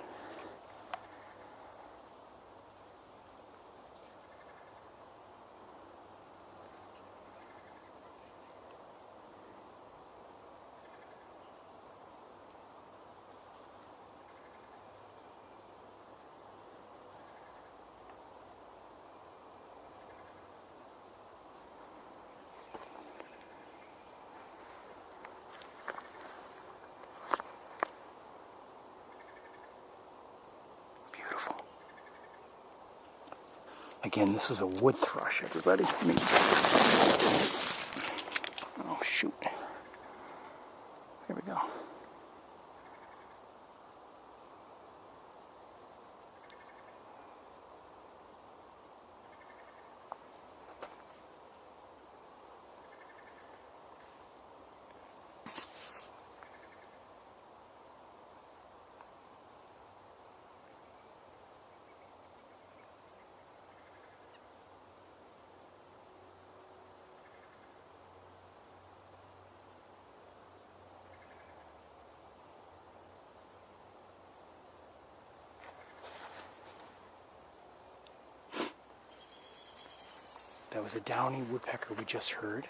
Again, this is a wood thrush, everybody. Oh, shoot. There we go. That was a Downy Woodpecker we just heard.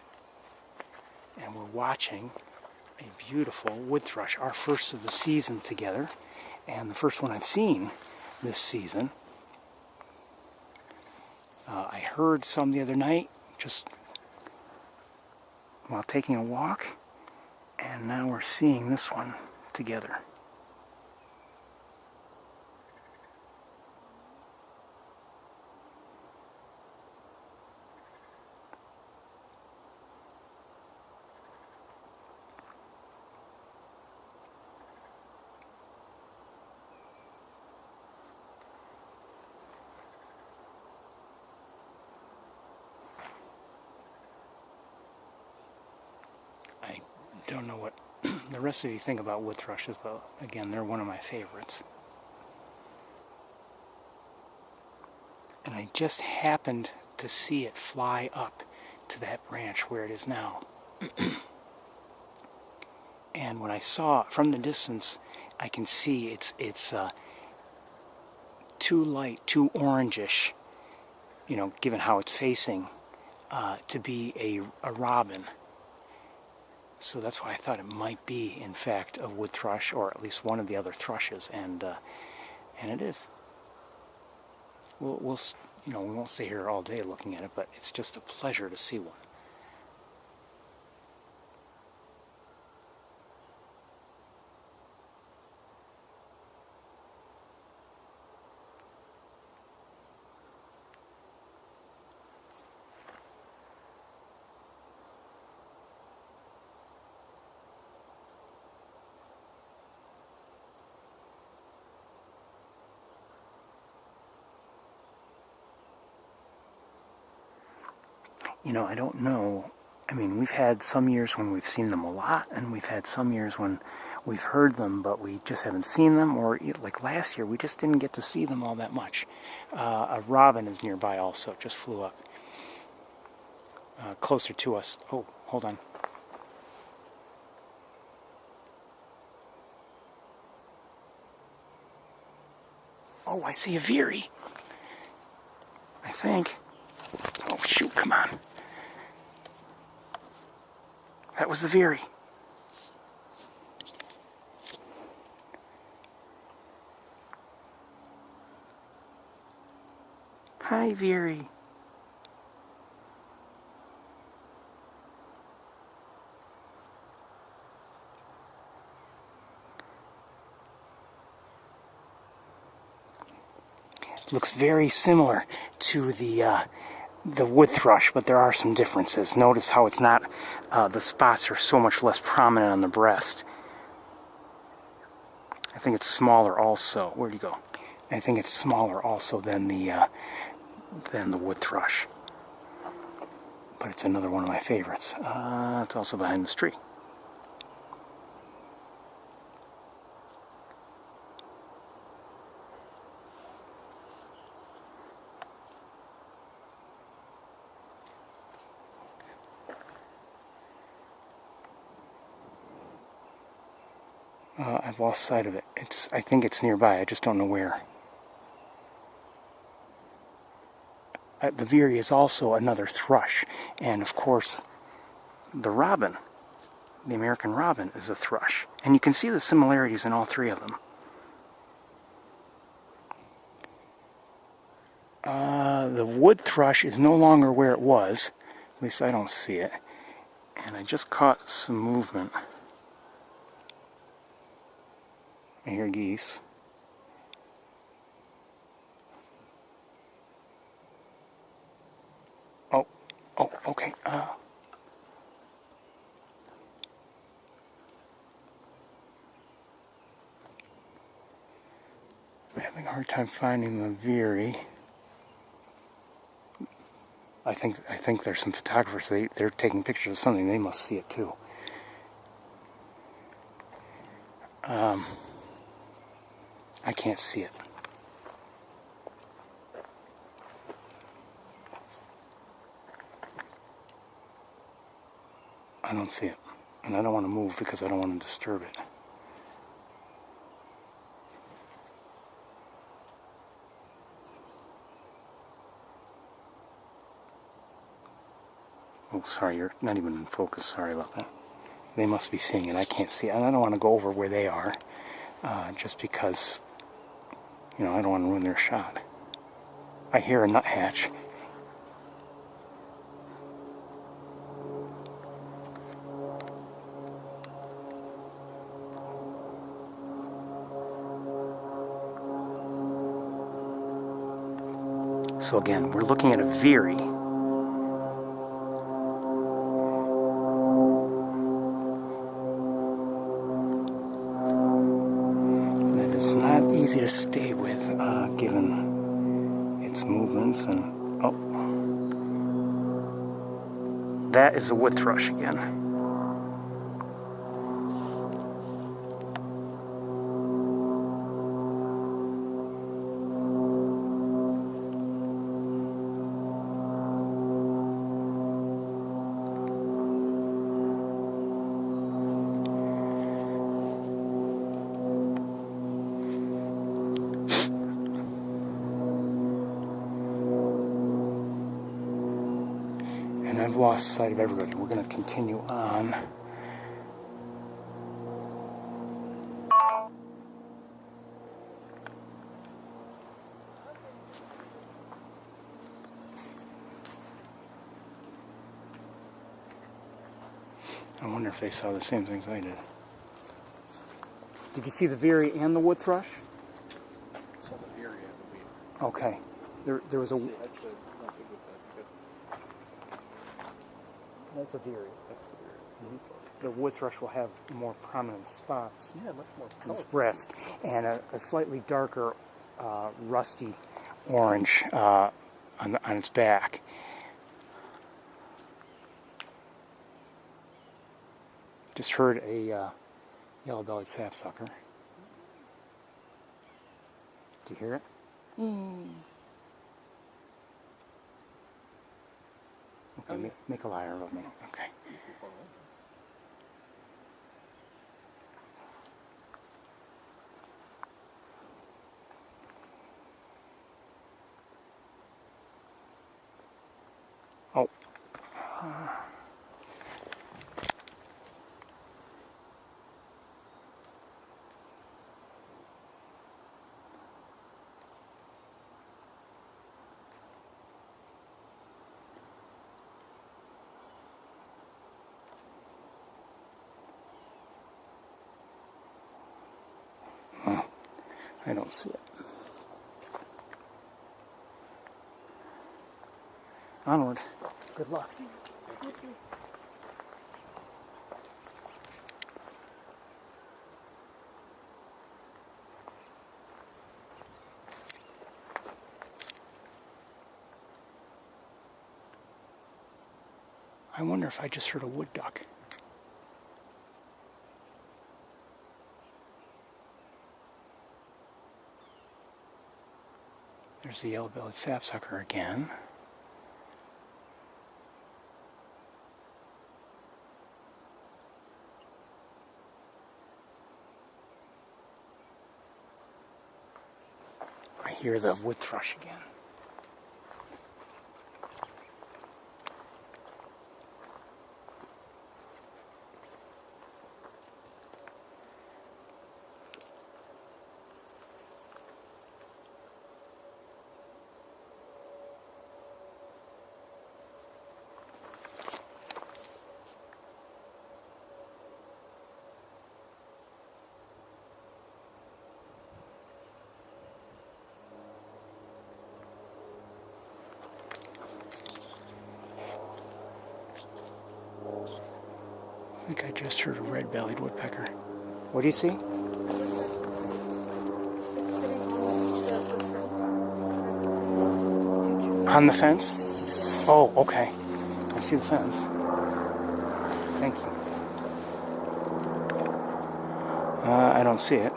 And we're watching a beautiful wood thrush, our first of the season together, and the first one I've seen this season. I heard some the other night, just while taking a walk, and now we're seeing this one together. I don't know what the rest of you think about wood thrushes, but again, they're one of my favorites. And I just happened to see it fly up to that branch where it is now. And when I saw it from the distance, I can see it's too light, too orangish, you know, given how it's facing, to be a robin. So that's why I thought it might be, in fact, a wood thrush, or at least one of the other thrushes, and it is. We'll you know, we won't stay here all day looking at it, but it's just a pleasure to see one. You know, I don't know. I mean, we've had some years when we've seen them a lot, and we've had some years when we've heard them, but we just haven't seen them, or like last year, we just didn't get to see them all that much. A robin is nearby also, just flew up closer to us. Oh, hold on. Oh, I see a veery. I think. Oh, shoot, come on. That was the veery. Hi, veery. Looks very similar to the wood thrush, but there are some differences. Notice how it's not, the spots are so much less prominent on the breast. I think it's smaller also. Where'd you go? I think it's smaller also than the wood thrush. But it's another one of my favorites. It's also behind this tree. I've lost sight of it. I think it's nearby. I just don't know where. The veery is also another thrush, and of course, the robin, the American robin, is a thrush. And you can see the similarities in all three of them. The wood thrush is no longer where it was. At least I don't see it. And I just caught some movement. I hear geese. Oh, okay. I'm having a hard time finding the veery. I think there's some photographers. They're taking pictures of something. They must see it too. I can't see it. I don't see it. And I don't want to move because I don't want to disturb it. Oh, sorry, you're not even in focus. Sorry about that. They must be seeing it. I can't see it. And I don't want to go over where they are just because, I don't want to ruin their shot. I hear a nuthatch. So again, we're looking at a veery. That is not easy to stay with, given its movements and... Oh. That is a wood thrush again. I've lost sight of everybody. We're going to continue on. I wonder if they saw the same things I did. Did you see the veery and the wood thrush? Saw the veery and the weed. Okay. There was a... See, actually, not good with that. That's a veery. That's the veery. Mm-hmm. The wood thrush will have more prominent spots Yeah, much more on its colorful. breast, and a slightly darker rusty orange on its back. Just heard a yellow-bellied sapsucker. Do you hear it? Okay, make a liar of me. Okay. Oh. I don't see it. Onward. Good luck. I wonder if I just heard a wood duck. There's the yellow-bellied sapsucker again. I hear the wood thrush again. I think I just heard a red-bellied woodpecker. What do you see? On the fence? Oh, okay. I see the fence. Thank you. I don't see it.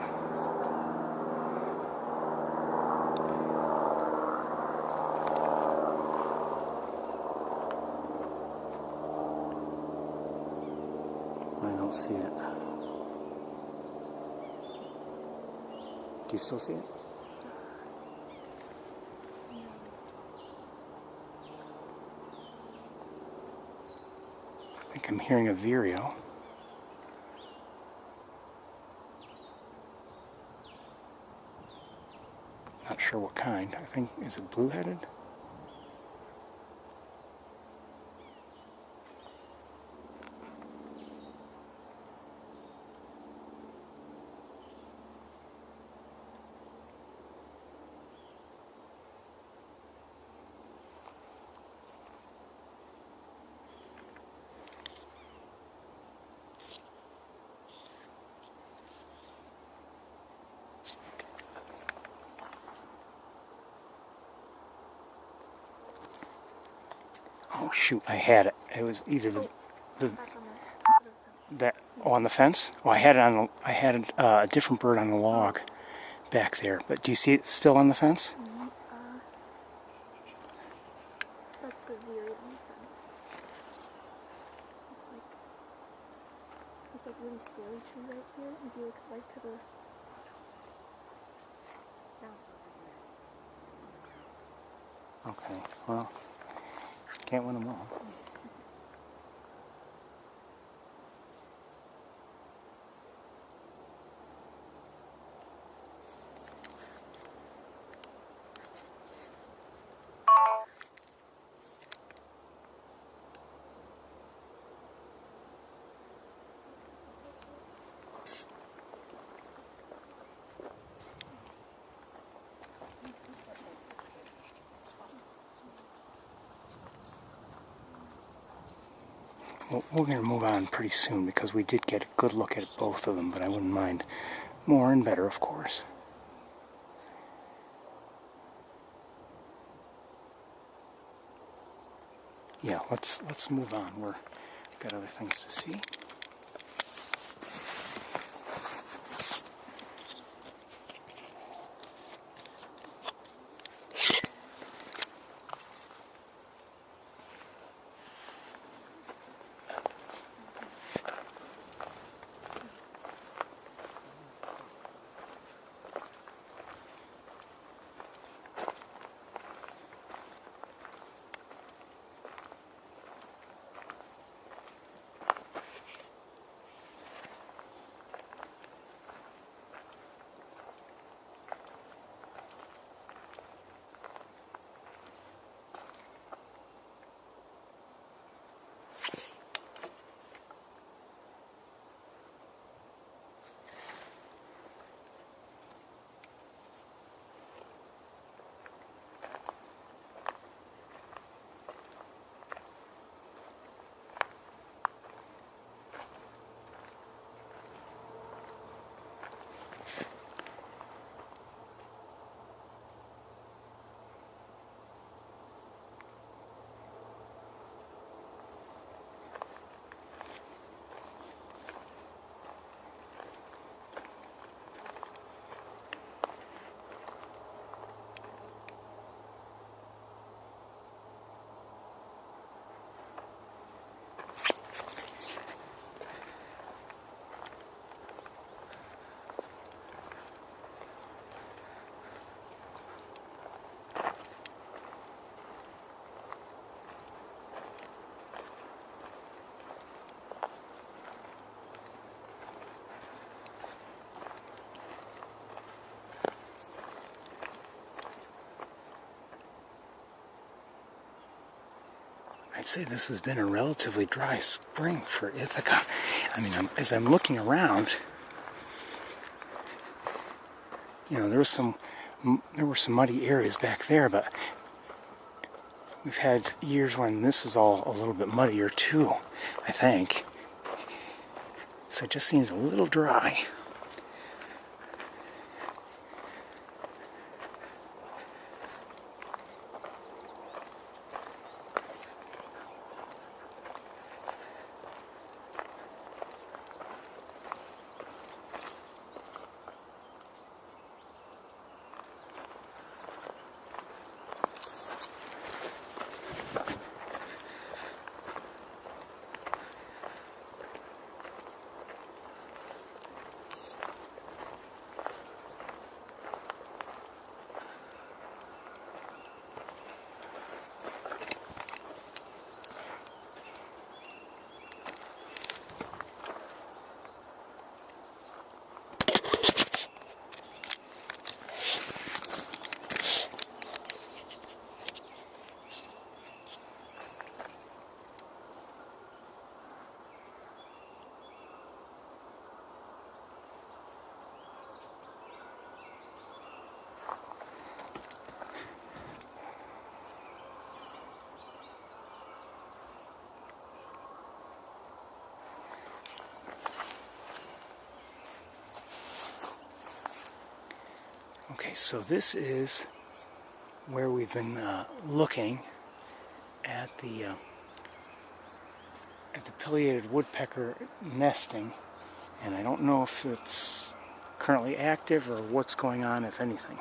I don't see it. Do you still see it? I think I'm hearing a vireo. Not sure what kind. I think, is it blue-headed? Oh shoot, I had it. It was either the that on the fence. Oh, I had it on. I had a different bird on the log back there. But do you see it still on the fence? That's the very on the fence. It's like really scary tree right here. If you look right to the Okay. Well, can't win them all. Well, we're going to move on pretty soon because we did get a good look at both of them, but I wouldn't mind more and better, of course. Yeah, let's move on. We've got other things to see. I'd say this has been a relatively dry spring for Ithaca. I mean, as I'm looking around, you know, there were some muddy areas back there, but we've had years when this is all a little bit muddier too, I think. So it just seems a little dry. Okay, so this is where we've been looking at the pileated woodpecker nesting, and I don't know if it's currently active or what's going on, if anything.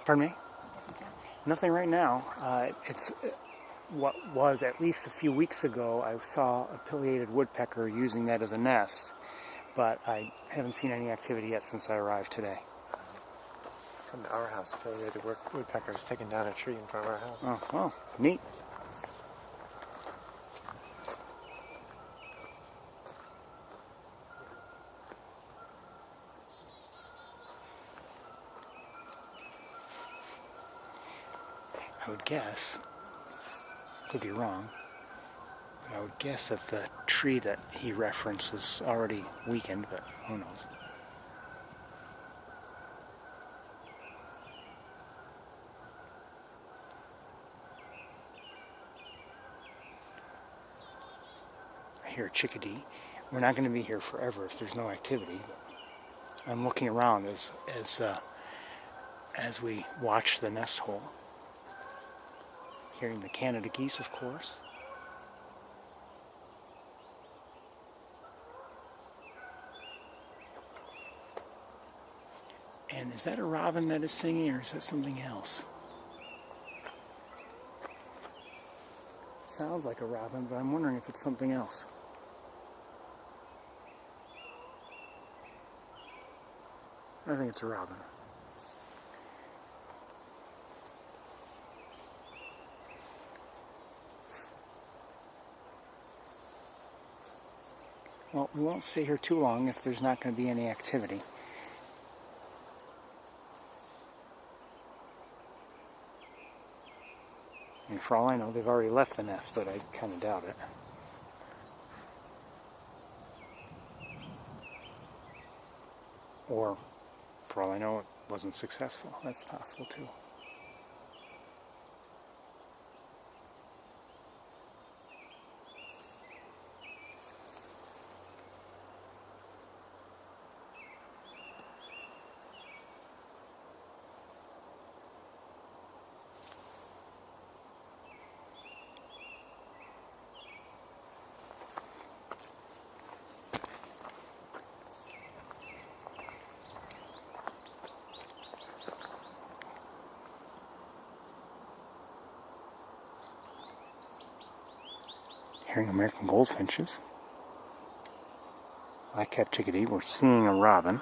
Pardon me? Nothing right now. It's what was at least a few weeks ago. I saw a pileated woodpecker using that as a nest, but I haven't seen any activity yet since I arrived today. Come to our house, pileated woodpeckers taking down a tree in front of our house. Oh, well, neat. I would guess, could be wrong, but I would guess that the tree that he referenced is already weakened, but who knows. I hear a chickadee. We're not going to be here forever if there's no activity. But I'm looking around as we watch the nest hole. Hearing the Canada geese, of course. And is that a robin that is singing, or is that something else? Sounds like a robin, but I'm wondering if it's something else. I think it's a robin. Well, we won't stay here too long if there's not going to be any activity. And for all I know, they've already left the nest, but I kind of doubt it. Or, for all I know, it wasn't successful. That's possible too. Hearing American goldfinches. Black-capped chickadee. We're seeing a robin.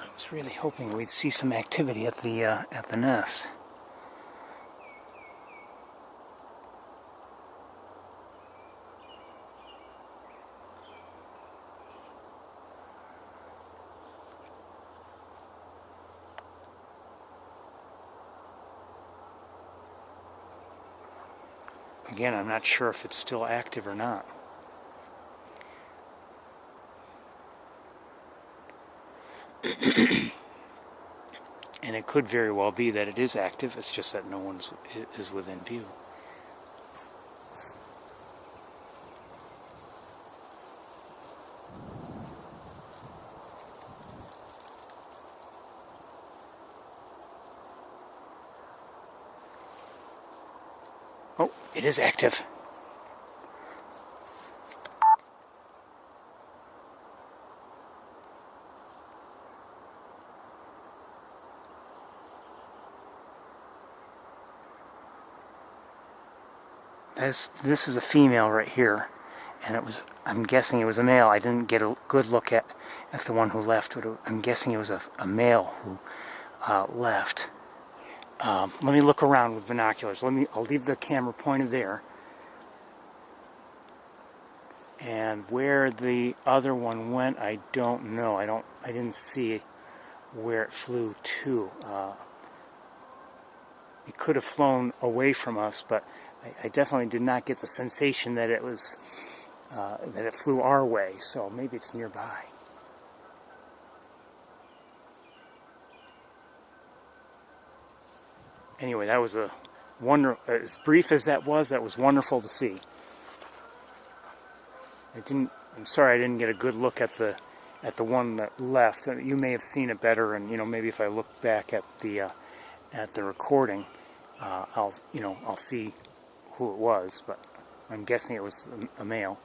I was really hoping we'd see some activity at the nest. Again, I'm not sure if it's still active or not. And it could very well be that it is active, it's just that no one is within view. Oh, it is active. This is a female right here, and I'm guessing it was a male. I didn't get a good look at the one who left, but I'm guessing it was a male who left. Let me look around with binoculars. I'll leave the camera pointed there. And where the other one went, I don't know. I didn't see where it flew to. It could have flown away from us, but I definitely did not get the sensation that it was that it flew our way. So maybe it's nearby. Anyway, that was as brief as that was wonderful to see. I'm sorry I didn't get a good look at the one that left. You may have seen it better, and maybe if I look back at the recording, I'll see who it was, but I'm guessing it was a male.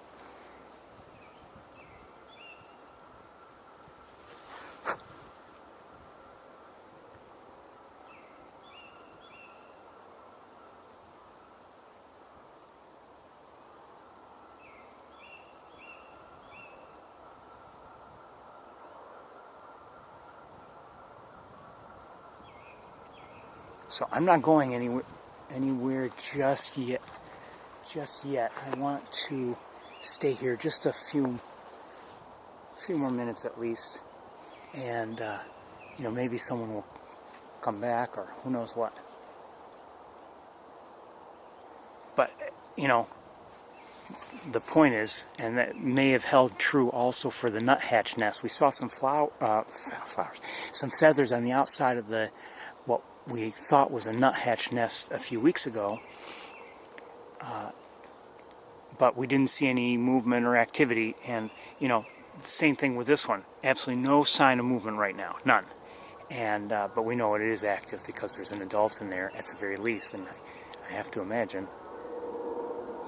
So I'm not going anywhere just yet. I want to stay here just a few more minutes at least, and maybe someone will come back, or who knows what. But the point is, and that may have held true also for the nuthatch nest. We saw some flowers, some feathers on the outside of what we thought was a nuthatch nest a few weeks ago, but we didn't see any movement or activity. And same thing with this one. Absolutely no sign of movement right now, none. And but we know it is active because there's an adult in there at the very least, and I have to imagine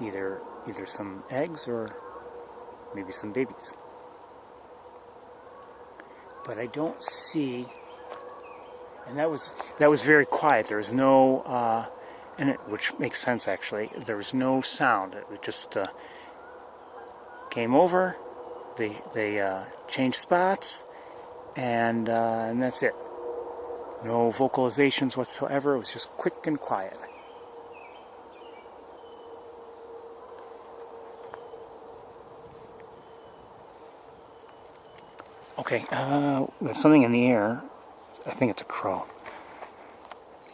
either some eggs or maybe some babies. But I don't see. And that was very quiet. There was no, which makes sense actually. There was no sound. It just came over. They changed spots, and that's it. No vocalizations whatsoever. It was just quick and quiet. Okay, we have something in the air. I think it's a crow.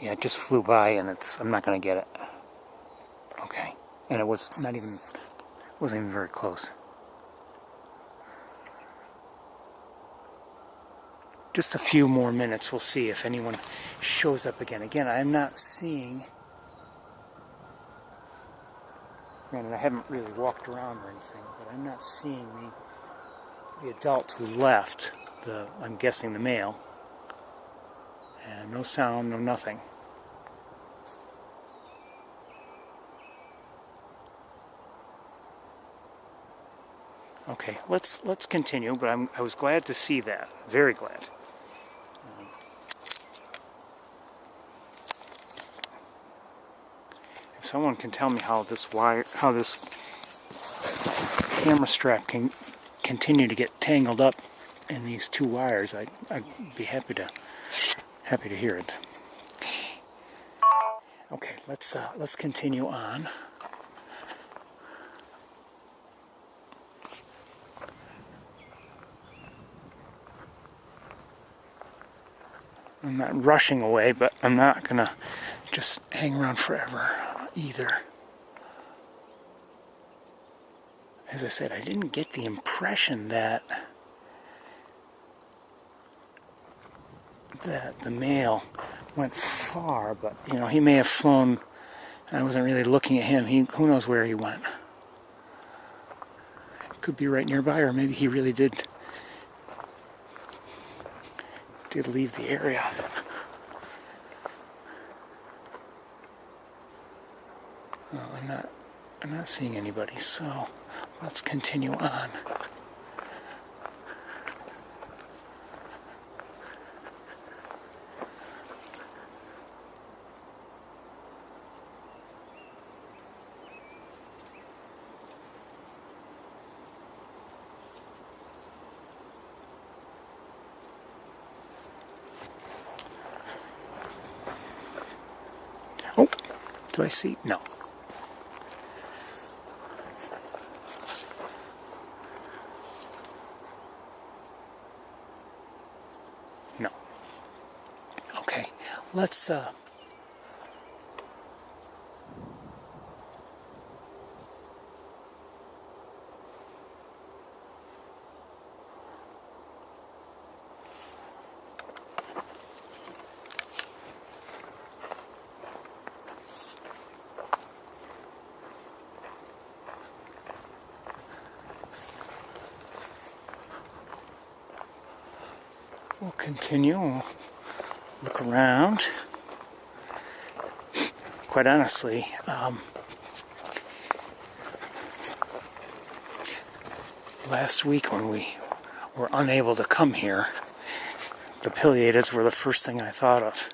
Yeah, it just flew by, and I'm not going to get it. Okay. And it wasn't even very close. Just a few more minutes, we'll see if anyone shows up again. Again, I'm not seeing Granted, I haven't really walked around or anything, but I'm not seeing the adult who left, I'm guessing the male. And no sound, no nothing. Okay, let's continue, but I was glad to see that. Very glad. If someone can tell me how this camera strap can continue to get tangled up in these two wires, I'd be happy to hear it. Okay, let's continue on. I'm not rushing away, but I'm not gonna just hang around forever either. As I said, I didn't get the impression that the male went far, but you know, he may have flown. I wasn't really looking at him. Who knows where he went? Could be right nearby, or maybe he really did leave the area. Well, I'm not seeing anybody, so let's continue on. Oh, do I see? No. No. Okay, let's we'll continue. We'll look around. Quite honestly, last week when we were unable to come here, the pileatids were the first thing I thought of,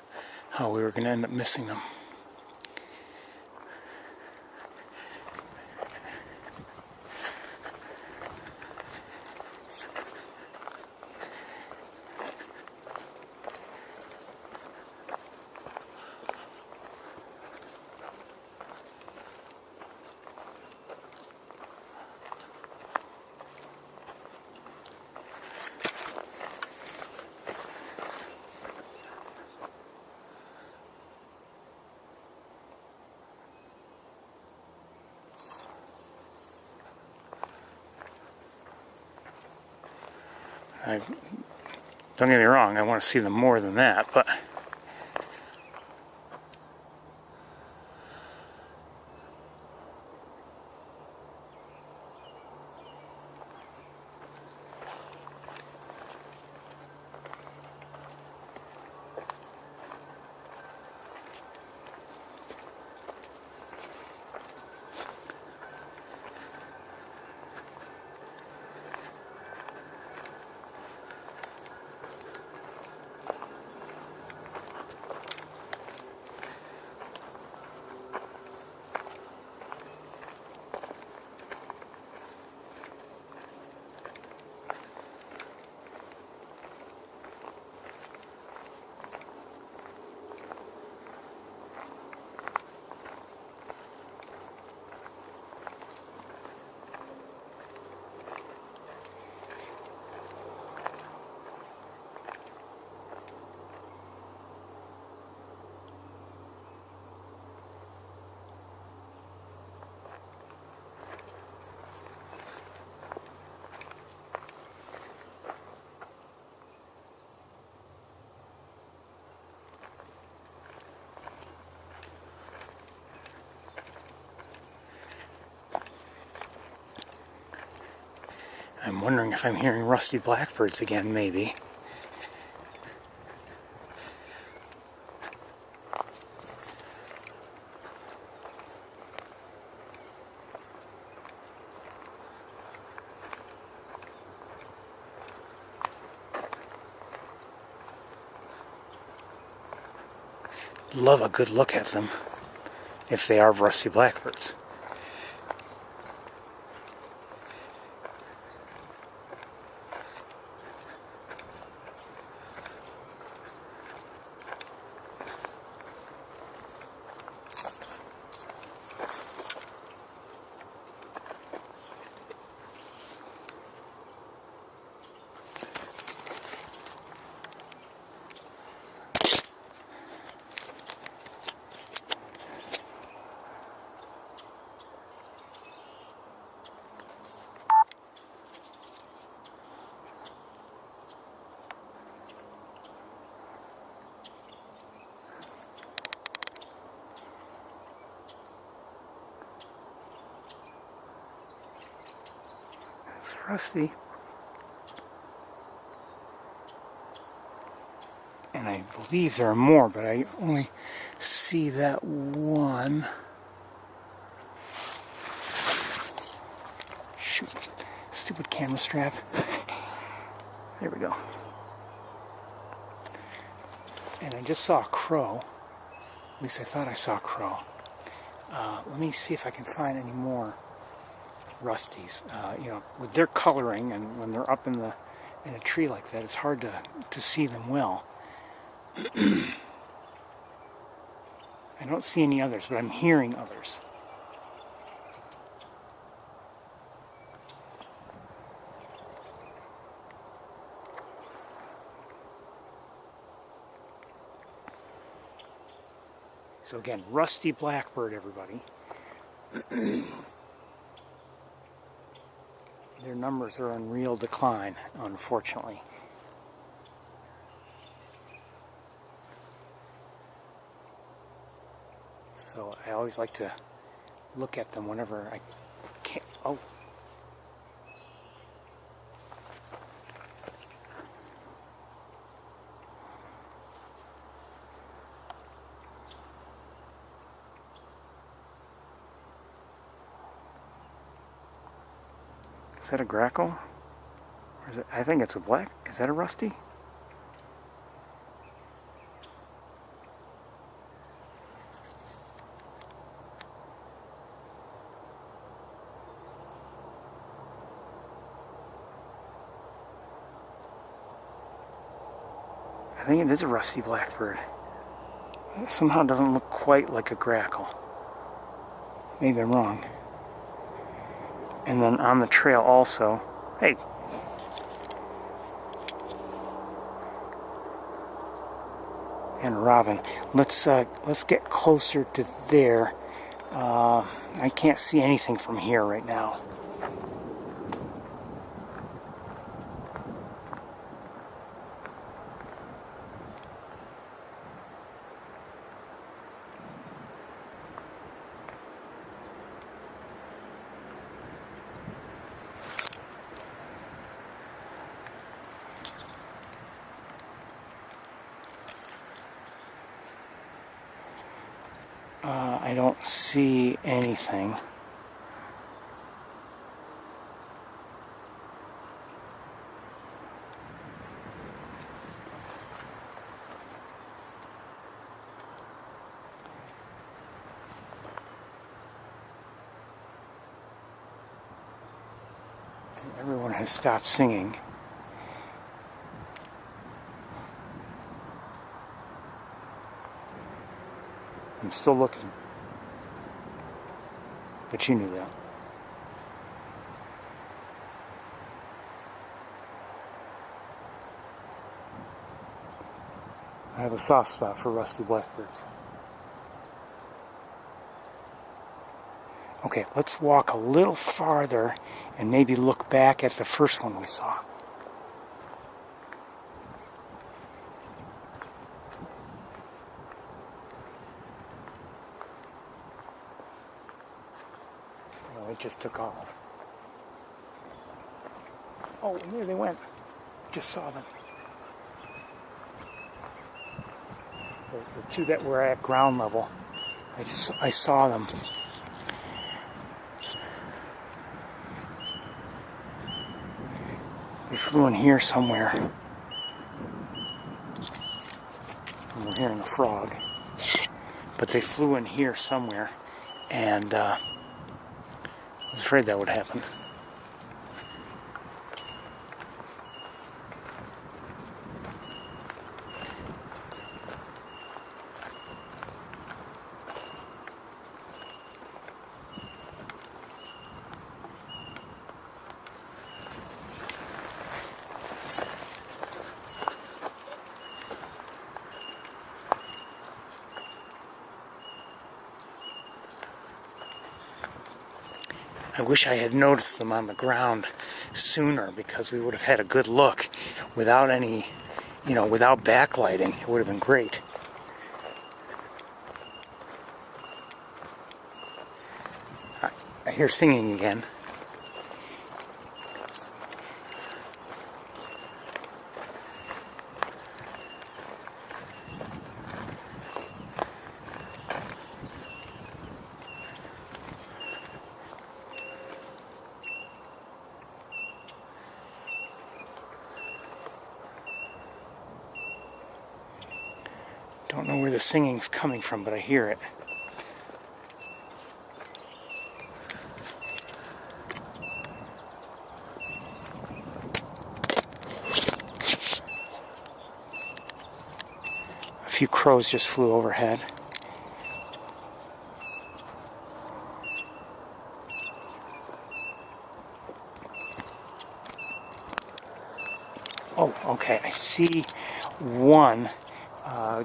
how we were going to end up missing them. Don't get me wrong, I want to see them more than that, but I'm wondering if I'm hearing rusty blackbirds again, maybe. Love a good look at them, if they are rusty blackbirds. It's rusty. And I believe there are more, but I only see that one. Shoot. Stupid camera strap. There we go. And I just saw a crow. At least I thought I saw a crow. Let me see if I can find any more rusties. You know, with their coloring and when they're up in a tree like that, it's hard to see them well. I don't see any others, but I'm hearing others. So again, rusty blackbird, everybody. Their numbers are in real decline, unfortunately. So I always like to look at them whenever I can. Oh. Is that a grackle? Or is it, I think it's a black. Is that a rusty? I think it is a rusty blackbird. It somehow doesn't look quite like a grackle. Maybe I'm wrong. And then on the trail also, hey. And robin. Let's get closer to there. I can't see anything from here right now. I don't see anything. Everyone has stopped singing. I'm still looking. But you knew that. I have a soft spot for rusty blackbirds. Okay, let's walk a little farther and maybe look back at the first one we saw. Oh, it just took off. Oh, and there they went. Just saw them. The two that were at ground level. I saw them. They flew in here somewhere. And we're hearing a frog. But they flew in here somewhere. And I was afraid that would happen. I wish I had noticed them on the ground sooner, because we would have had a good look without any, without backlighting. It would have been great. I hear singing again. Don't know where the singing's coming from, but I hear it. A few crows just flew overhead. Oh, okay, I see one.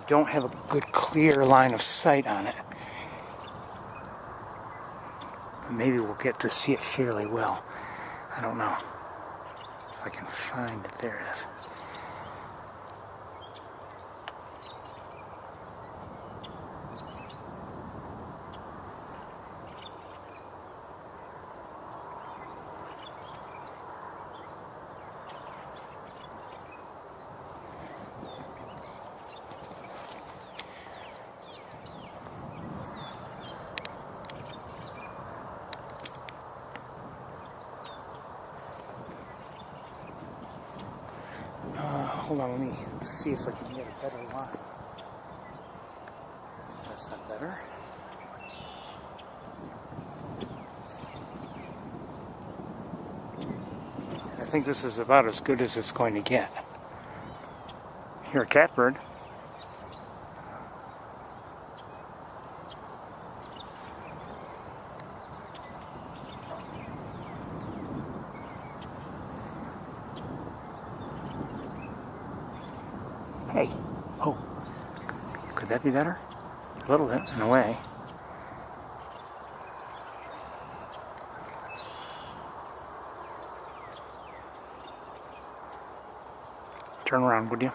Don't have a good clear line of sight on it. Maybe we'll get to see it fairly well. I don't know. If I can find it. There it is. Hold on, let me see if I can get a better line. That's not better. I think this is about as good as it's going to get. Here, a catbird. Hey, oh, could that be better? A little bit, in a way. Turn around, would you?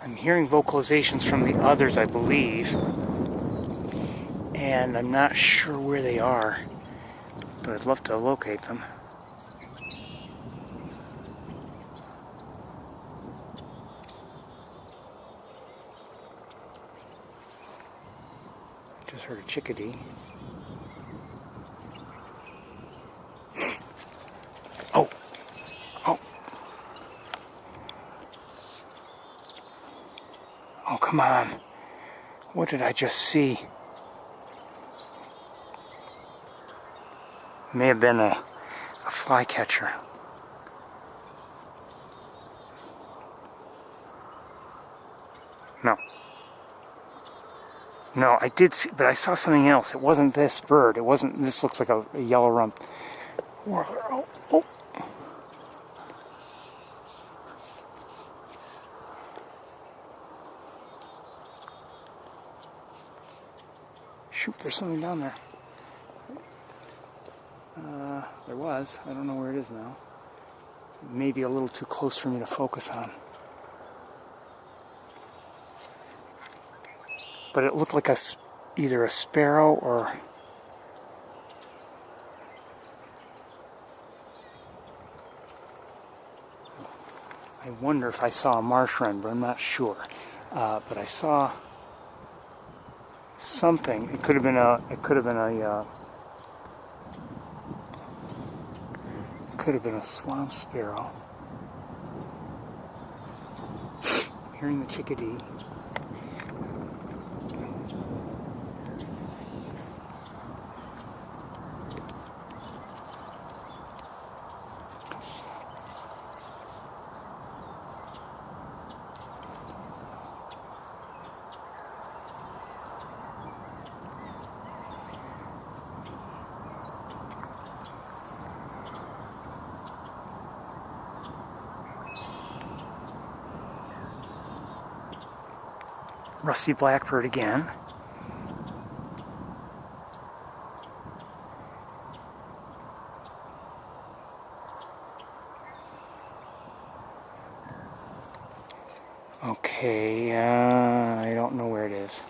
I'm hearing vocalizations from the others, I believe, and I'm not sure where they are, but I'd love to locate them. Just heard a chickadee. Oh! Oh! Oh, come on. What did I just see? May have been a flycatcher. No. No, I did see, but I saw something else. It wasn't this bird. It wasn't, this looks like a yellow rump warbler. Oh, oh. Shoot, there's something down there. There was. I don't know where it is now. Maybe a little too close for me to focus on. But it looked like either a sparrow or... I wonder if I saw a marsh wren, but I'm not sure. But I saw something. It could have been a swamp sparrow. Hearing the chickadee. Rusty blackbird again. Okay, I don't know where it is.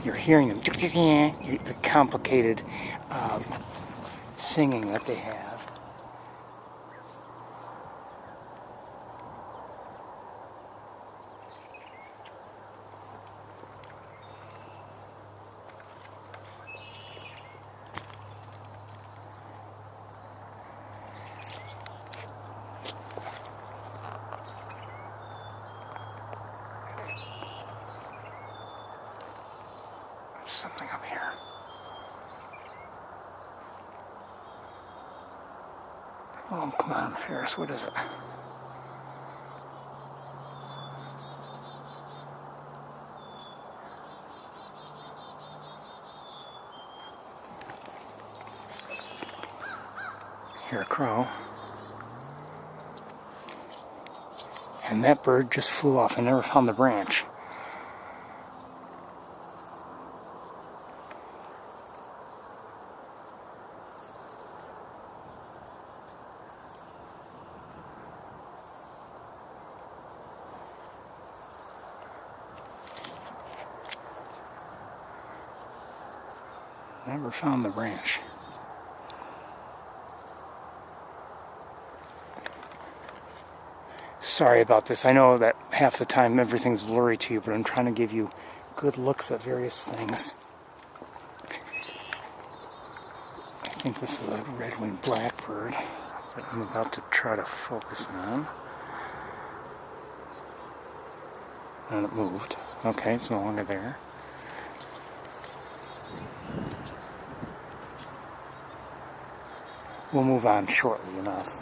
You're hearing them, the complicated singing that they have. Something up here. Oh, come on, Ferris, what is it? Hear a crow. And that bird just flew off. I never found the branch. Never found the branch. Sorry about this. I know that half the time everything's blurry to you, but I'm trying to give you good looks at various things. I think this is a Redwood Blackbird that I'm about to try to focus on. And it moved. Okay, it's no longer there. We'll move on shortly enough.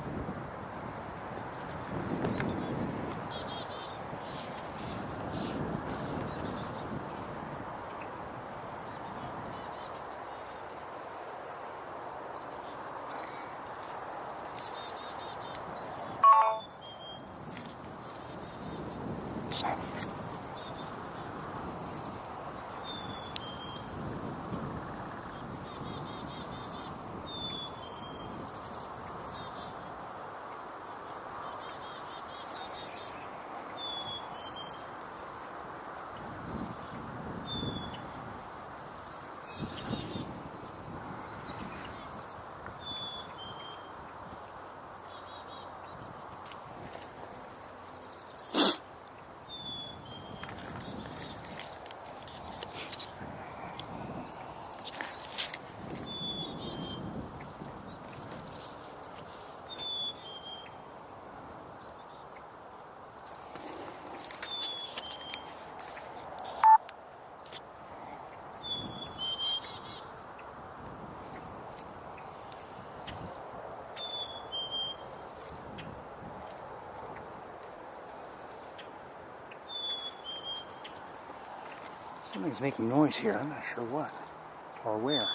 Something's making noise here. I'm not sure what or where.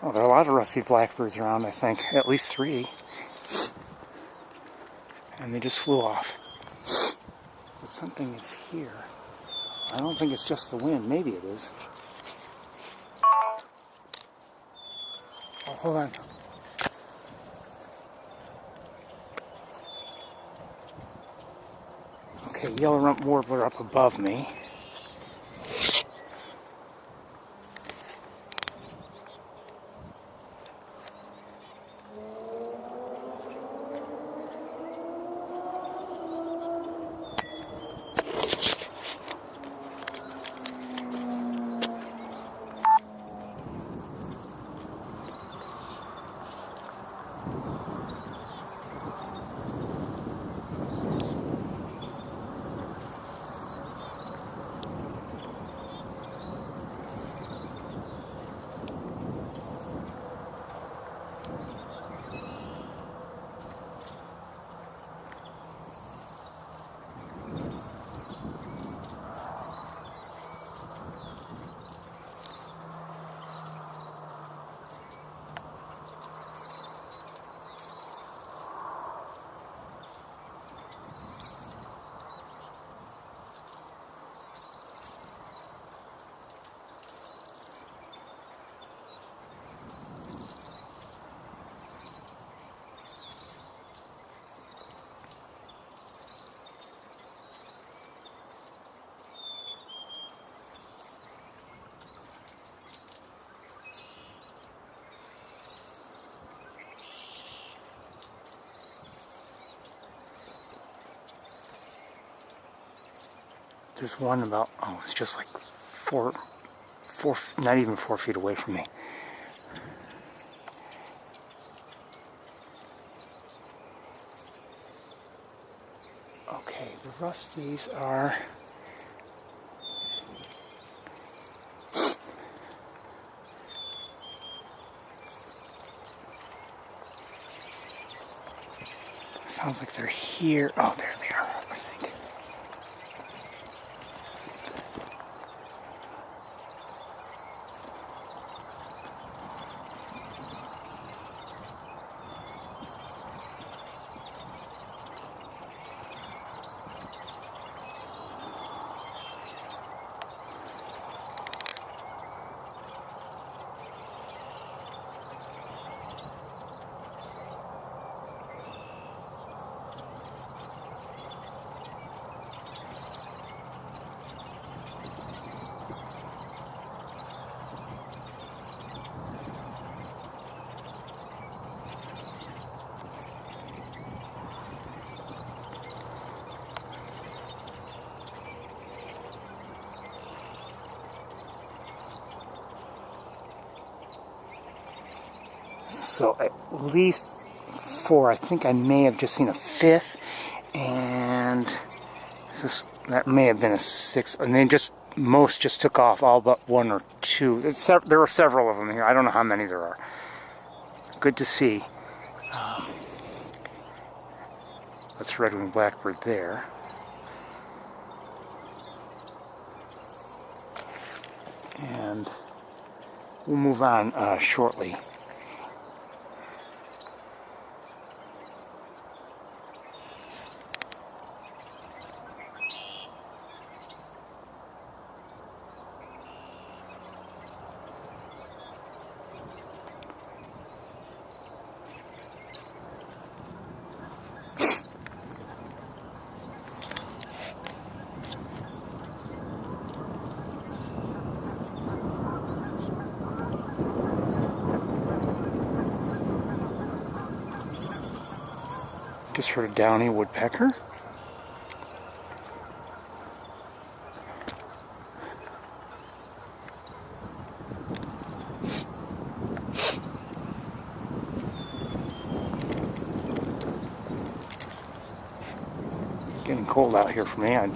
Oh, there are a lot of rusty blackbirds around, I think. At least 3. And they just flew off. But something is here. I don't think it's just the wind. Maybe it is. Oh, hold on. Okay, yellow rump warbler up above me. There's one about, oh, it's just like four, not even 4 feet away from me. Okay, the rusties are... Sounds like they're here. Oh, there they are, I think. So at least 4. I think I may have just seen a 5th, and that may have been a 6th. And then most just took off, all but 1 or 2. There were several of them here. I don't know how many there are. Good to see. That's Redwood Blackbird there. And we'll move on shortly. Just heard a Downy Woodpecker. Getting cold out here for me. I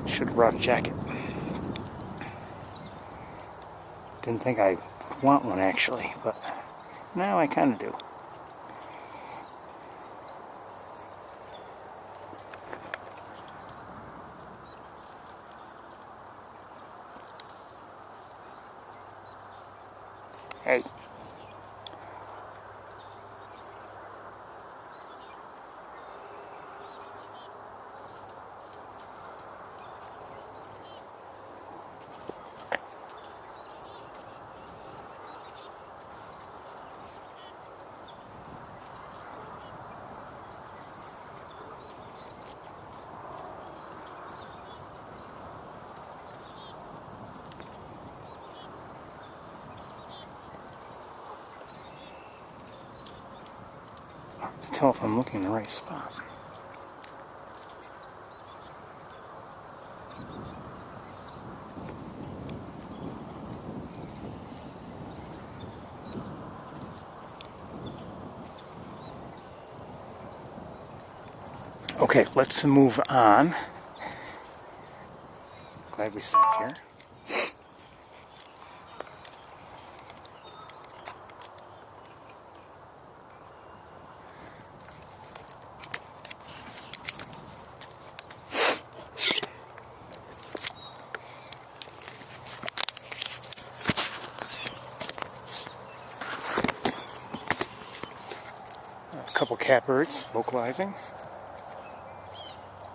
should have brought a jacket. Didn't think I'd want one actually, but now I kind of do. Hey. Tell if I'm looking in the right spot. Okay, let's move on. Glad we stopped here. A couple catbirds vocalizing.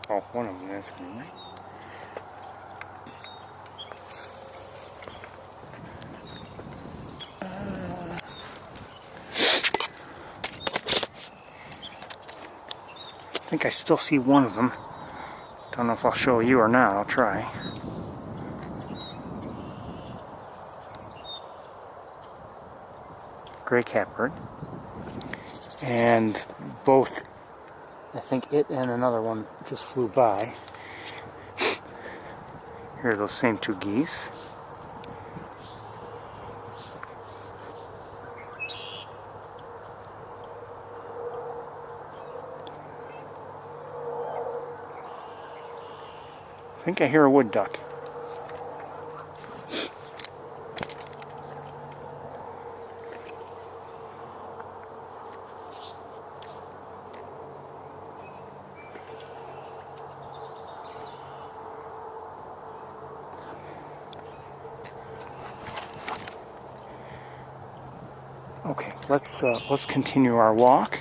Oh, one of them is green. I think I still see one of them. Don't know if I'll show you or not. I'll try. Gray catbird. And both, I think it and another one just flew by. Here are those same two geese. I think I hear a wood duck. Okay, let's continue our walk.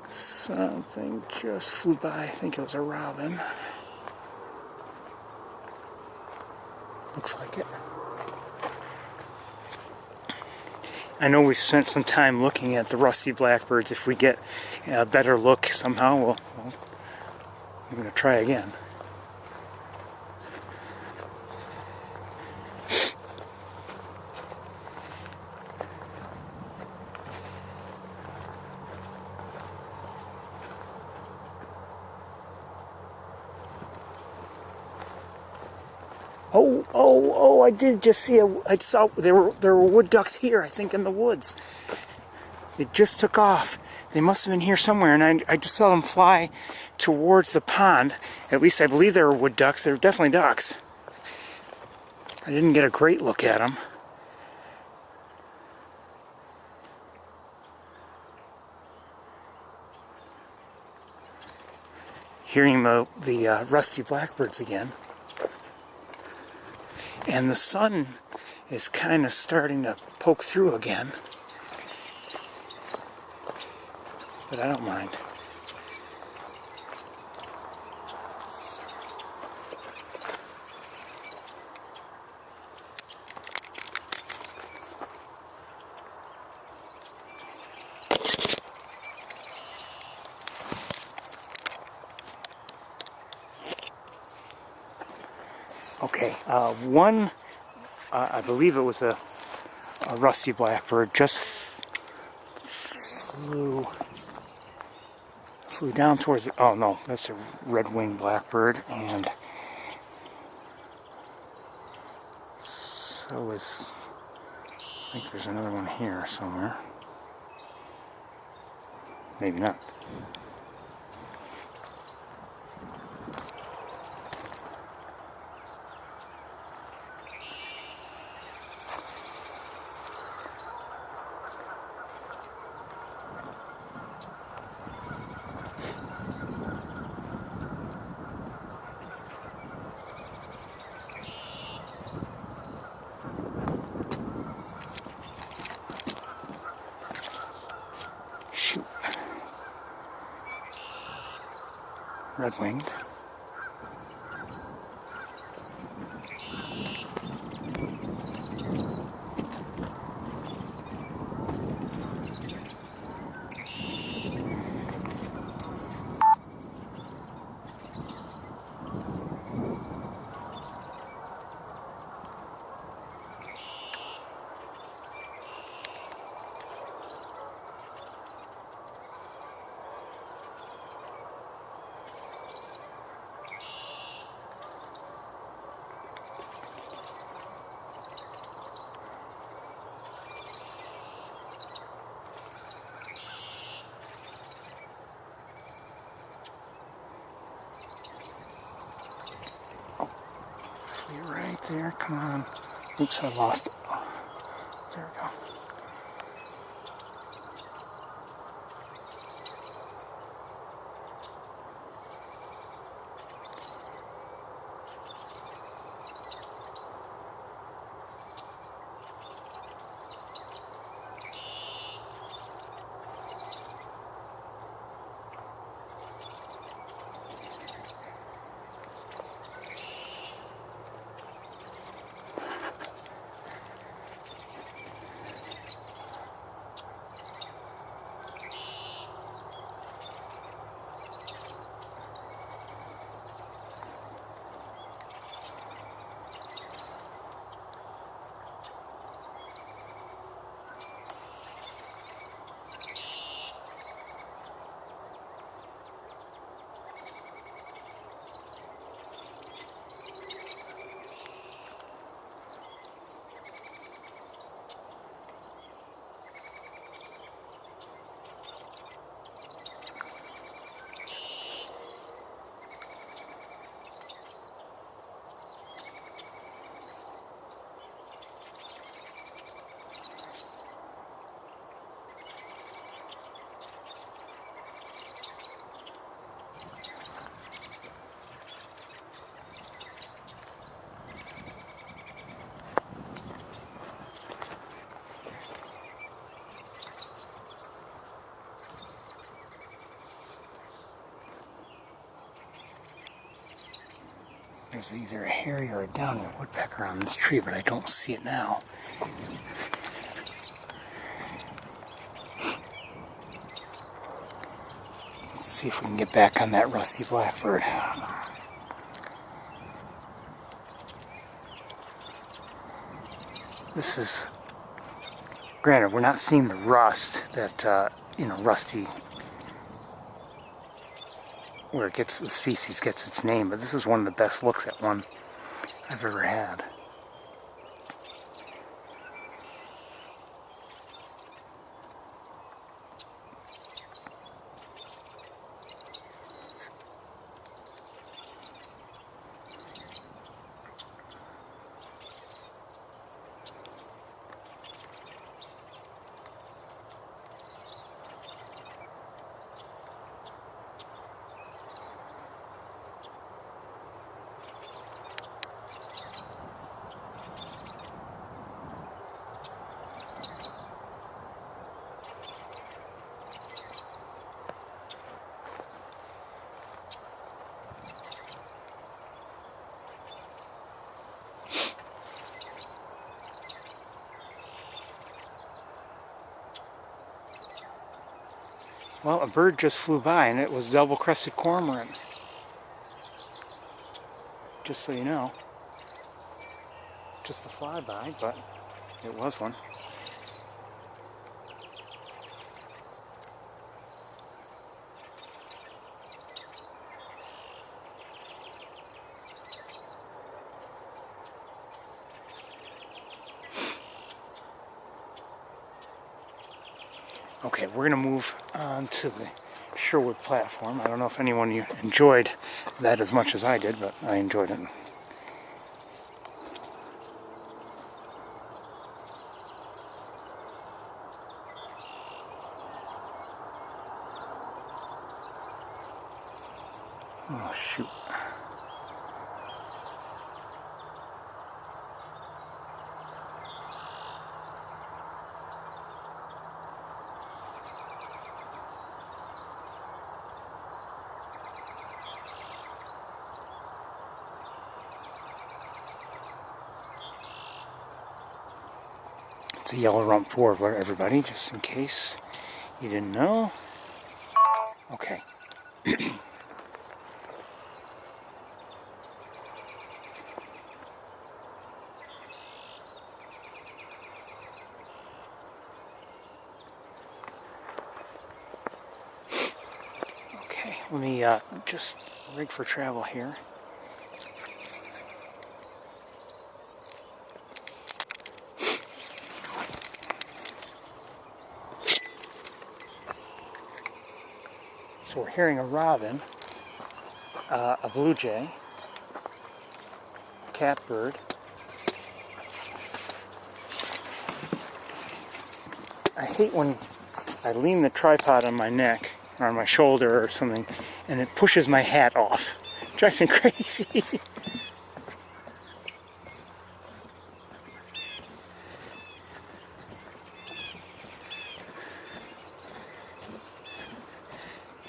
Something just flew by. I think it was a robin. Looks like it. I know we've spent some time looking at the rusty blackbirds. If we get a better look somehow, we're going to try again. Oh, I did just see I saw there were wood ducks here, I think, in the woods. They just took off. They must have been here somewhere, and I just saw them fly towards the pond. At least I believe they were wood ducks. They were definitely ducks. I didn't get a great look at them. Hearing the rusty blackbirds again. And the sun is kind of starting to poke through again. But I don't mind. Okay, one, I believe it was a rusty blackbird, just flew down towards the, oh no, that's a red-winged blackbird, and so is, I think there's another one here somewhere. Maybe not. Shoot. Red-winged. Be right there. Come on. Oops, I lost it. There we go. There's either a hairy or a downy woodpecker on this tree, but I don't see it now. Let's see if we can get back on that rusty blackbird. This is, granted, we're not seeing the rust that, rusty, where it gets, the species gets its name, but this is one of the best looks at one I've ever had. Well, a bird just flew by, and it was double-crested cormorant. Just so you know. Just a flyby, but it was one. Okay, we're going to move on to the Sherwood Platform. I don't know if anyone you enjoyed that as much as I did, but I enjoyed it. Oh, shoot. It's a yellow-rumped warbler, everybody, just in case you didn't know. Okay. Okay, let me just rig for travel here. So we're hearing a robin, a blue jay, catbird. I hate when I lean the tripod on my neck or on my shoulder or something and it pushes my hat off. It drives me crazy.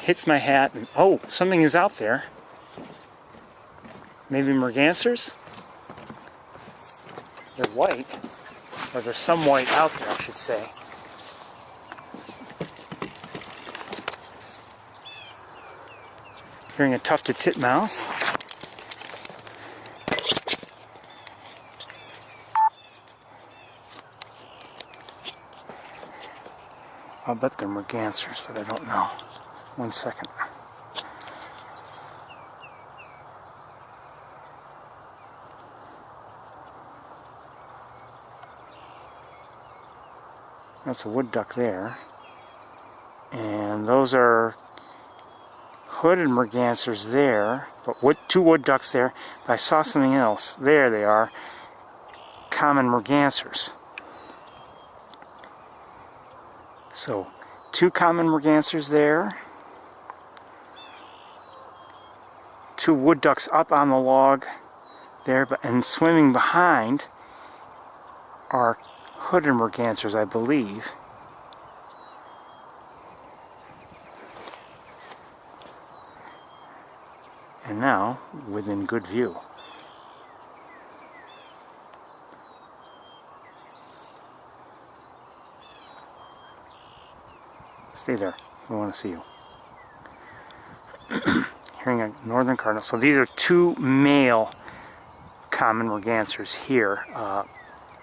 Hits my hat and oh, something is out there. Maybe mergansers? They're white, or there's some white out there, I should say. Hearing a tufted titmouse. I'll bet they're mergansers, but I don't know. 1 second. That's a wood duck there. And those are hooded mergansers there, but two wood ducks there. But I saw something else. There they are. Common mergansers. So, two common mergansers there. Two wood ducks up on the log there, and swimming behind are hooded mergansers, I believe. And now, within good view. Stay there. We want to see you. Hearing a northern cardinal. So these are two male common mergansers here,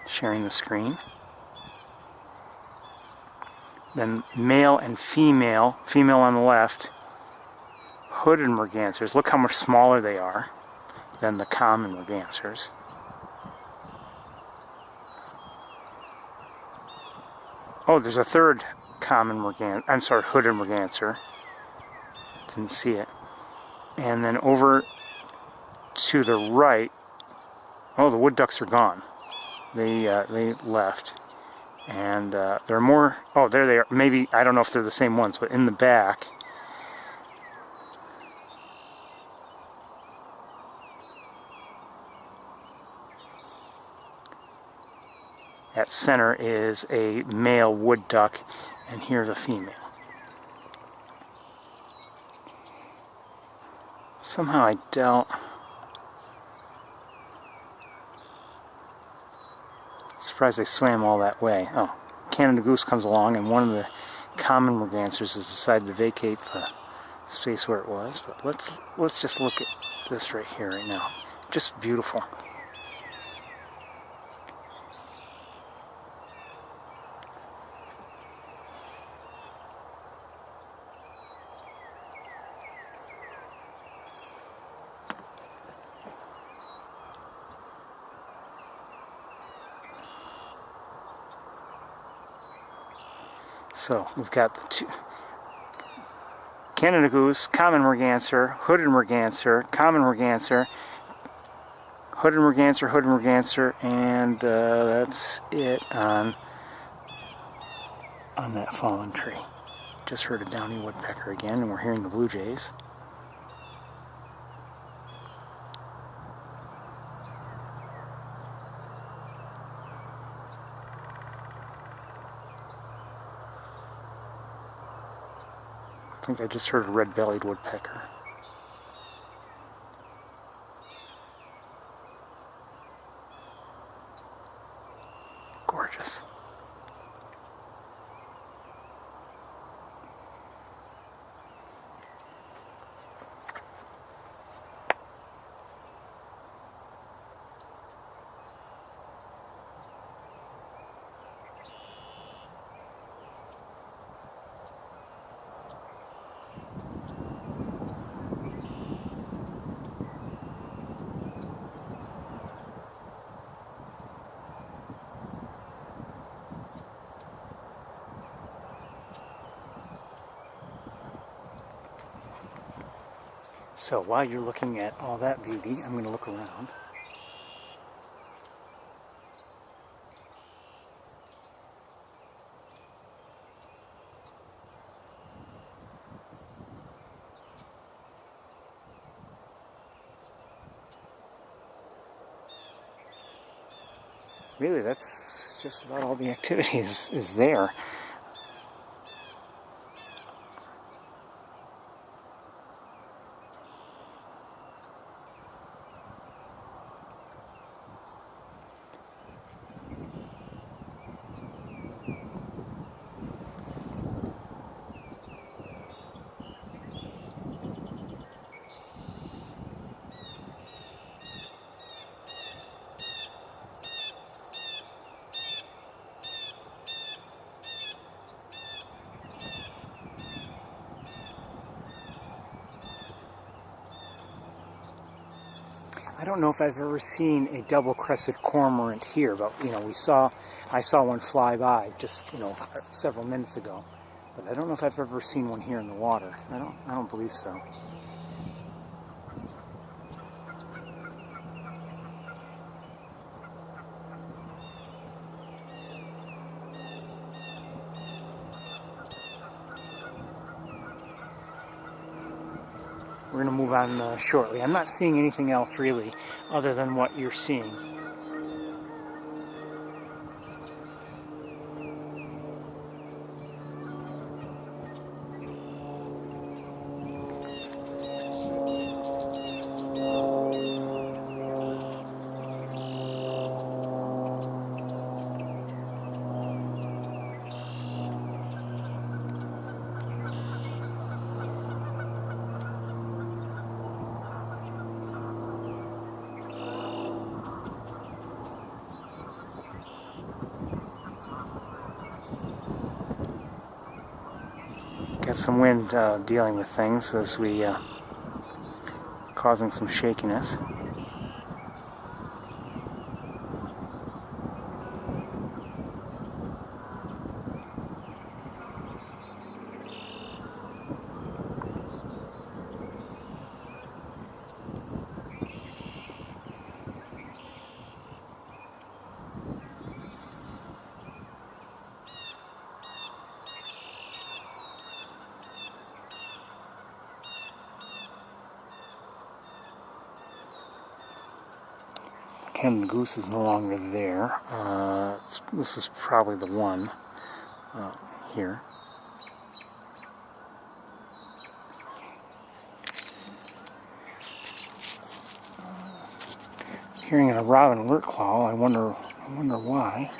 sharing the screen. Then male and female on the left, hooded mergansers. Look how much smaller they are than the common mergansers. Oh, there's a third common hooded merganser. Didn't see it. And then over to the right, oh, the wood ducks are gone. They left. And there are more, oh, there they are. Maybe, I don't know if they're the same ones, but in the back, at center is a male wood duck, and here's a female. Somehow I doubt. Surprised they swam all that way. Oh, Canada goose comes along, and one of the common mergansers has decided to vacate the space where it was. But let's just look at this right here right now. Just beautiful. So we've got the two Canada goose, common merganser, hooded merganser, common merganser, hooded merganser, and that's it on that fallen tree. Just heard a Downy Woodpecker again, and we're hearing the blue jays. I think I just heard a Red-Bellied Woodpecker. Gorgeous. So while you're looking at all that beauty, I'm going to look around. really, that's just about all the activity is there. I don't know if I've ever seen a double-crested cormorant here, but I saw one fly by just several minutes ago, but I don't know if I've ever seen one here in the water. I don't believe so. We're going to move on shortly. I'm not seeing anything else really other than what you're seeing. Got some wind dealing with things as we causing some shakiness. Again, the goose is no longer there. This is probably the one here. Hearing a robin alert call, I wonder why.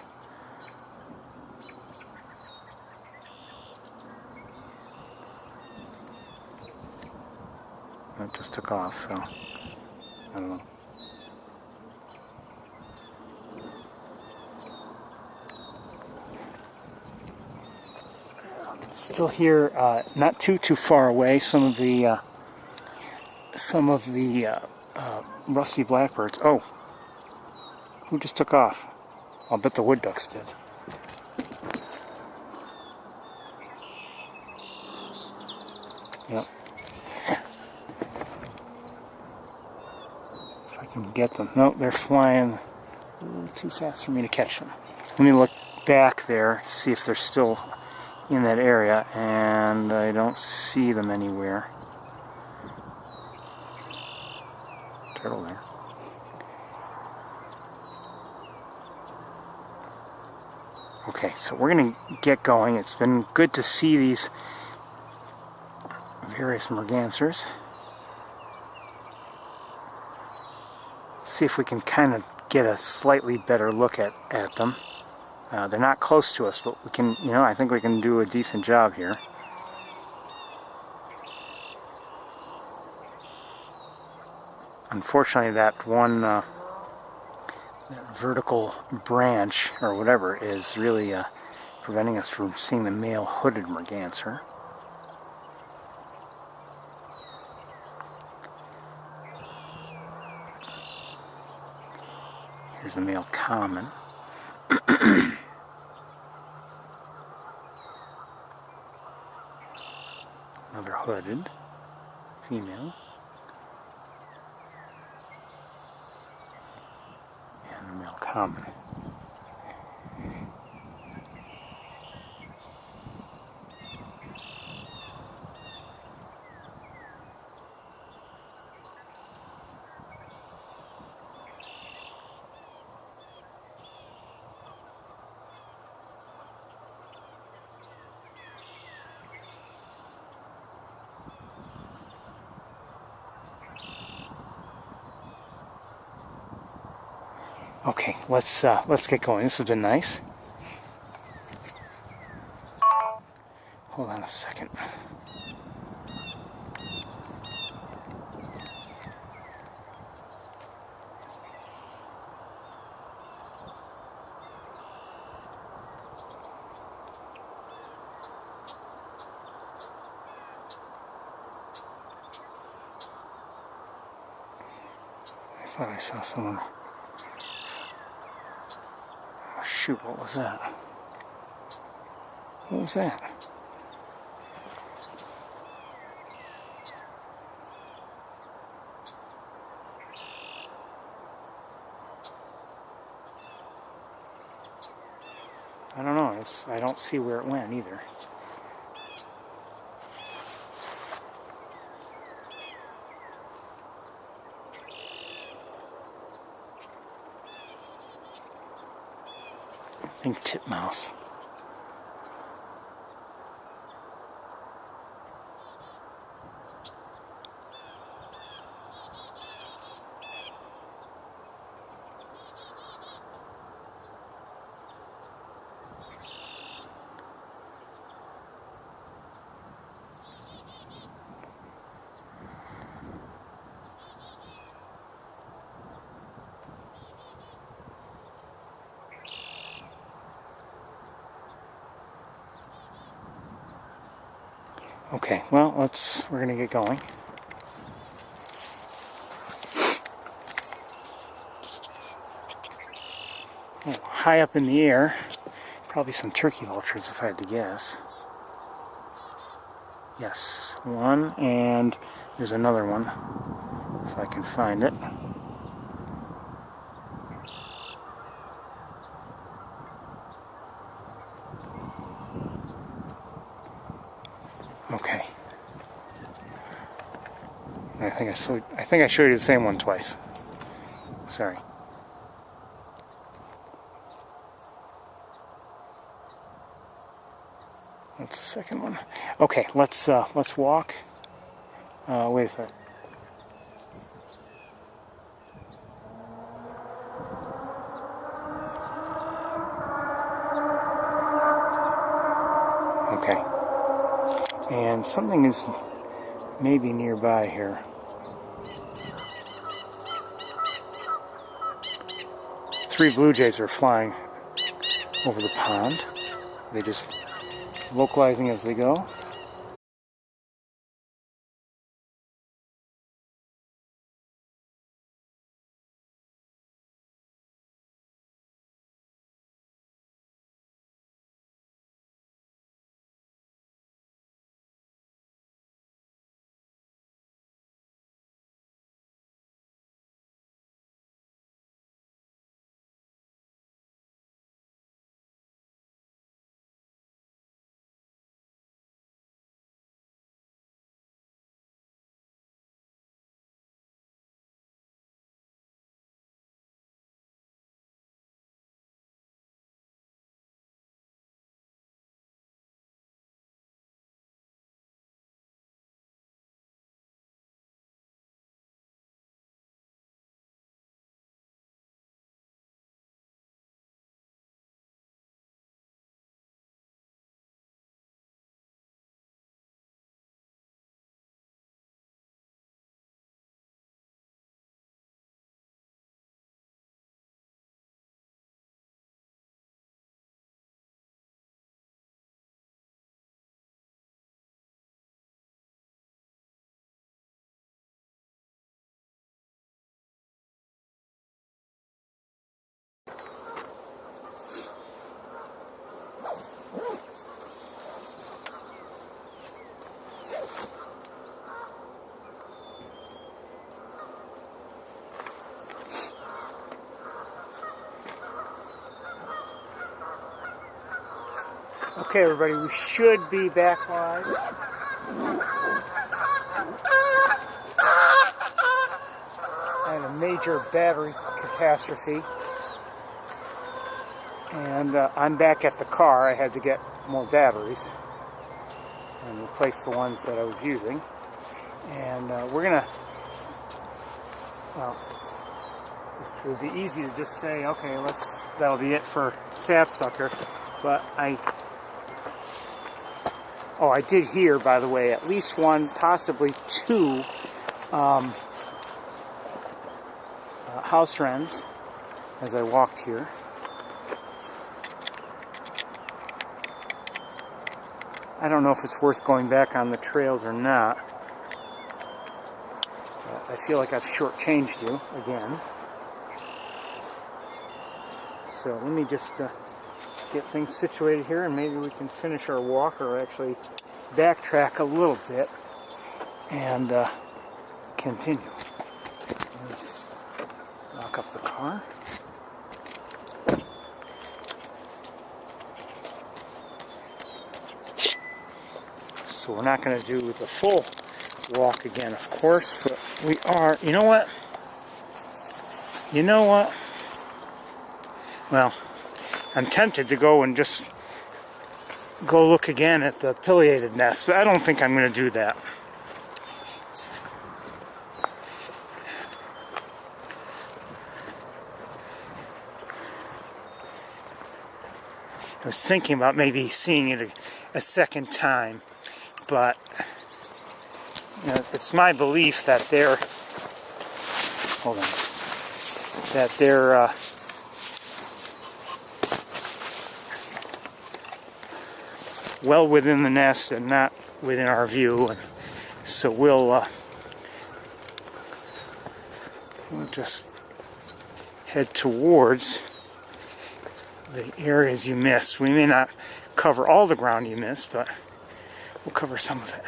It just took off, so I don't know. Still here, not too far away. Some of the rusty blackbirds. Oh, who just took off? I'll bet the wood ducks did. Yep. If I can get them. Nope, they're flying a little too fast for me to catch them. Let me look back there, see if they're still in that area, and I don't see them anywhere. Turtle there. Okay, so we're going to get going. It's been good to see these various mergansers. See if we can kind of get a slightly better look at them. They're not close to us, but we can, I think we can do a decent job here. Unfortunately, that one that vertical branch, or whatever, is really preventing us from seeing the male hooded merganser. Here's a male common. Another hooded female. And a male common. Okay, let's get going. This has been nice. Hold on a second. I thought I saw someone. Oh, shoot, what was that? What was that? I don't know. I don't see where it went either. I think titmouse. Okay, well, we're gonna get going. Oh, high up in the air, probably some turkey vultures if I had to guess. Yes, one, and there's another one, if I can find it. Okay. I think I showed you the same one twice. Sorry. That's the second one. Okay, let's walk. Wait a second. Okay. And something is maybe nearby here. Three blue jays are flying over the pond. They just vocalizing as they go. Okay, everybody, we should be back live. I had a major battery catastrophe. And I'm back at the car. I had to get more batteries and replace the ones that I was using. And we're gonna, well, It would be easy to just say, okay, that'll be it for sapsucker, but I did hear, by the way, at least one, possibly two house wrens as I walked here. I don't know if it's worth going back on the trails or not. I feel like I've shortchanged you again. So let me just get things situated here, and maybe we can finish our walk, or actually backtrack a little bit and continue. Let's lock up the car. So we're not going to do the full walk again, of course, but we are. You know what? Well, I'm tempted to go and just go look again at the pileated nest, but I don't think I'm going to do that. I was thinking about maybe seeing it a second time, but it's my belief that they're well within the nest and not within our view, and so we'll just head towards the areas you missed. We may not cover all the ground you missed, but we'll cover some of it.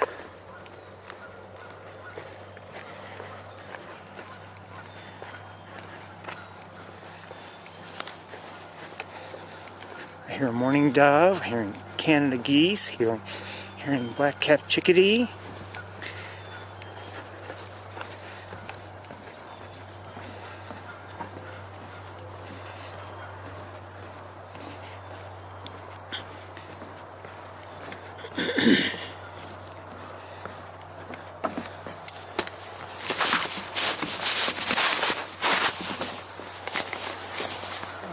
I hear a mourning dove, hearing Canada geese, hearing black-capped chickadee.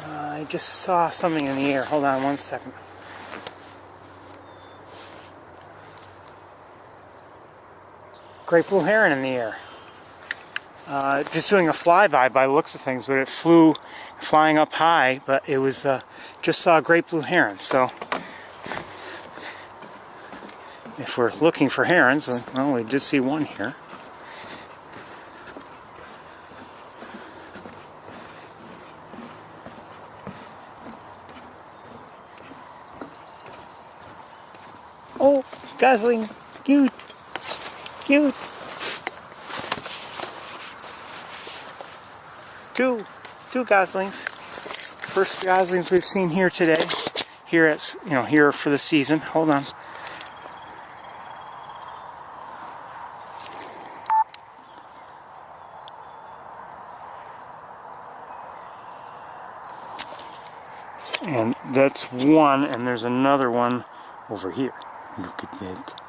I just saw something in the air. Hold on one second. Great blue heron in the air. Just doing a flyby by the looks of things, but it flew flying up high, but it was just saw a great blue heron. So if we're looking for herons, well, we did see one here. Oh, gosling, cute, cute. Two goslings. First goslings we've seen here today. Here for the season. Hold on. And that's one, and there's another one over here. Look at that.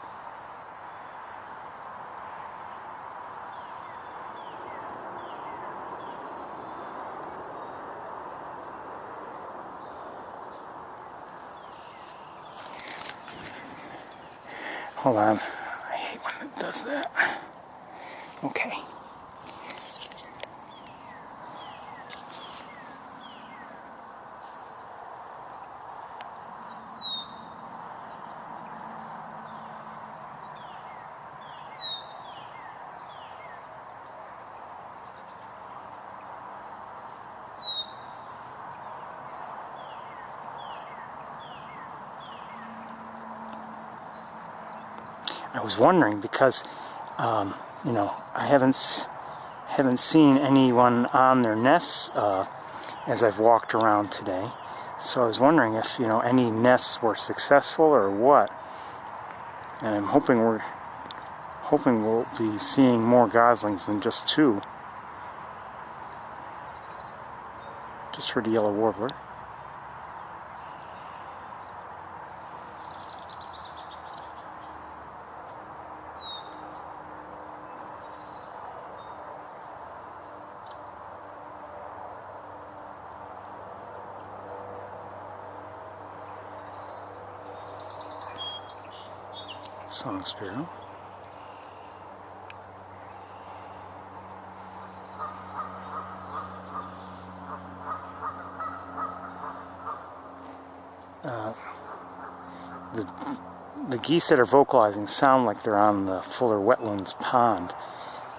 Hold on. I hate when it does that. Okay. I was wondering because, I haven't seen anyone on their nests as I've walked around today. So I was wondering if any nests were successful or what. And I'm hoping we'll be seeing more goslings than just two. Just heard a yellow warbler. song sparrow. The geese that are vocalizing sound like they're on the Fuller Wetlands pond,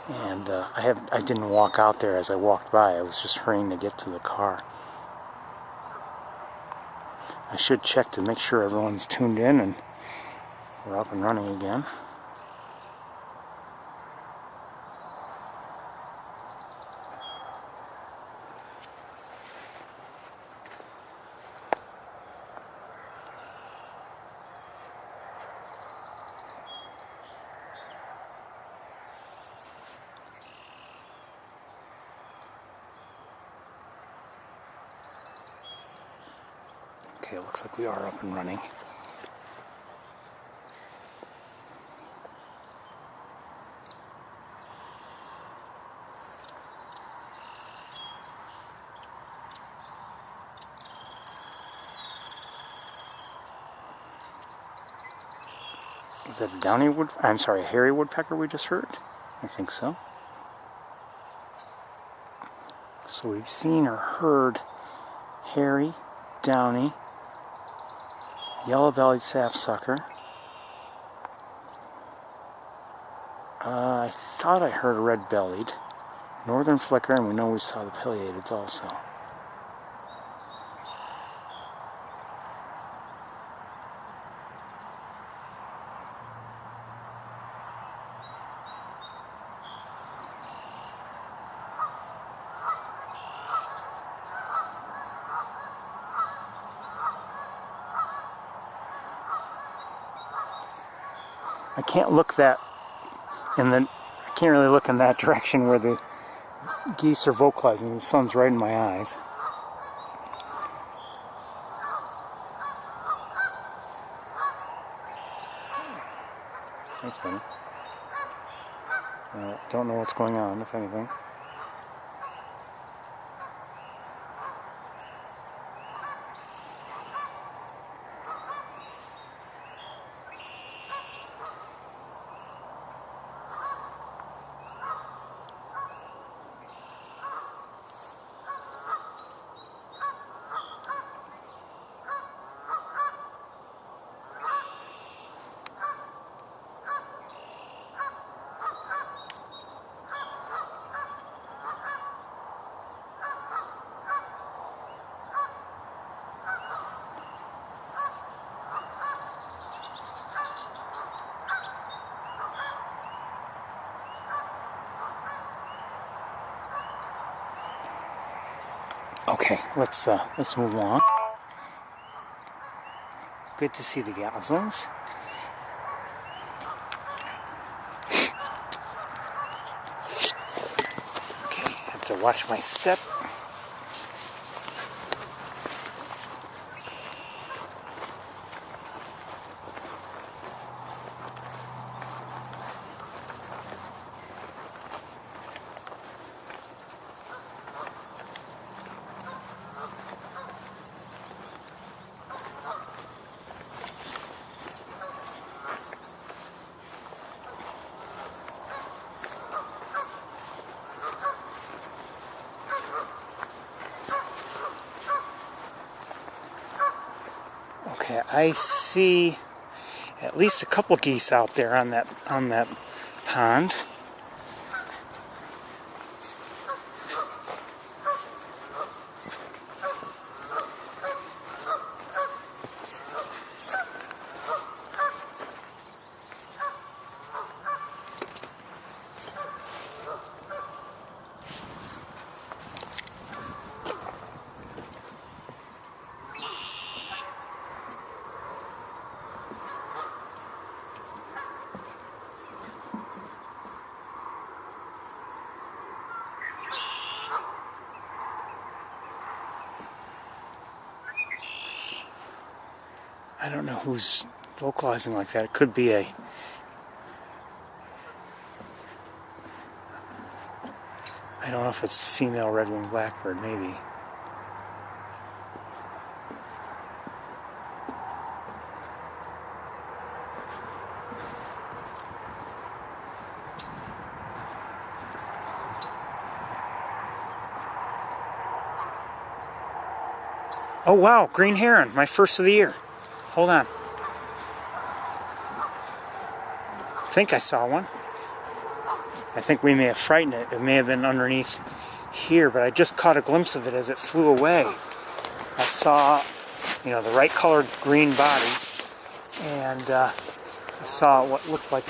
and I didn't walk out there as I walked by. I was just hurrying to get to the car. I should check to make sure everyone's tuned in and we're up and running again. Okay, it looks like we are up and running. Was that a Downy a hairy woodpecker we just heard? I think so. So we've seen or heard hairy, downy, yellow-bellied sapsucker. I thought I heard a red-bellied, northern flicker, and we know we saw the pileateds also. I can't really look in that direction where the geese are vocalizing. The sun's right in my eyes. That's funny. Don't know what's going on, if anything. Okay, let's move on. Good to see the goslings. Okay, have to watch my step. Okay, I see at least a couple geese out there on that pond. I don't know who's vocalizing like that. It could be I don't know if it's female Redwood Blackbird, maybe. Oh wow, green heron, my first of the year. Hold on. I think I saw one. I think we may have frightened it. It may have been underneath here, but I just caught a glimpse of it as it flew away. I saw, you know, the right colored green body, and I saw what looked like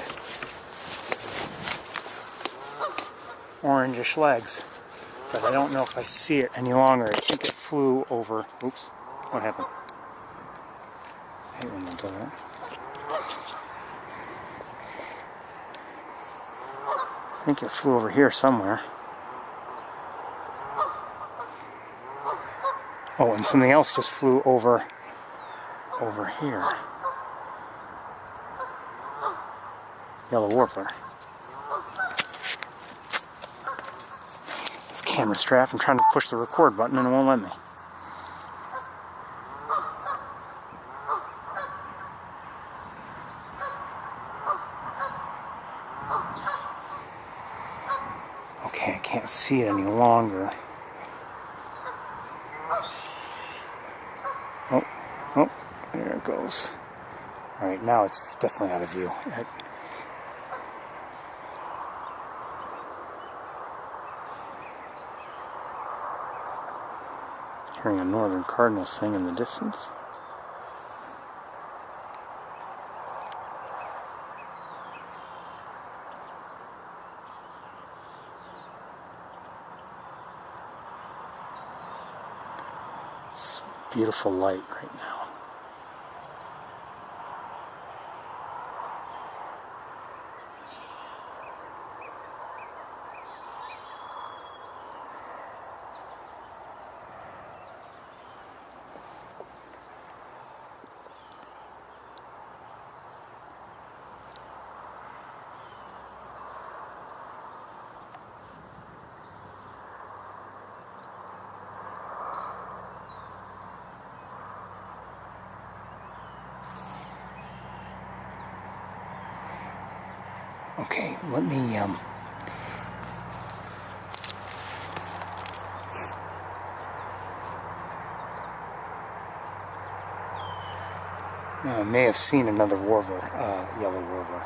orangish legs, but I don't know if I see it any longer. I think it flew over. Oops, what happened? I hate when they do that. I think it flew over here somewhere. Oh, and something else just flew over here. Yellow warbler. This camera strap, I'm trying to push the record button and it won't let me. Okay, I can't see it any longer. Oh, there it goes. Alright, now it's definitely out of view. Hearing a northern cardinal sing in the distance. It's beautiful light right now. Okay, let me, I may have seen another warbler, yellow warbler.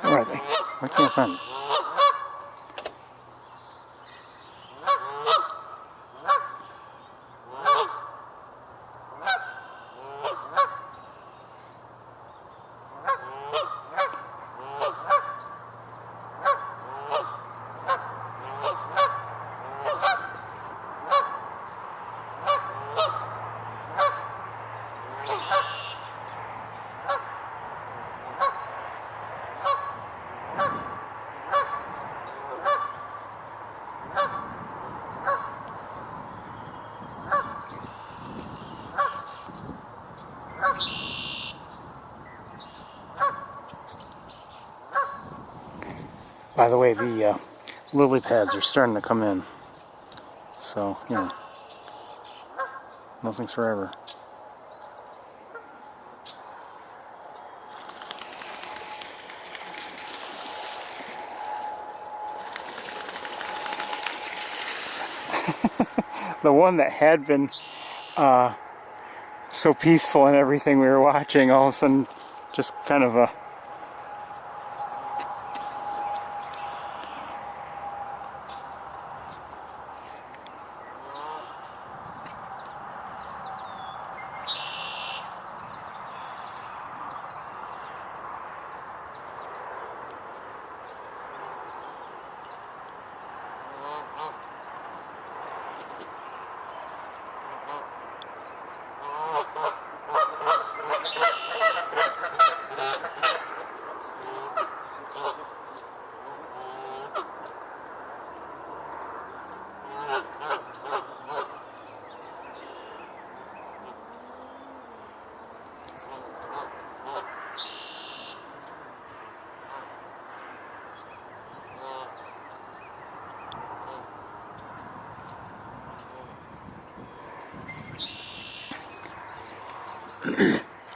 Where are they? I can't find them. By the way, the lily pads are starting to come in. So, you know, nothing's forever. The one that had been so peaceful and everything we were watching, all of a sudden just kind of a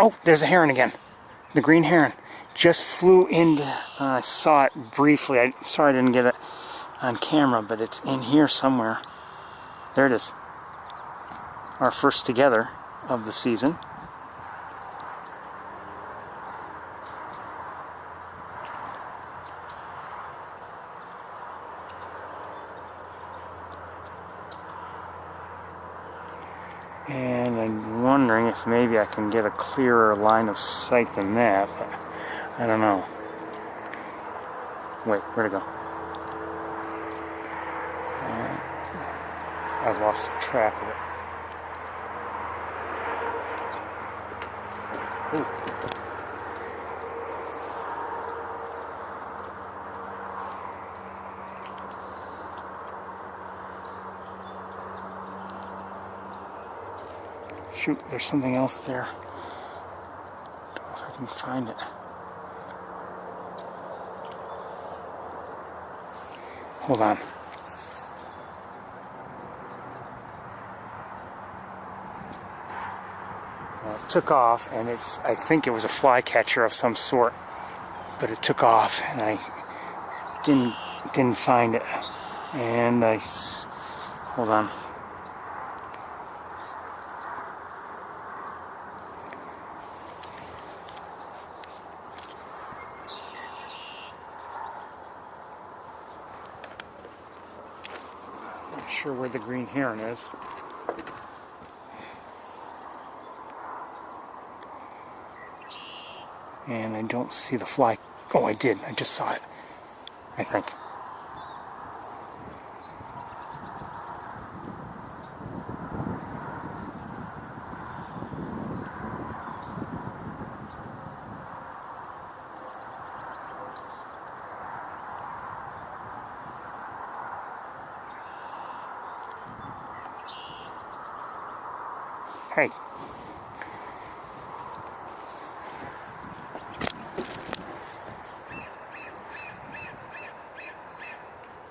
Oh, there's a heron again. The green heron. Just flew into, I saw it briefly. I'm sorry I didn't get it on camera, but it's in here somewhere. There it is. Our first together of the season. And I'm wondering if maybe I can get a clearer line of sight than that, but I don't know. Wait, where'd it go? I've lost track of it. Ooh. Shoot, there's something else there. Don't know if I can find it. Hold on. Well, it took off, and I think it was a flycatcher of some sort, but it took off, and I didn't find it. And hold on. Not sure where the green heron is. And I don't see the fly. Oh, I did. I just saw it, I think. Hey.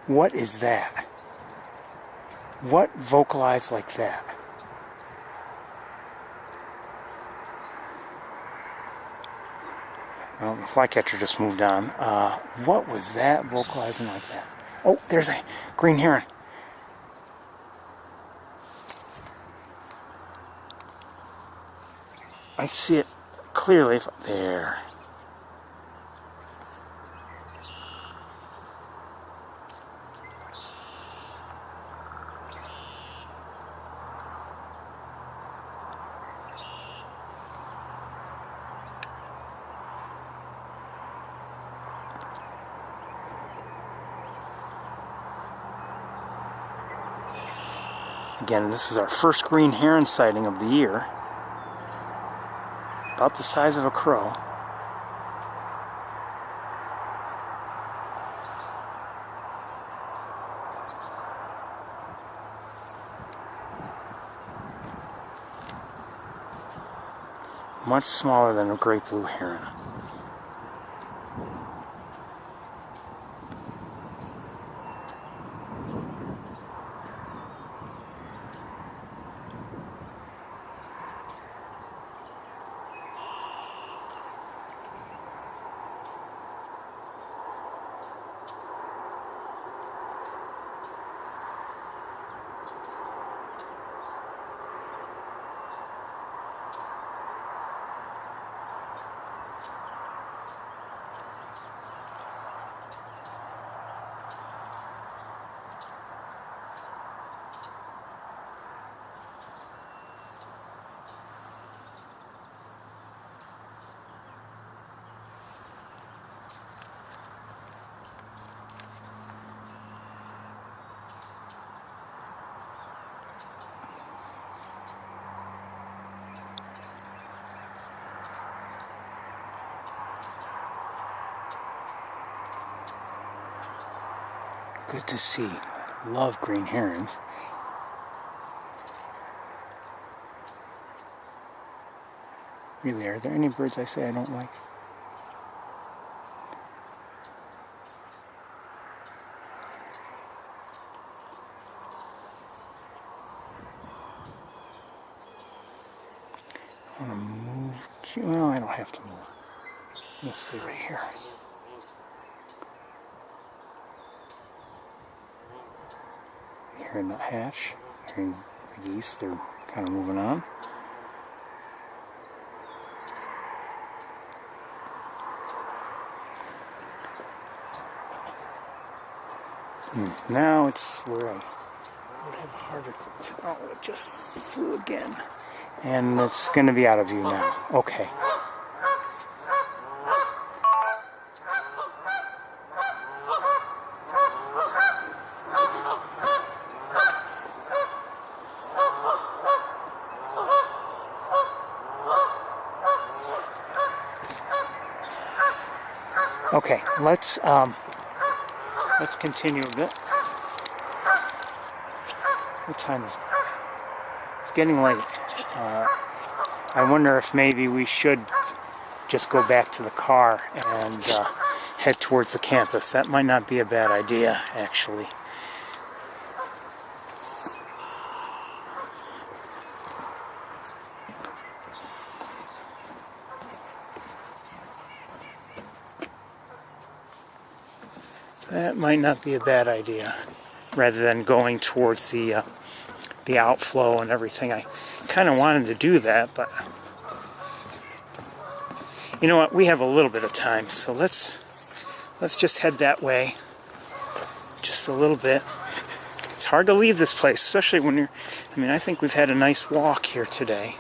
What is that? What vocalized like that? Well, the flycatcher just moved on. What was that vocalizing like that? Oh, there's a green heron. I see it clearly. There. Again, this is our first green heron sighting of the year. About the size of a crow. Much smaller than a great blue heron. Good to see. Love green herons. Really, are there any birds I say I don't like? I'm going to move Well, I don't have to move. Let's stay right here. Hearing that hatch, hearing the geese, they're kind of moving on. Now it's where I would have a harder time. Oh, it just flew again. And it's going to be out of view now. Okay. Okay, let's continue a bit. What time is it? It's getting late. I wonder if maybe we should just go back to the car and head towards the campus. That might not be a bad idea, actually. That might not be a bad idea, rather than going towards the outflow and everything. I kind of wanted to do that, but you know what? We have a little bit of time, so let's just head that way, just a little bit. It's hard to leave this place, especially when you're. I mean, I think we've had a nice walk here today,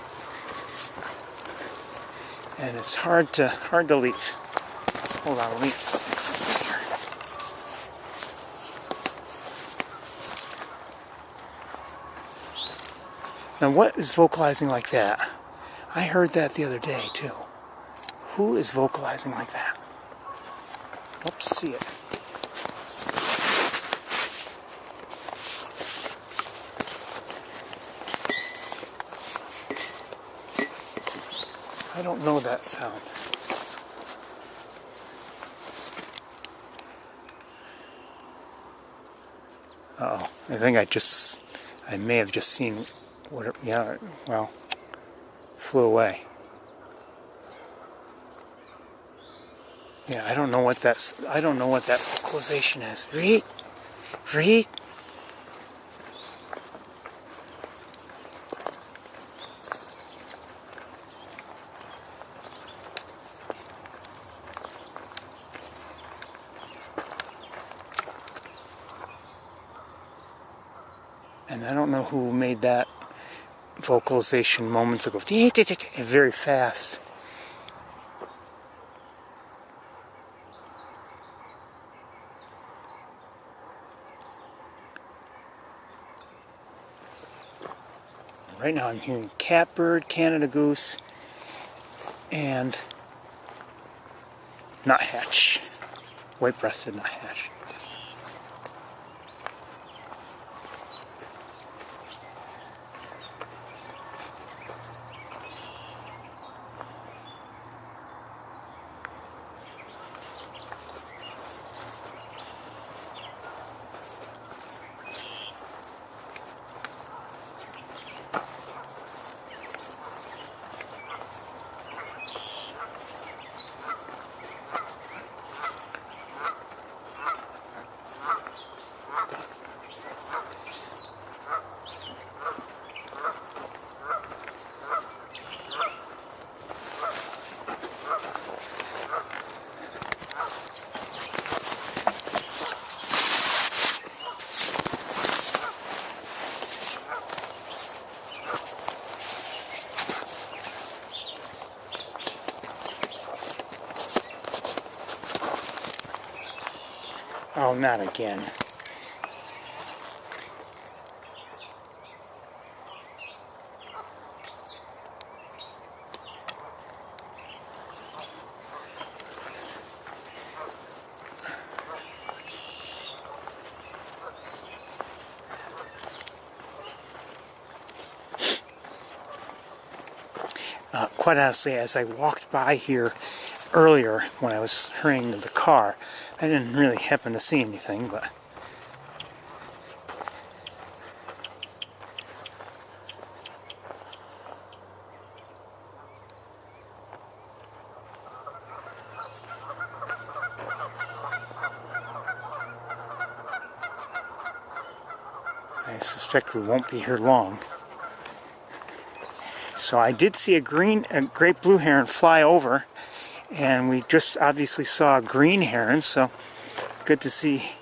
and it's hard to leave. Hold on, let me just fix something here. Now, what is vocalizing like that? I heard that the other day, too. Who is vocalizing like that? Hope to see it. I don't know that sound. Uh-oh. I think I may have just seen whatever, yeah, well, flew away. Yeah, I don't know what that vocalization is. Reet, reet. And I don't know who made that vocalization moments ago. Very fast. Right now I'm hearing catbird, Canada goose, and nuthatch. White-breasted nuthatch. Oh, not again. Quite honestly, as I walked by here earlier when I was hurrying to the car, I didn't really happen to see anything, but I suspect we won't be here long. So I did see a great blue heron fly over, and we just obviously saw a green heron, so good to see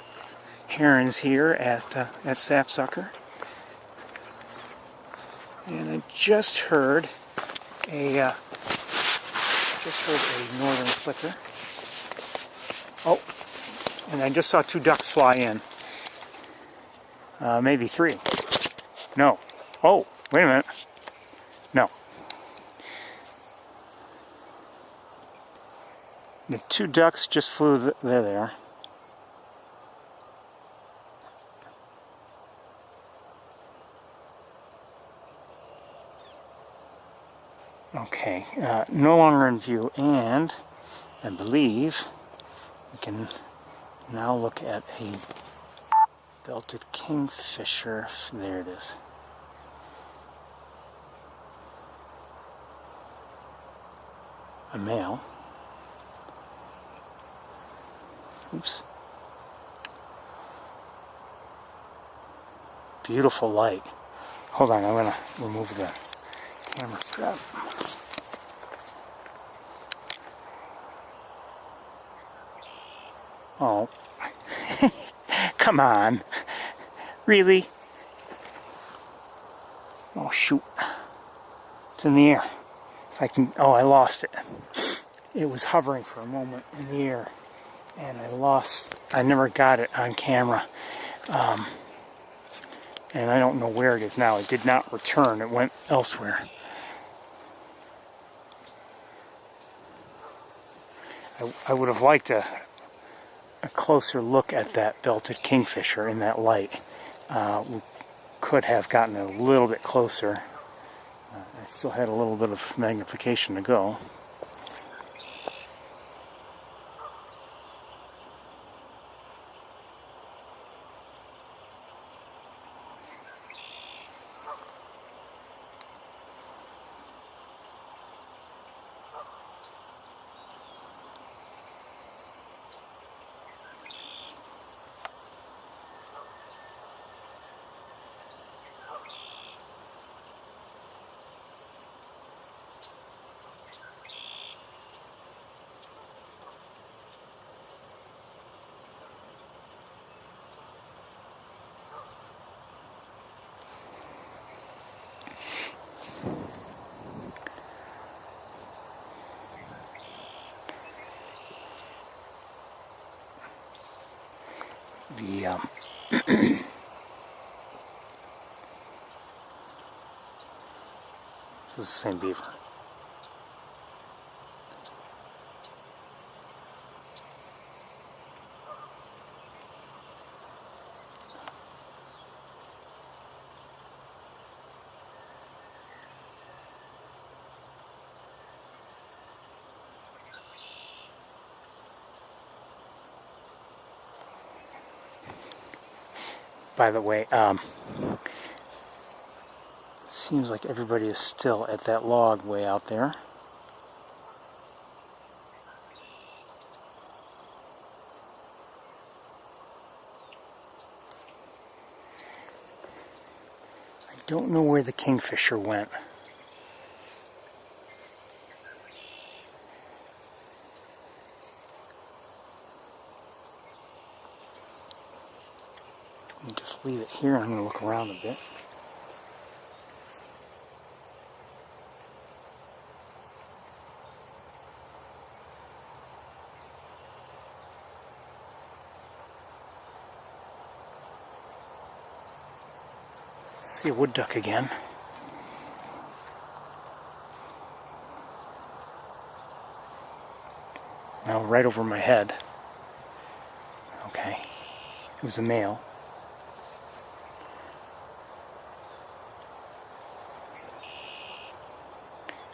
herons here at Sapsucker. And I just heard a northern flicker. Oh, and I just saw 2 ducks fly in. Maybe 3. No. Oh, wait a minute. No. The 2 ducks just flew. There they are. Okay, no longer in view, and I believe we can now look at a belted kingfisher. There it is. A male. Oops. Beautiful light. Hold on, I'm going to remove the camera strap. Oh. Come on. Really? Oh, shoot. It's in the air. If I can... Oh, I lost it. It was hovering for a moment in the air, and I never got it on camera. And I don't know where it is now. It did not return. It went elsewhere. I would have liked a closer look at that belted kingfisher in that light. We could have gotten a little bit closer. I still had a little bit of magnification to go. This is the same beaver. By the way, seems like everybody is still at that log way out there. I don't know where the kingfisher went. Let me just leave it here. I'm going to look around a bit. See a wood duck again. Now right over my head. Okay. It was a male.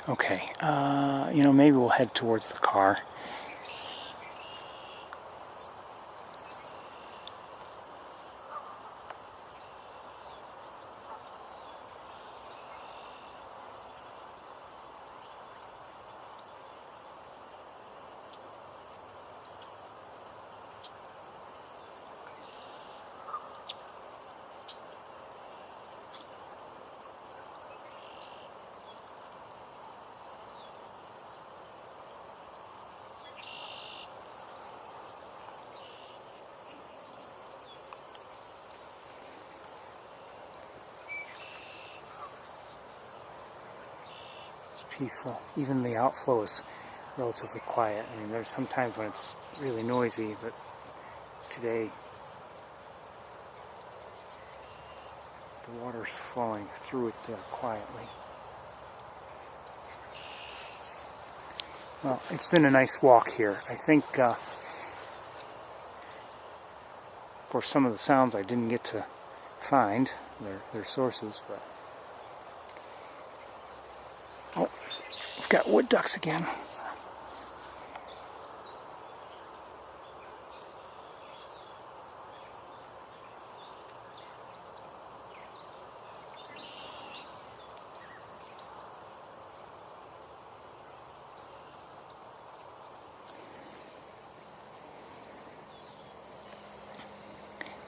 Okay, you know, maybe we'll head towards the car. peaceful. Even the outflow is relatively quiet. I mean, there's some times when it's really noisy, but today the water's flowing through it quietly. Well, it's been a nice walk here. I think for some of the sounds I didn't get to find their sources, but oh, we've got wood ducks again.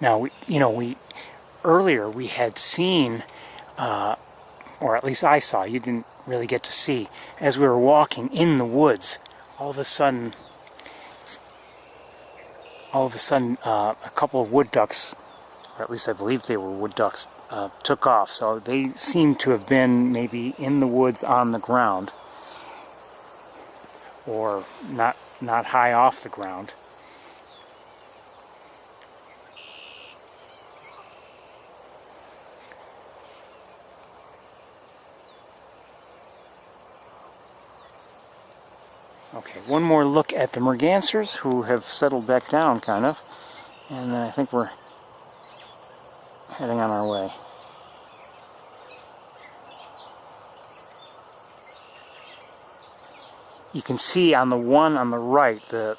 Now, earlier we had seen, or at least I saw, you didn't really get to see, as we were walking in the woods, all of a sudden, a couple of wood ducks, or at least I believe they were wood ducks, took off. So they seemed to have been maybe in the woods on the ground, or not high off the ground. Okay, one more look at the mergansers, who have settled back down, kind of, and then I think we're heading on our way. You can see on the one on the right, the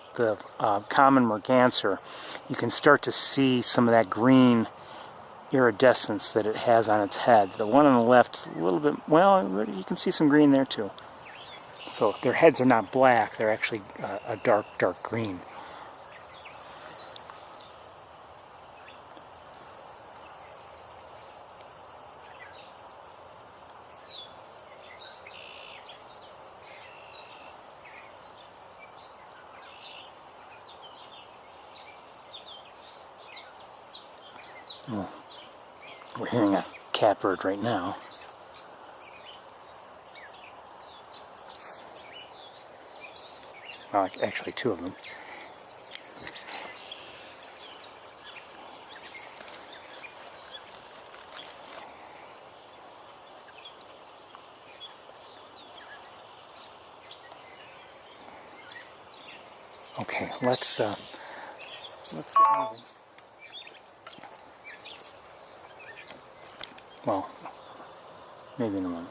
common merganser, you can start to see some of that green iridescence that it has on its head. The one on the left, a little bit, well, you can see some green there too. So their heads are not black, they're actually a dark green. Oh, we're hearing a catbird right now. Well, actually, two of them. Okay, let's get moving. Well, maybe in a moment.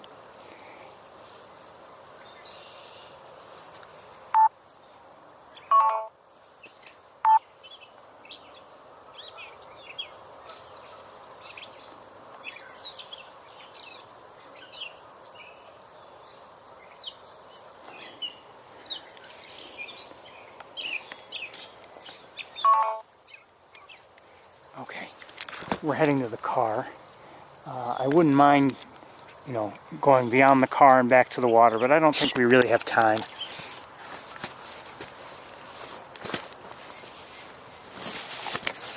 Okay, we're heading to the car. I wouldn't mind, going beyond the car and back to the water, but I don't think we really have time.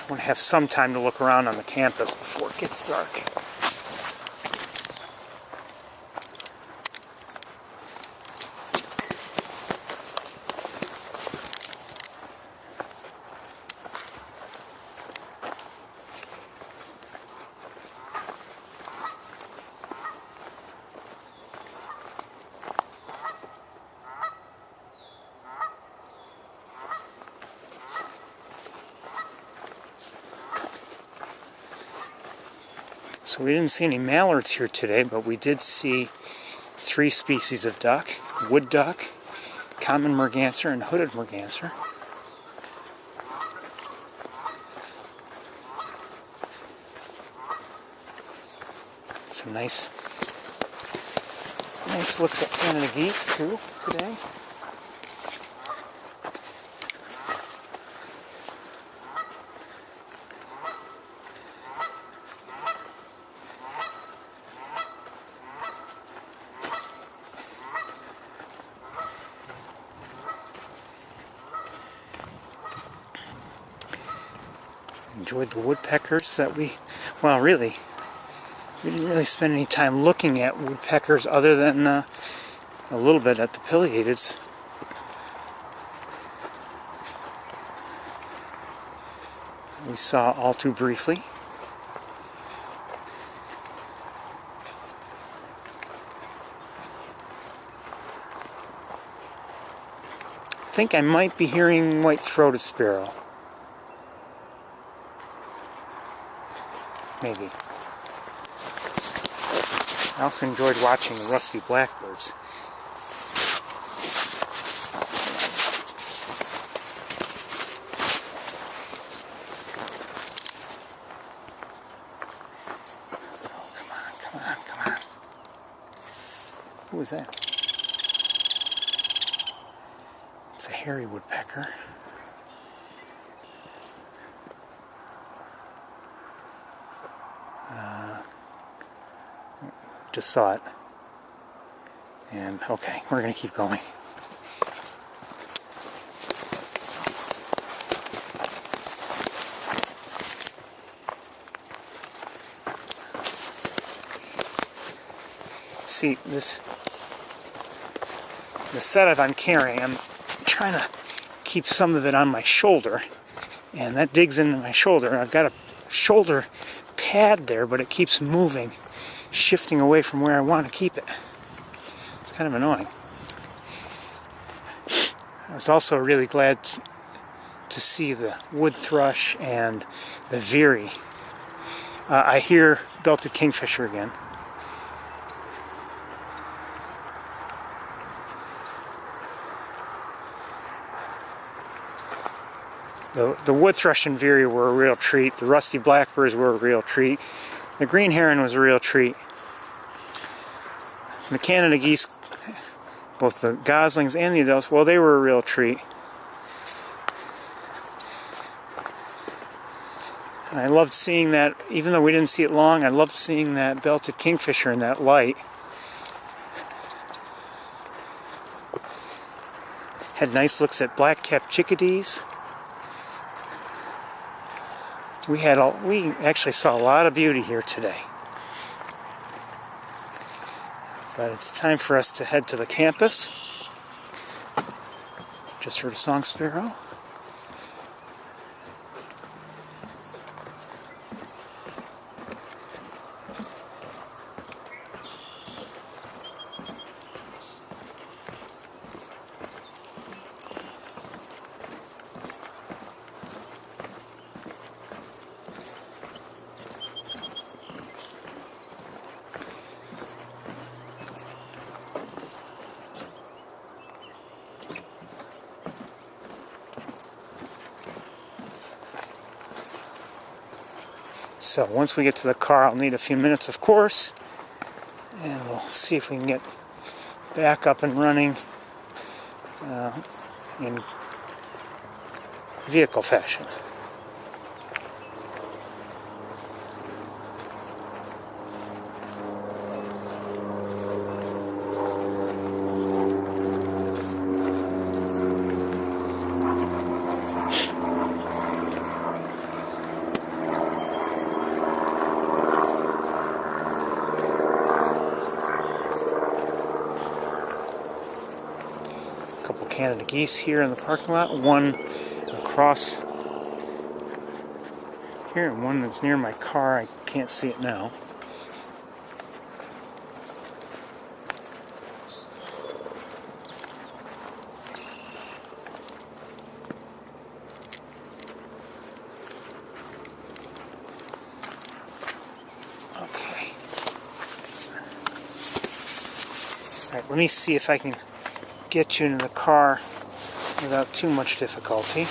I want to have some time to look around on the campus before it gets dark. So we didn't see any mallards here today, but we did see 3 species of duck: wood duck, common merganser, and hooded merganser. Some nice looks at Canada geese too today. Enjoyed the woodpeckers that we didn't really spend any time looking at woodpeckers other than a little bit at the pileateds. We saw all too briefly. I think I might be hearing white-throated sparrow. Maybe. I also enjoyed watching the rusty blackbirds. Oh, come on, come on, come on. Who was that? It's a hairy woodpecker. Just saw it. And okay, we're going to keep going. See, the setup I'm carrying, I'm trying to keep some of it on my shoulder, and that digs into my shoulder. I've got a shoulder pad there, but it keeps moving, shifting away from where I want to keep it. It's kind of annoying. I was also really glad to see the wood thrush and the veery. I hear belted kingfisher again. The wood thrush and veery were a real treat. The rusty blackbirds were a real treat. The green heron was a real treat. The Canada geese, both the goslings and the adults, well, they were a real treat. And I loved seeing that, even though we didn't see it long, I loved seeing that belted kingfisher in that light. Had nice looks at black-capped chickadees. We actually saw a lot of beauty here today. But it's time for us to head to the campus. Just heard a song sparrow. So once we get to the car, I'll need a few minutes, of course, and we'll see if we can get back up and running in vehicle fashion. Canada geese here in the parking lot, one across here and one that's near my car. I can't see it now. Okay. All right, let me see if I can get you into the car without too much difficulty.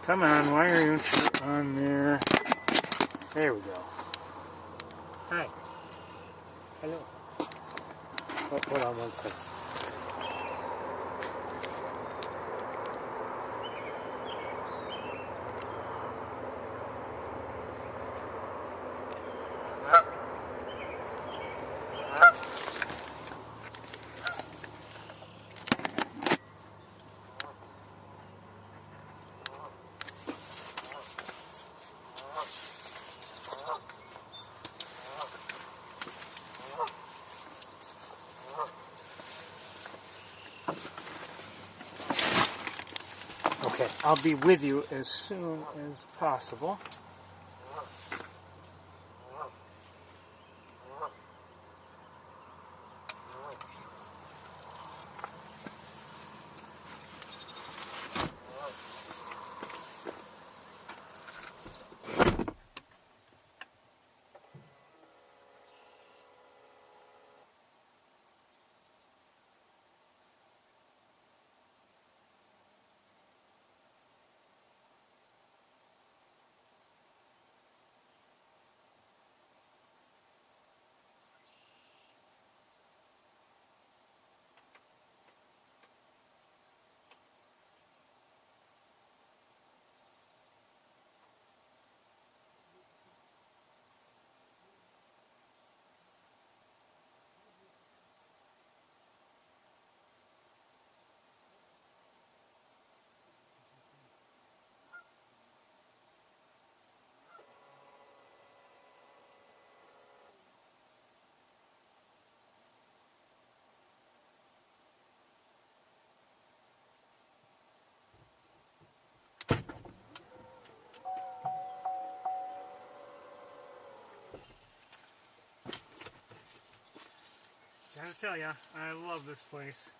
Come on, why are you on there? There we go. Hi. Hello. Oh, hold on one second. I'll be with you as soon as possible. Gotta tell ya, I love this place.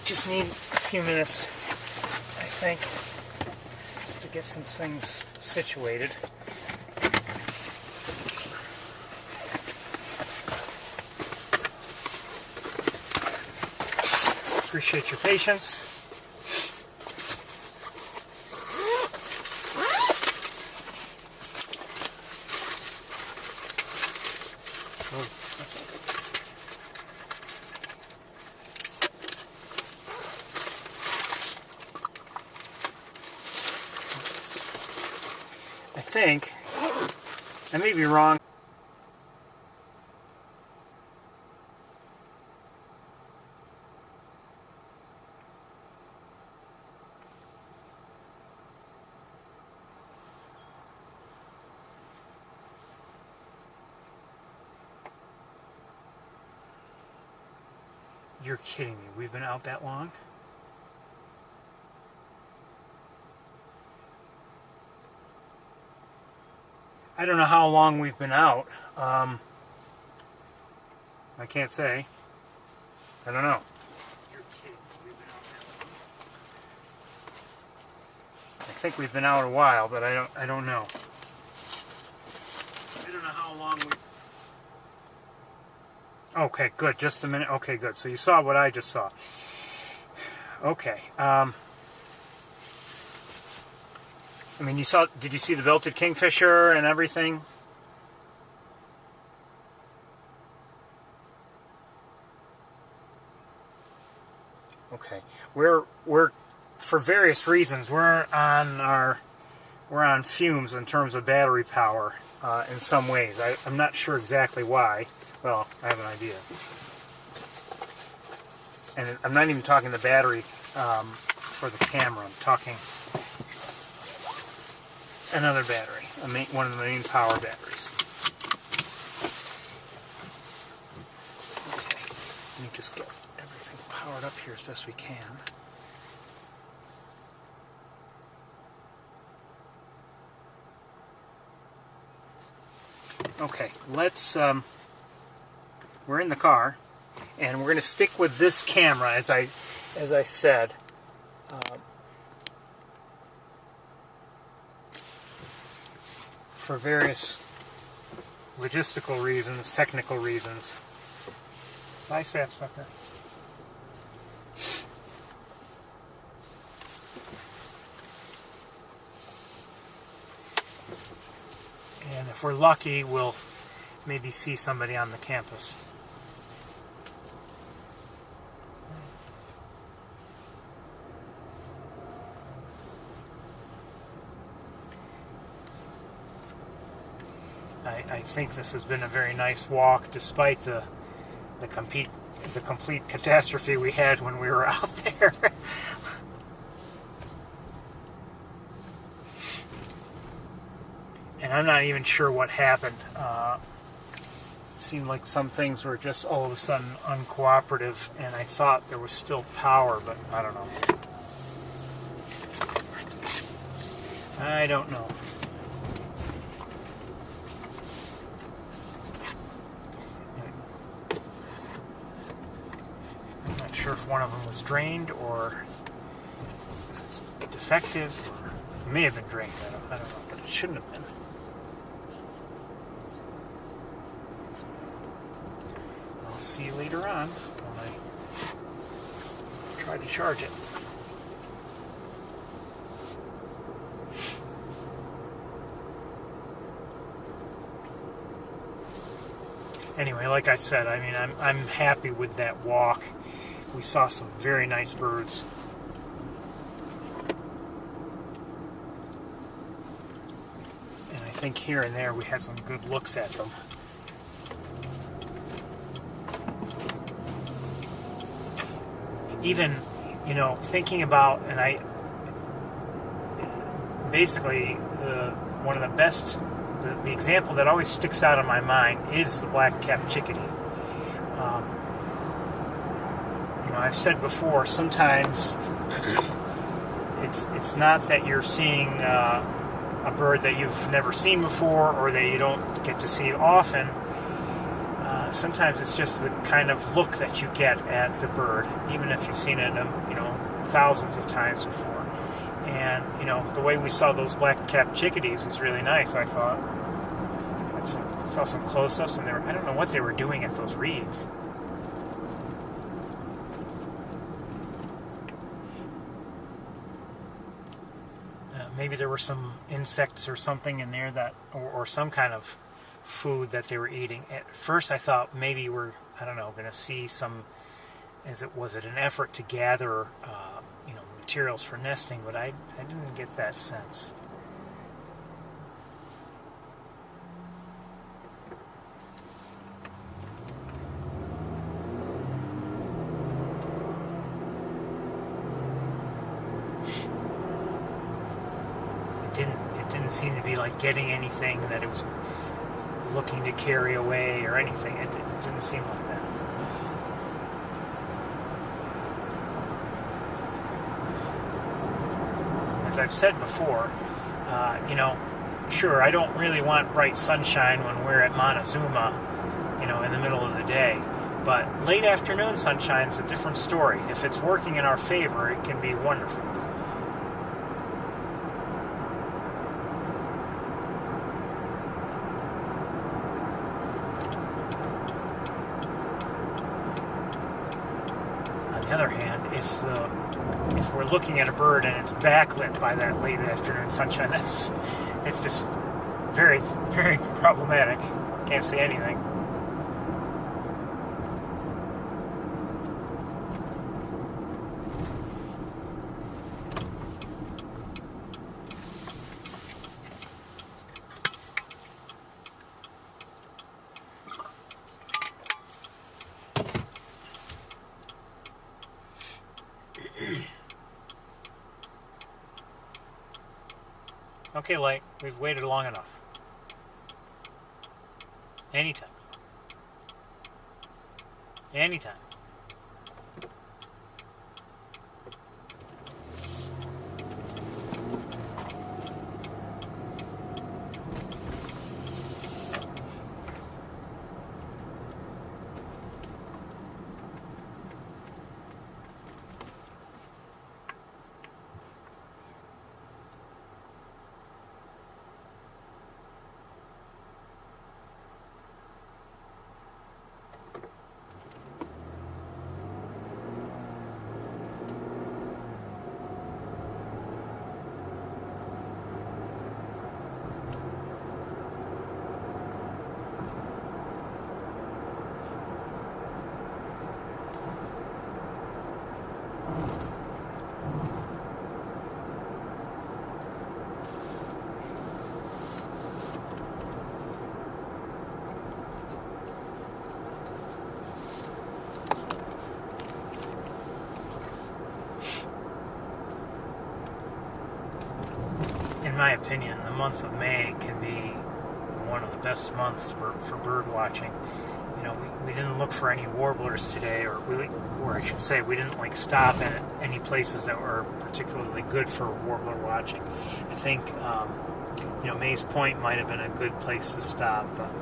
Just need a few minutes, I think, just to get some things situated. Appreciate your patience. Oh, that's not good. I think, I may be wrong. You're kidding me, we've been out that long? I don't know how long we've been out. I can't say. I don't know. You're kidding. We've been out that long? I think we've been out a while, but I don't know. I don't know how long we. Okay, good. Just a minute. Okay, good. So you saw what I just saw. Okay. I mean, you saw. Did you see the belted kingfisher and everything? Okay, we're for various reasons we're on fumes in terms of battery power in some ways. I'm not sure exactly why. Well, I have an idea. And I'm not even talking the battery for the camera. I'm talking another battery, one of the main power batteries. Okay, let me just get everything powered up here as best we can. Okay, let's, we're in the car, and we're going to stick with this camera, as I said. For various logistical reasons, technical reasons. Bye, sapsucker. And if we're lucky, we'll maybe see somebody on the campus. I think this has been a very nice walk, despite the complete catastrophe we had when we were out there. And I'm not even sure what happened. It seemed like some things were just all of a sudden uncooperative, and I thought there was still power, but I don't know. I don't know. I'm not sure if one of them was drained or it's defective, or it may have been drained. I don't know, but it shouldn't have been. I'll see you later on when I try to charge it. Anyway, like I said, I mean, I'm happy with that walk. We saw some very nice birds. And I think here and there we had some good looks at them. Even, you know, thinking about, and I basically one of the best, the example that always sticks out in my mind is the black-capped chickadee. You know, I've said before, sometimes it's not that you're seeing a bird that you've never seen before or that you don't get to see often. Sometimes it's just the kind of look that you get at the bird, even if you've seen it, you know, thousands of times before. And, you know, the way we saw those black-capped chickadees was really nice, I thought. I saw some close-ups, and I don't know what they were doing at those reeds. Maybe there were some insects or something in there that, or some kind of food that they were eating. At first I thought maybe we're, I don't know, going to see some, was it an effort to gather you know, materials for nesting, but I didn't get that sense. It didn't seem to be like getting anything that it was looking to carry away or anything. It didn't seem like that. As I've said before, you know, sure, I don't really want bright sunshine when we're at Montezuma, you know, in the middle of the day. But late afternoon sunshine's a different story. If it's working in our favor, it can be wonderful. On the other hand, if we're looking at a bird and it's backlit by that late afternoon sunshine, it's just very, very problematic. Can't see anything. Okay, Light, we've waited long enough. Anytime. Anytime. my opinion, the month of May can be one of the best months for bird watching. You know, we didn't look for any warblers today, or I should say, we didn't like stop at any places that were particularly good for warbler watching. I think Mays Point might have been a good place to stop, but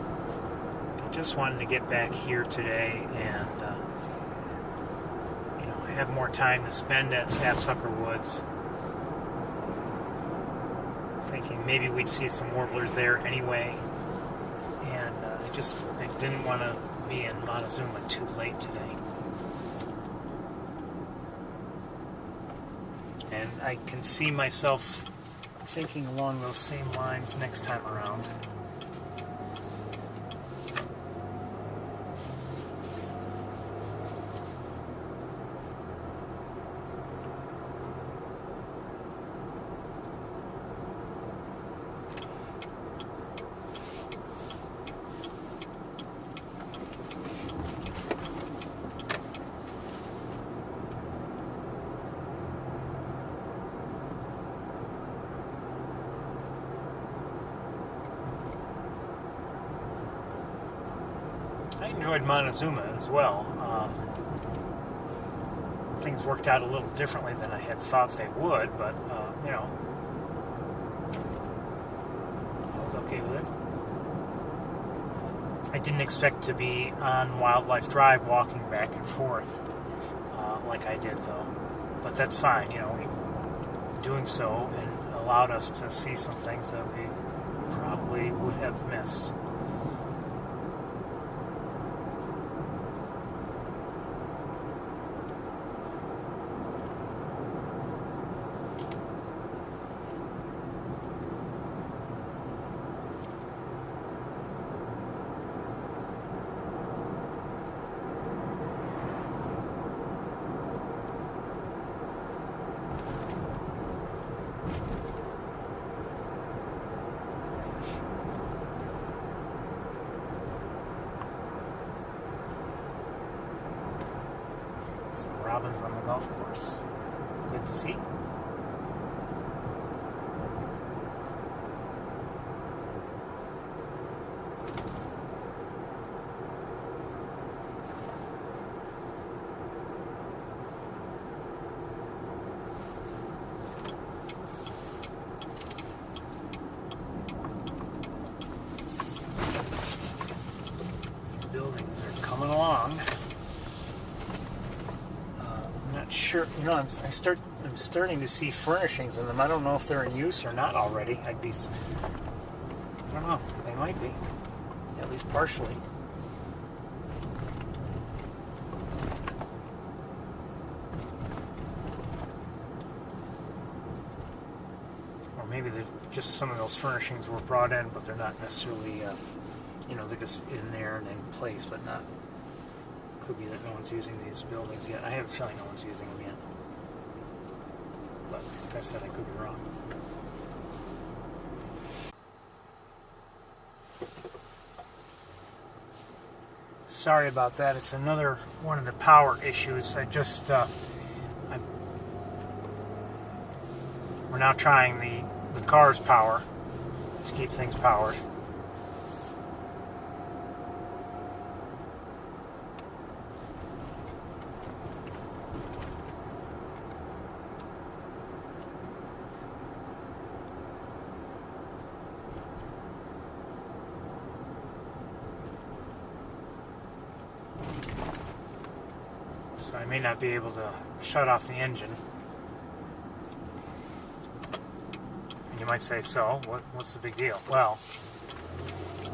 I just wanted to get back here today and have more time to spend at Sapsucker Woods. Thinking maybe we'd see some warblers there anyway, and I didn't want to be in Montezuma too late today. And I can see myself thinking along those same lines next time around. I enjoyed Montezuma as well. Things worked out a little differently than I had thought they would, but I was okay with it. I didn't expect to be on Wildlife Drive walking back and forth like I did, though. But that's fine, doing so and allowed us to see some things that we probably would have missed. Some robins on the golf course. Good to see. These buildings are coming along. Sure, I'm starting to see furnishings in them. I don't know if they're in use or not already. I don't know. They might be, at least partially. Or maybe just some of those furnishings were brought in, but they're not necessarily, they're just in there and in place, but not. Could be that no one's using these buildings yet. I have a feeling no one's using them yet. But like I said, I could be wrong. Sorry about that. It's another one of the power issues. We're now trying the car's power to keep things powered. So I may not be able to shut off the engine. And you might say, so, what's the big deal? Well,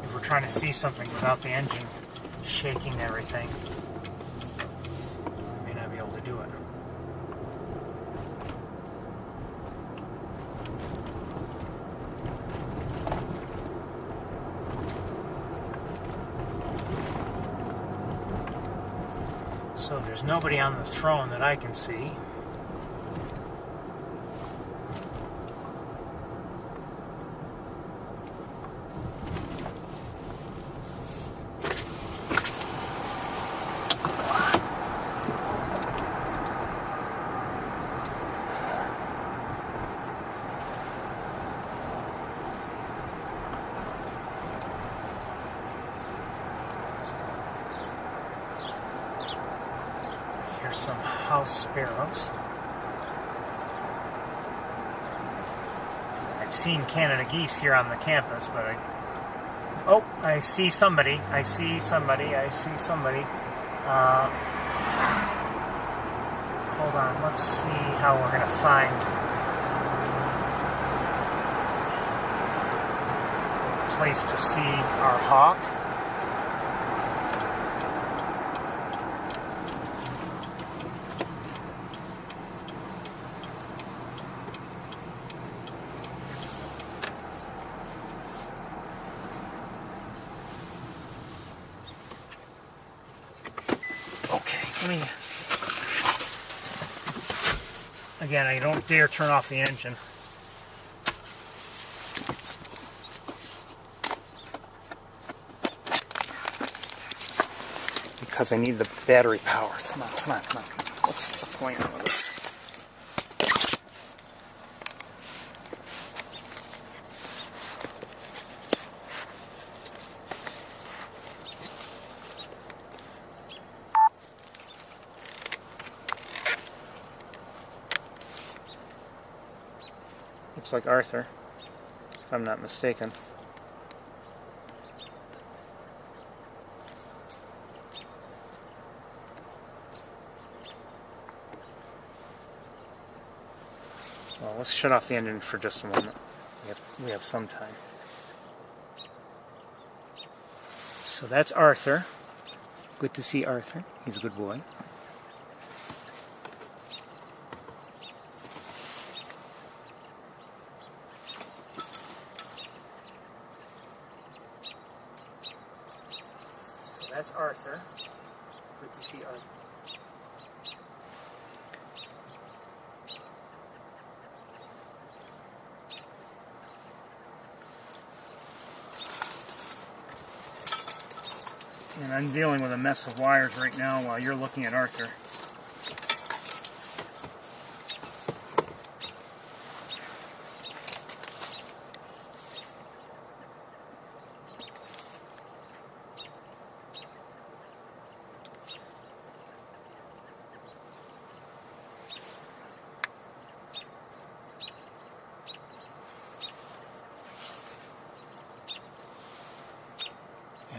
if we're trying to see something without the engine shaking everything, we may not be able to do it. So there's nobody on the throne that I can see. Here's some house sparrows. I've seen Canada geese here on the campus, but I see somebody. I see somebody. Hold on, let's see how we're going to find a place to see our hawk. Again, I don't dare turn off the engine. Because I need the battery power. Come on. What's going on with this? Looks like Arthur, if I'm not mistaken. Well, let's shut off the engine for just a moment. We have some time. So that's Arthur. Good to see Arthur. He's a good boy. That's Arthur. Good to see Arthur. And I'm dealing with a mess of wires right now while you're looking at Arthur.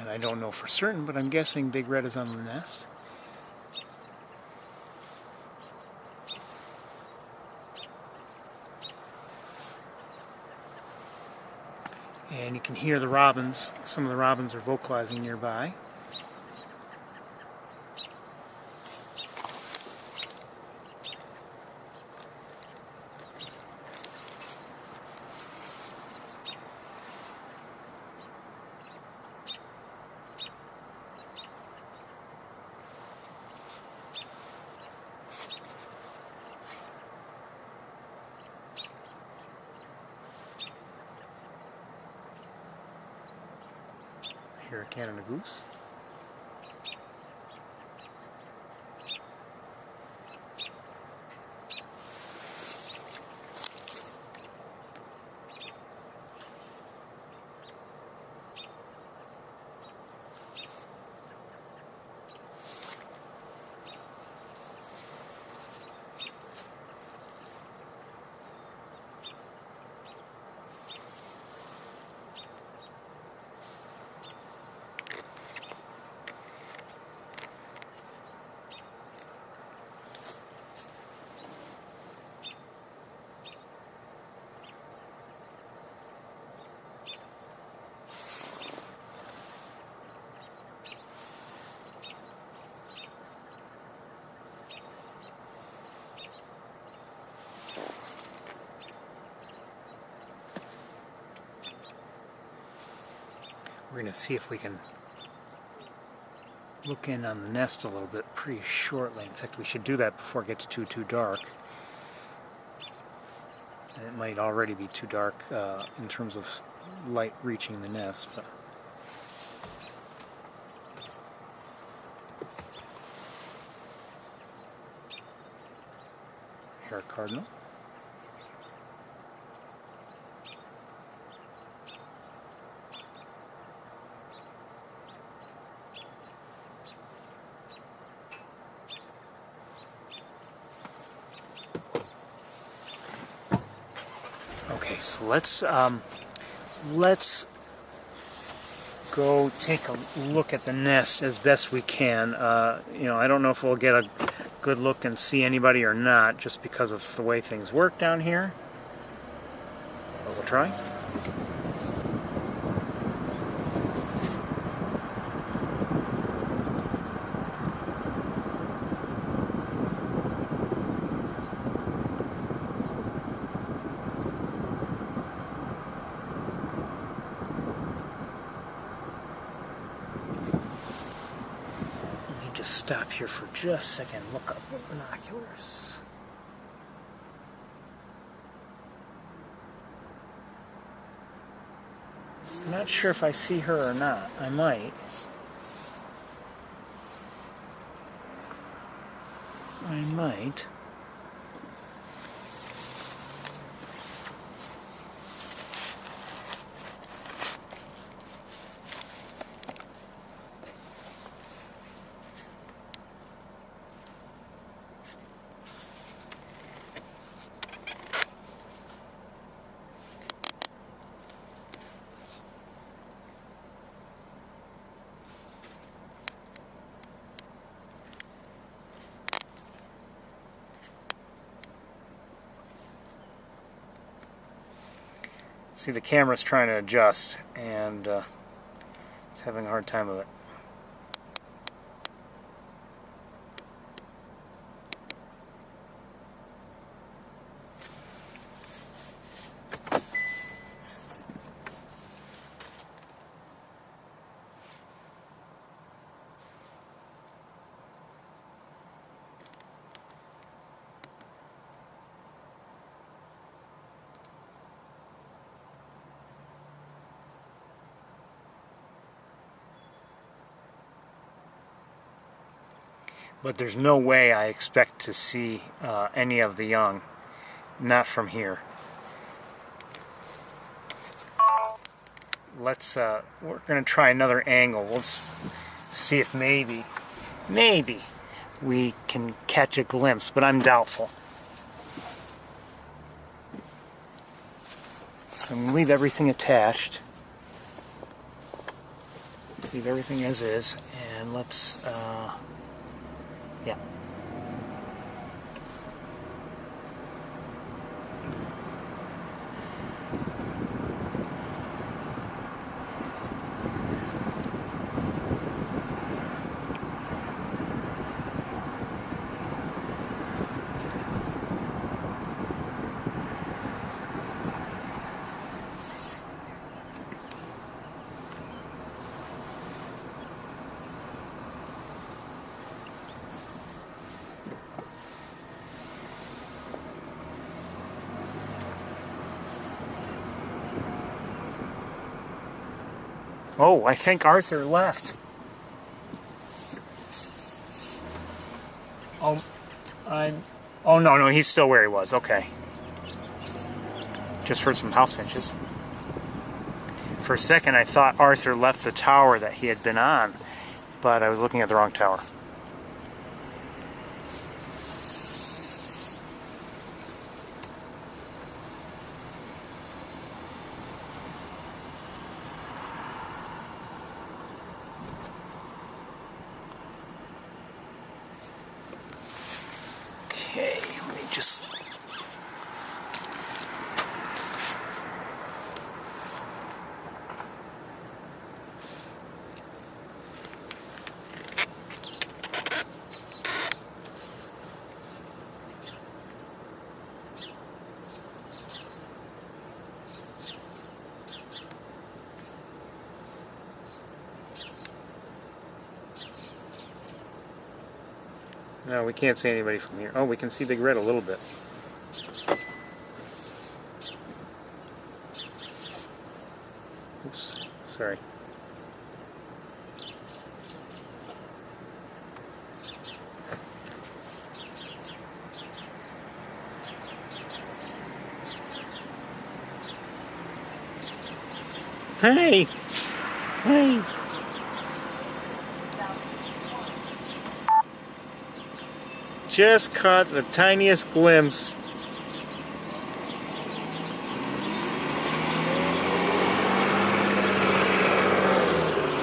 And I don't know for certain, but I'm guessing Big Red is on the nest. And you can hear the robins. Some of the robins are vocalizing nearby. Here, a Canada goose. We're going to see if we can look in on the nest a little bit pretty shortly. In fact, we should do that before it gets too dark. And it might already be too dark in terms of light reaching the nest. But here, a cardinal. Okay, so let's go take a look at the nest as best we can. You know, I don't know if we'll get a good look and see anybody or not, just because of the way things work down here. But we'll try. Just stop here for just a second. Look up with binoculars. I'm not sure if I see her or not. I might. I might. See, the camera's trying to adjust, and it's having a hard time with it. But there's no way I expect to see any of the young, not from here. We're going to try another angle. Let's see if maybe we can catch a glimpse, but I'm doubtful. So I'm going to leave everything attached. Leave everything as is, and let's, yeah. Oh, I think Arthur left. Oh, oh no, he's still where he was. Okay. Just heard some house finches. For a second, I thought Arthur left the tower that he had been on, but I was looking at the wrong tower. Okay, let me just... No, we can't see anybody from here. Oh, we can see Big Red a little bit. Oops, sorry. Hey! Hey! Just caught the tiniest glimpse.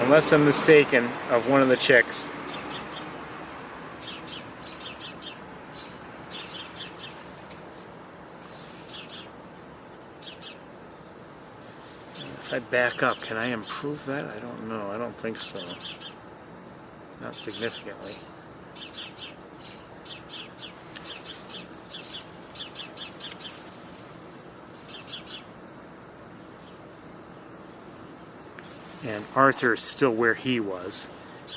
Unless I'm mistaken of one of the chicks. If I back up, can I improve that? I don't know. I don't think so. Not significantly. And Arthur is still where he was.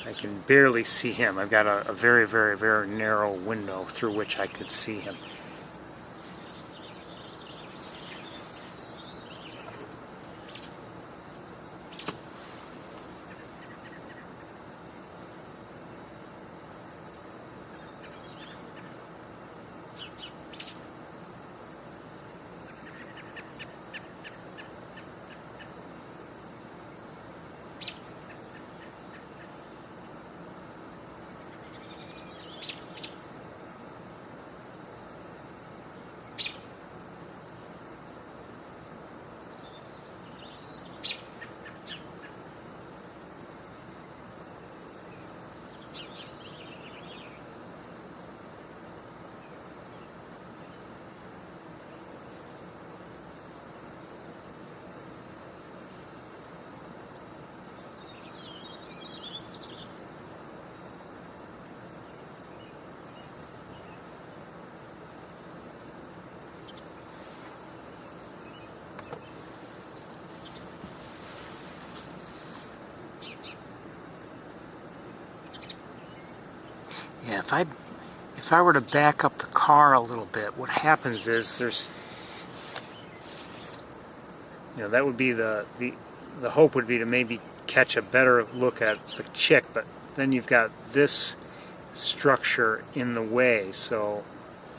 I can barely see him. I've got a very, very, very narrow window through which I could see him. Yeah, if I were to back up the car a little bit, what happens is that would be the hope would be to maybe catch a better look at the chick, but then you've got this structure in the way, so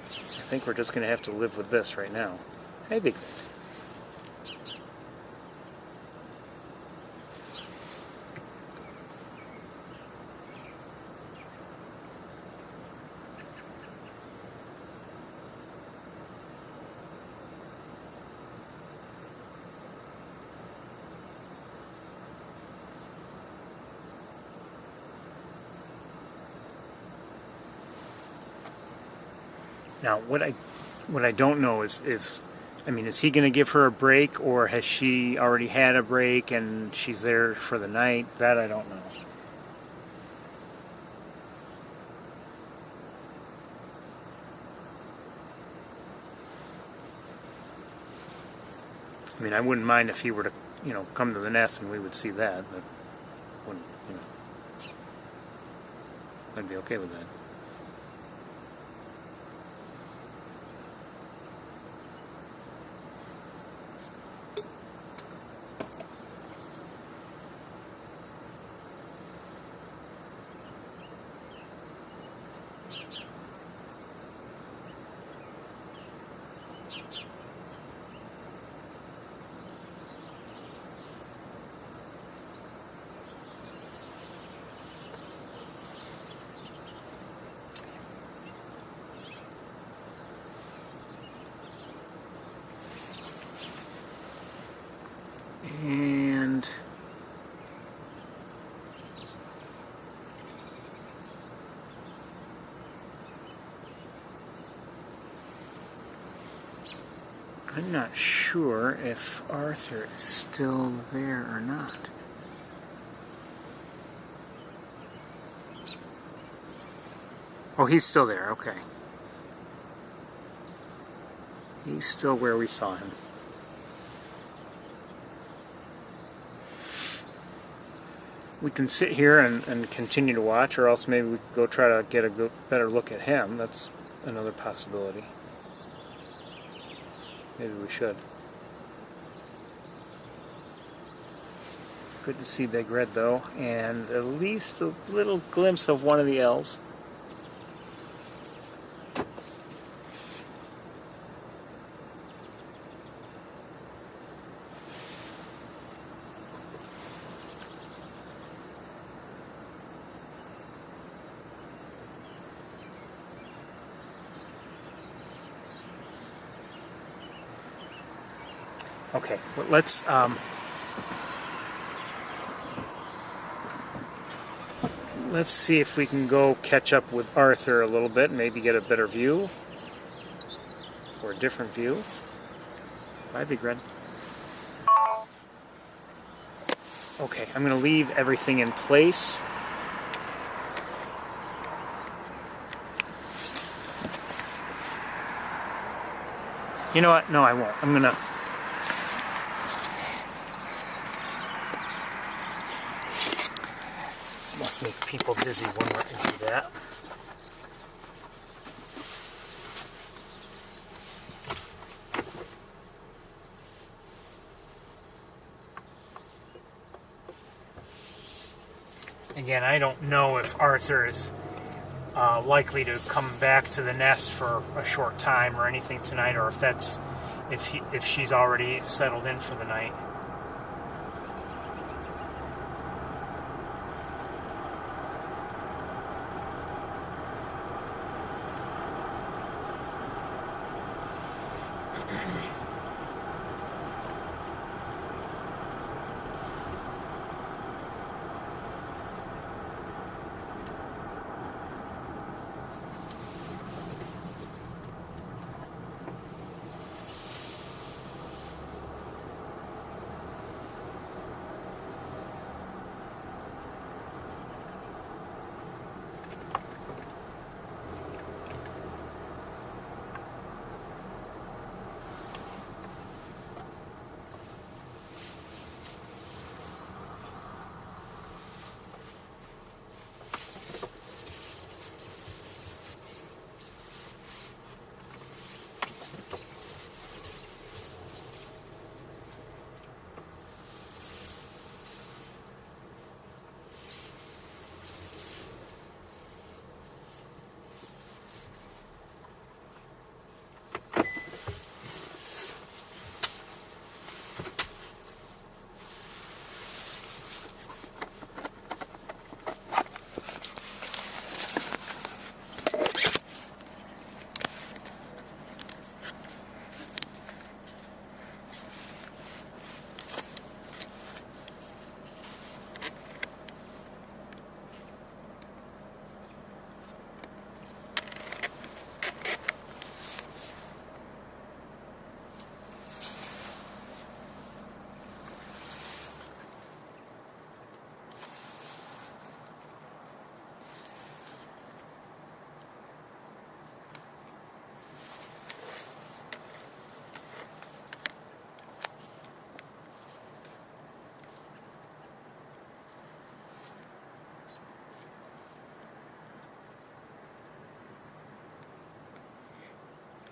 I think we're just going to have to live with this right now. Hey, big thing. Now, what I don't know is he going to give her a break, or has she already had a break and she's there for the night? That I don't know. I mean, I wouldn't mind if he were to, come to the nest and we would see that, but wouldn't, I'd be okay with that. And I'm not sure if Arthur is still there or not. Oh, he's still there, okay. He's still where we saw him. We can sit here and continue to watch, or else maybe we could go try to get a better look at him. That's another possibility. Maybe we should. Good to see Big Red, though, and at least a little glimpse of one of the elves. Okay, well, let's let's see if we can go catch up with Arthur a little bit, maybe get a better view. Or a different view. Bye, Big Red. Okay, I'm going to leave everything in place. You know what? No, I won't. I'm going to... Must make people dizzy when we're into that. Again, I don't know if Arthur is likely to come back to the nest for a short time or anything tonight, or if she's already settled in for the night.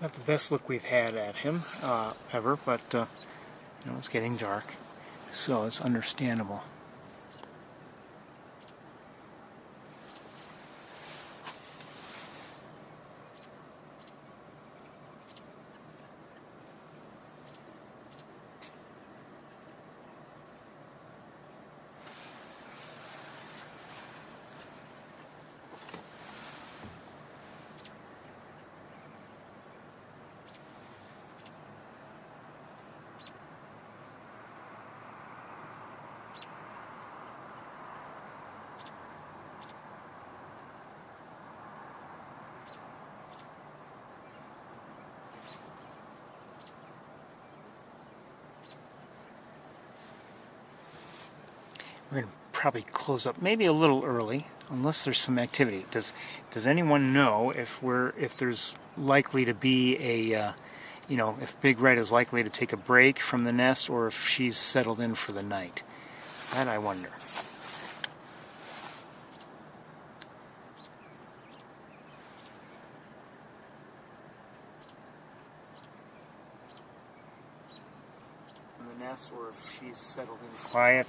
Not the best look we've had at him ever, but you know, it's getting dark, so it's understandable. We're going to probably close up maybe a little early, unless there's some activity. Does anyone know if there's likely to be a you know, if Big Red is likely to take a break from the nest, or if she's settled in for the night? That I wonder. The nest, or if she's settled in quiet.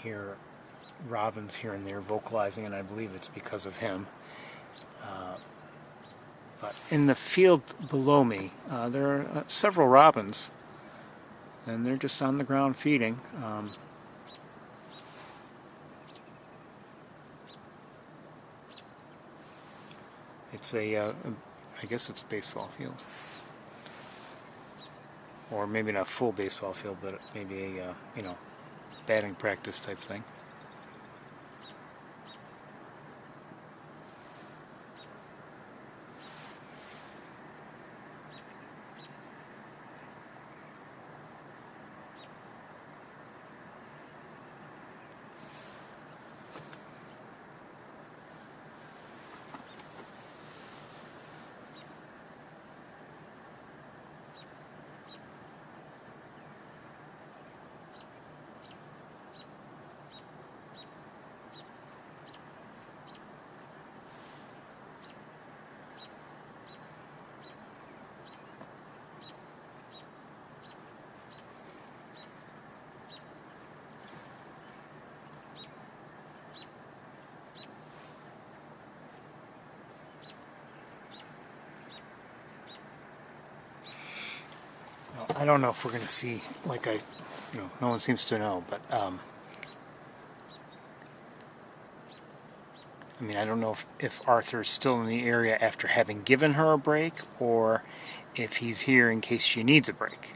Hear robins here and there vocalizing, and I believe it's because of him. But in the field below me, there are several robins, and they're just on the ground feeding. It's I guess it's a baseball field. Or maybe not a full baseball field, but maybe a, batting practice type thing. I don't know if we're going to see, no one seems to know, but, I don't know if Arthur's still in the area after having given her a break, or if he's here in case she needs a break.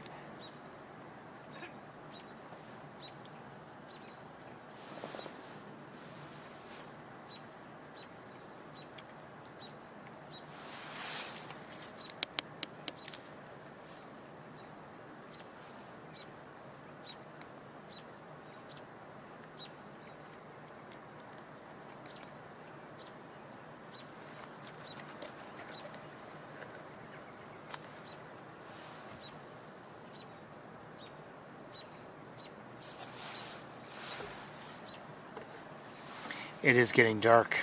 It is getting dark,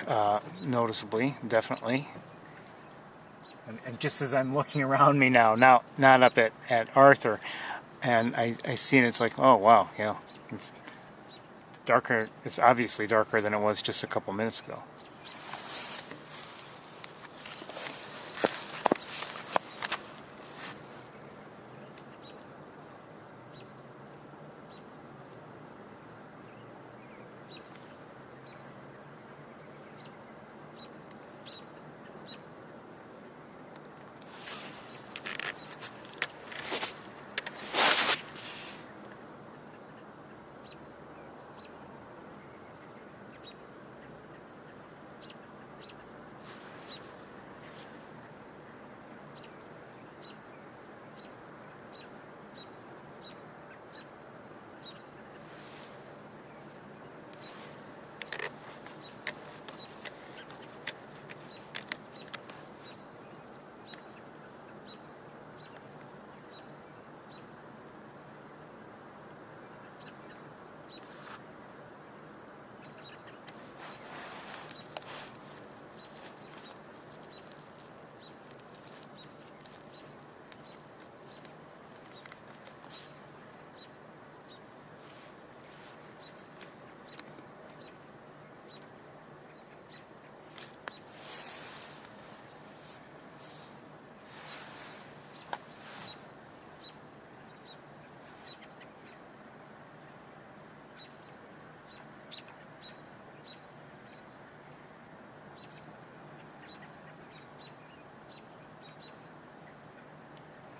noticeably, definitely. And just as I'm looking around me now not up at Arthur, and I see it, it's like, oh wow, yeah, it's darker. It's obviously darker than it was just a couple minutes ago.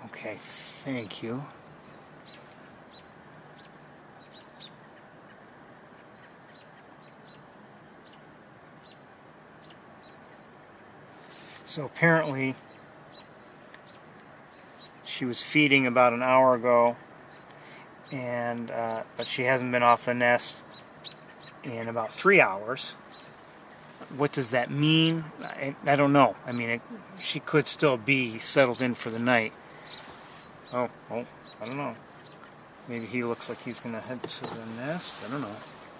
Okay, thank you. So apparently she was feeding about an hour ago, and but she hasn't been off the nest in about 3 hours. What does that mean? I don't know. She could still be settled in for the night. Oh, I don't know. Maybe he looks like he's going to head to the nest. I don't know.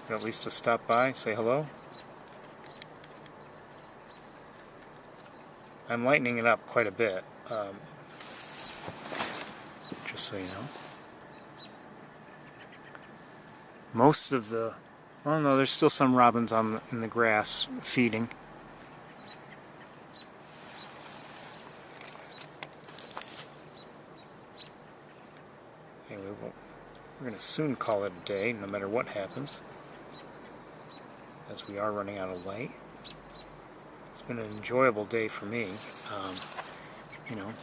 Or at least to stop by, say hello. I'm lightening it up quite a bit, just so you know. Most of the... Oh no, there's still some robins in the grass feeding. Anyway, we're going to soon call it a day, no matter what happens, as we are running out of light. It's been an enjoyable day for me. You know,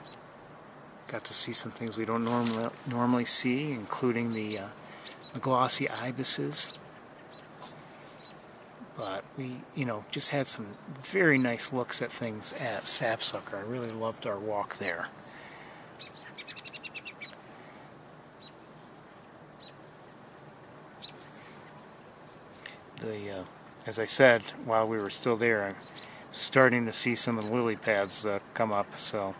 got to see some things we don't normally see, including the glossy ibises. But we, just had some very nice looks at things at Sapsucker. I really loved our walk there. As I said, while we were still there, I'm starting to see some of the lily pads come up. So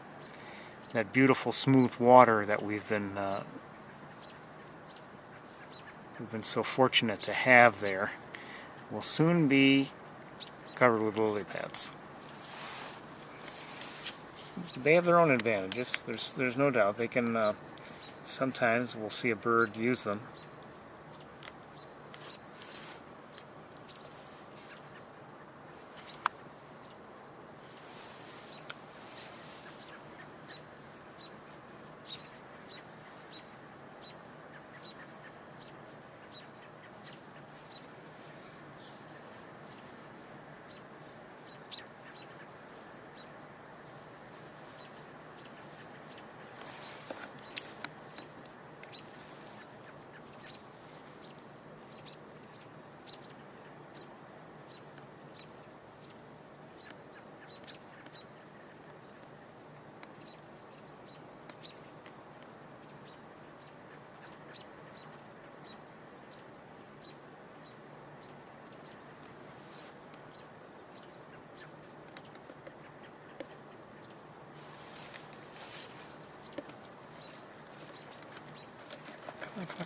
that beautiful smooth water that we've been so fortunate to have there will soon be covered with lily pads. They have their own advantages. There's no doubt. They can sometimes we'll see a bird use them.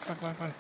Come on.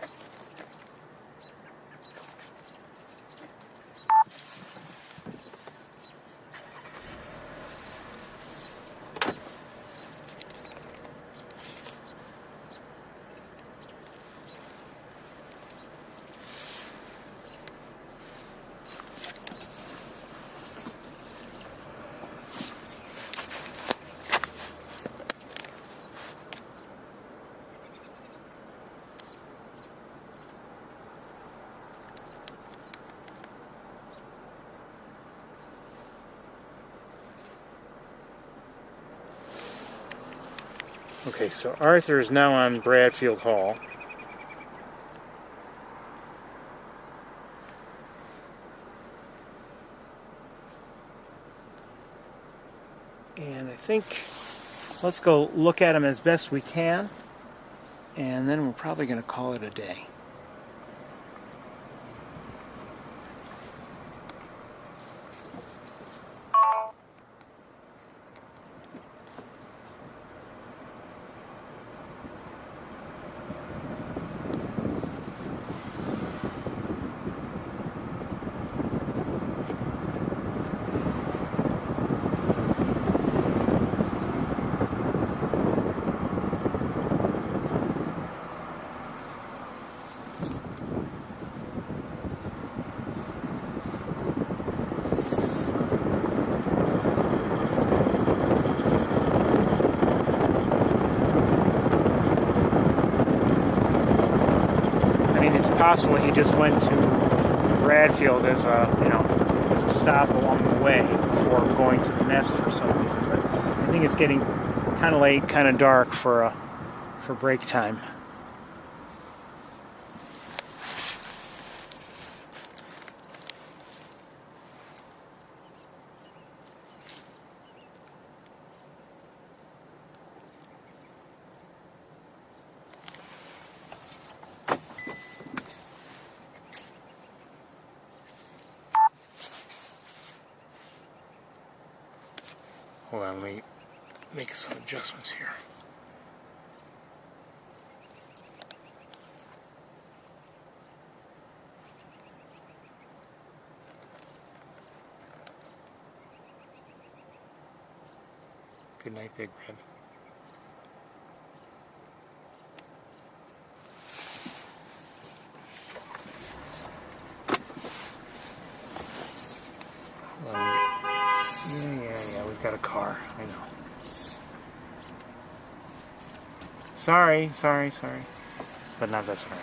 Okay, so Arthur is now on Bradfield Hall. And I think let's go look at him as best we can, and then we're probably going to call it a day. Possible he just went to Bradfield as a stop along the way before going to the nest for some reason. But I think it's getting kind of late, kind of dark for break time. Hold on, let me make some adjustments here. Good night, Big Red. Yeah, we've got a car. I know. Sorry. But not that sorry.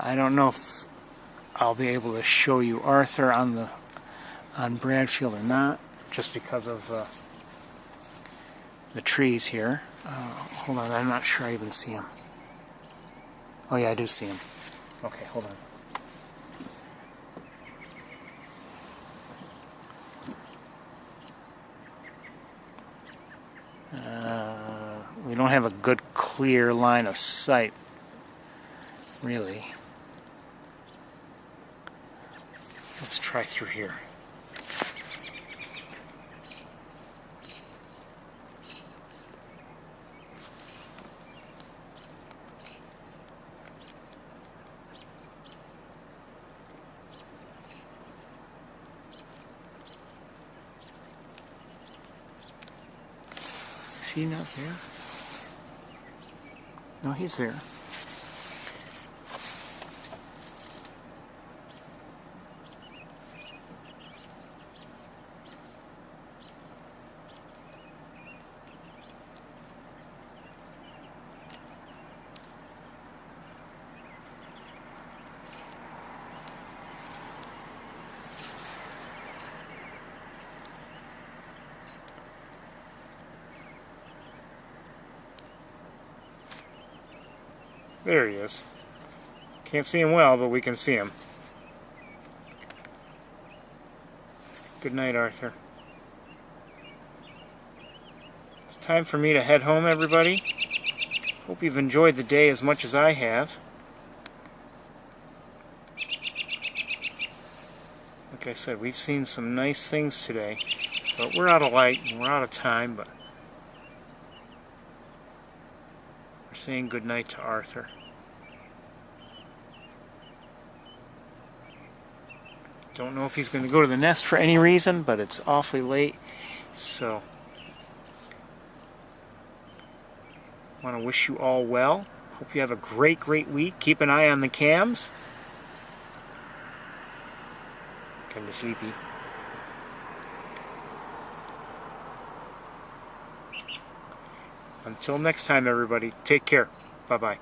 I don't know if I'll be able to show you Arthur on Bradfield or not, just because of the trees here. Hold on, I'm not sure I even see him. Oh yeah, I do see him. Okay, hold on. We don't have a good clear line of sight, really. Let's try through here. Is he not there? No, he's there. There he is. Can't see him well, but we can see him. Good night, Arthur. It's time for me to head home, everybody. Hope you've enjoyed the day as much as I have. Like I said, we've seen some nice things today, but we're out of light and we're out of time, but we're saying good night to Arthur. Don't know if he's going to go to the nest for any reason, but it's awfully late, so I want to wish you all well. Hope you have a great week. Keep an eye on the cams. Kind of sleepy. Until next time, everybody, take care. Bye-bye.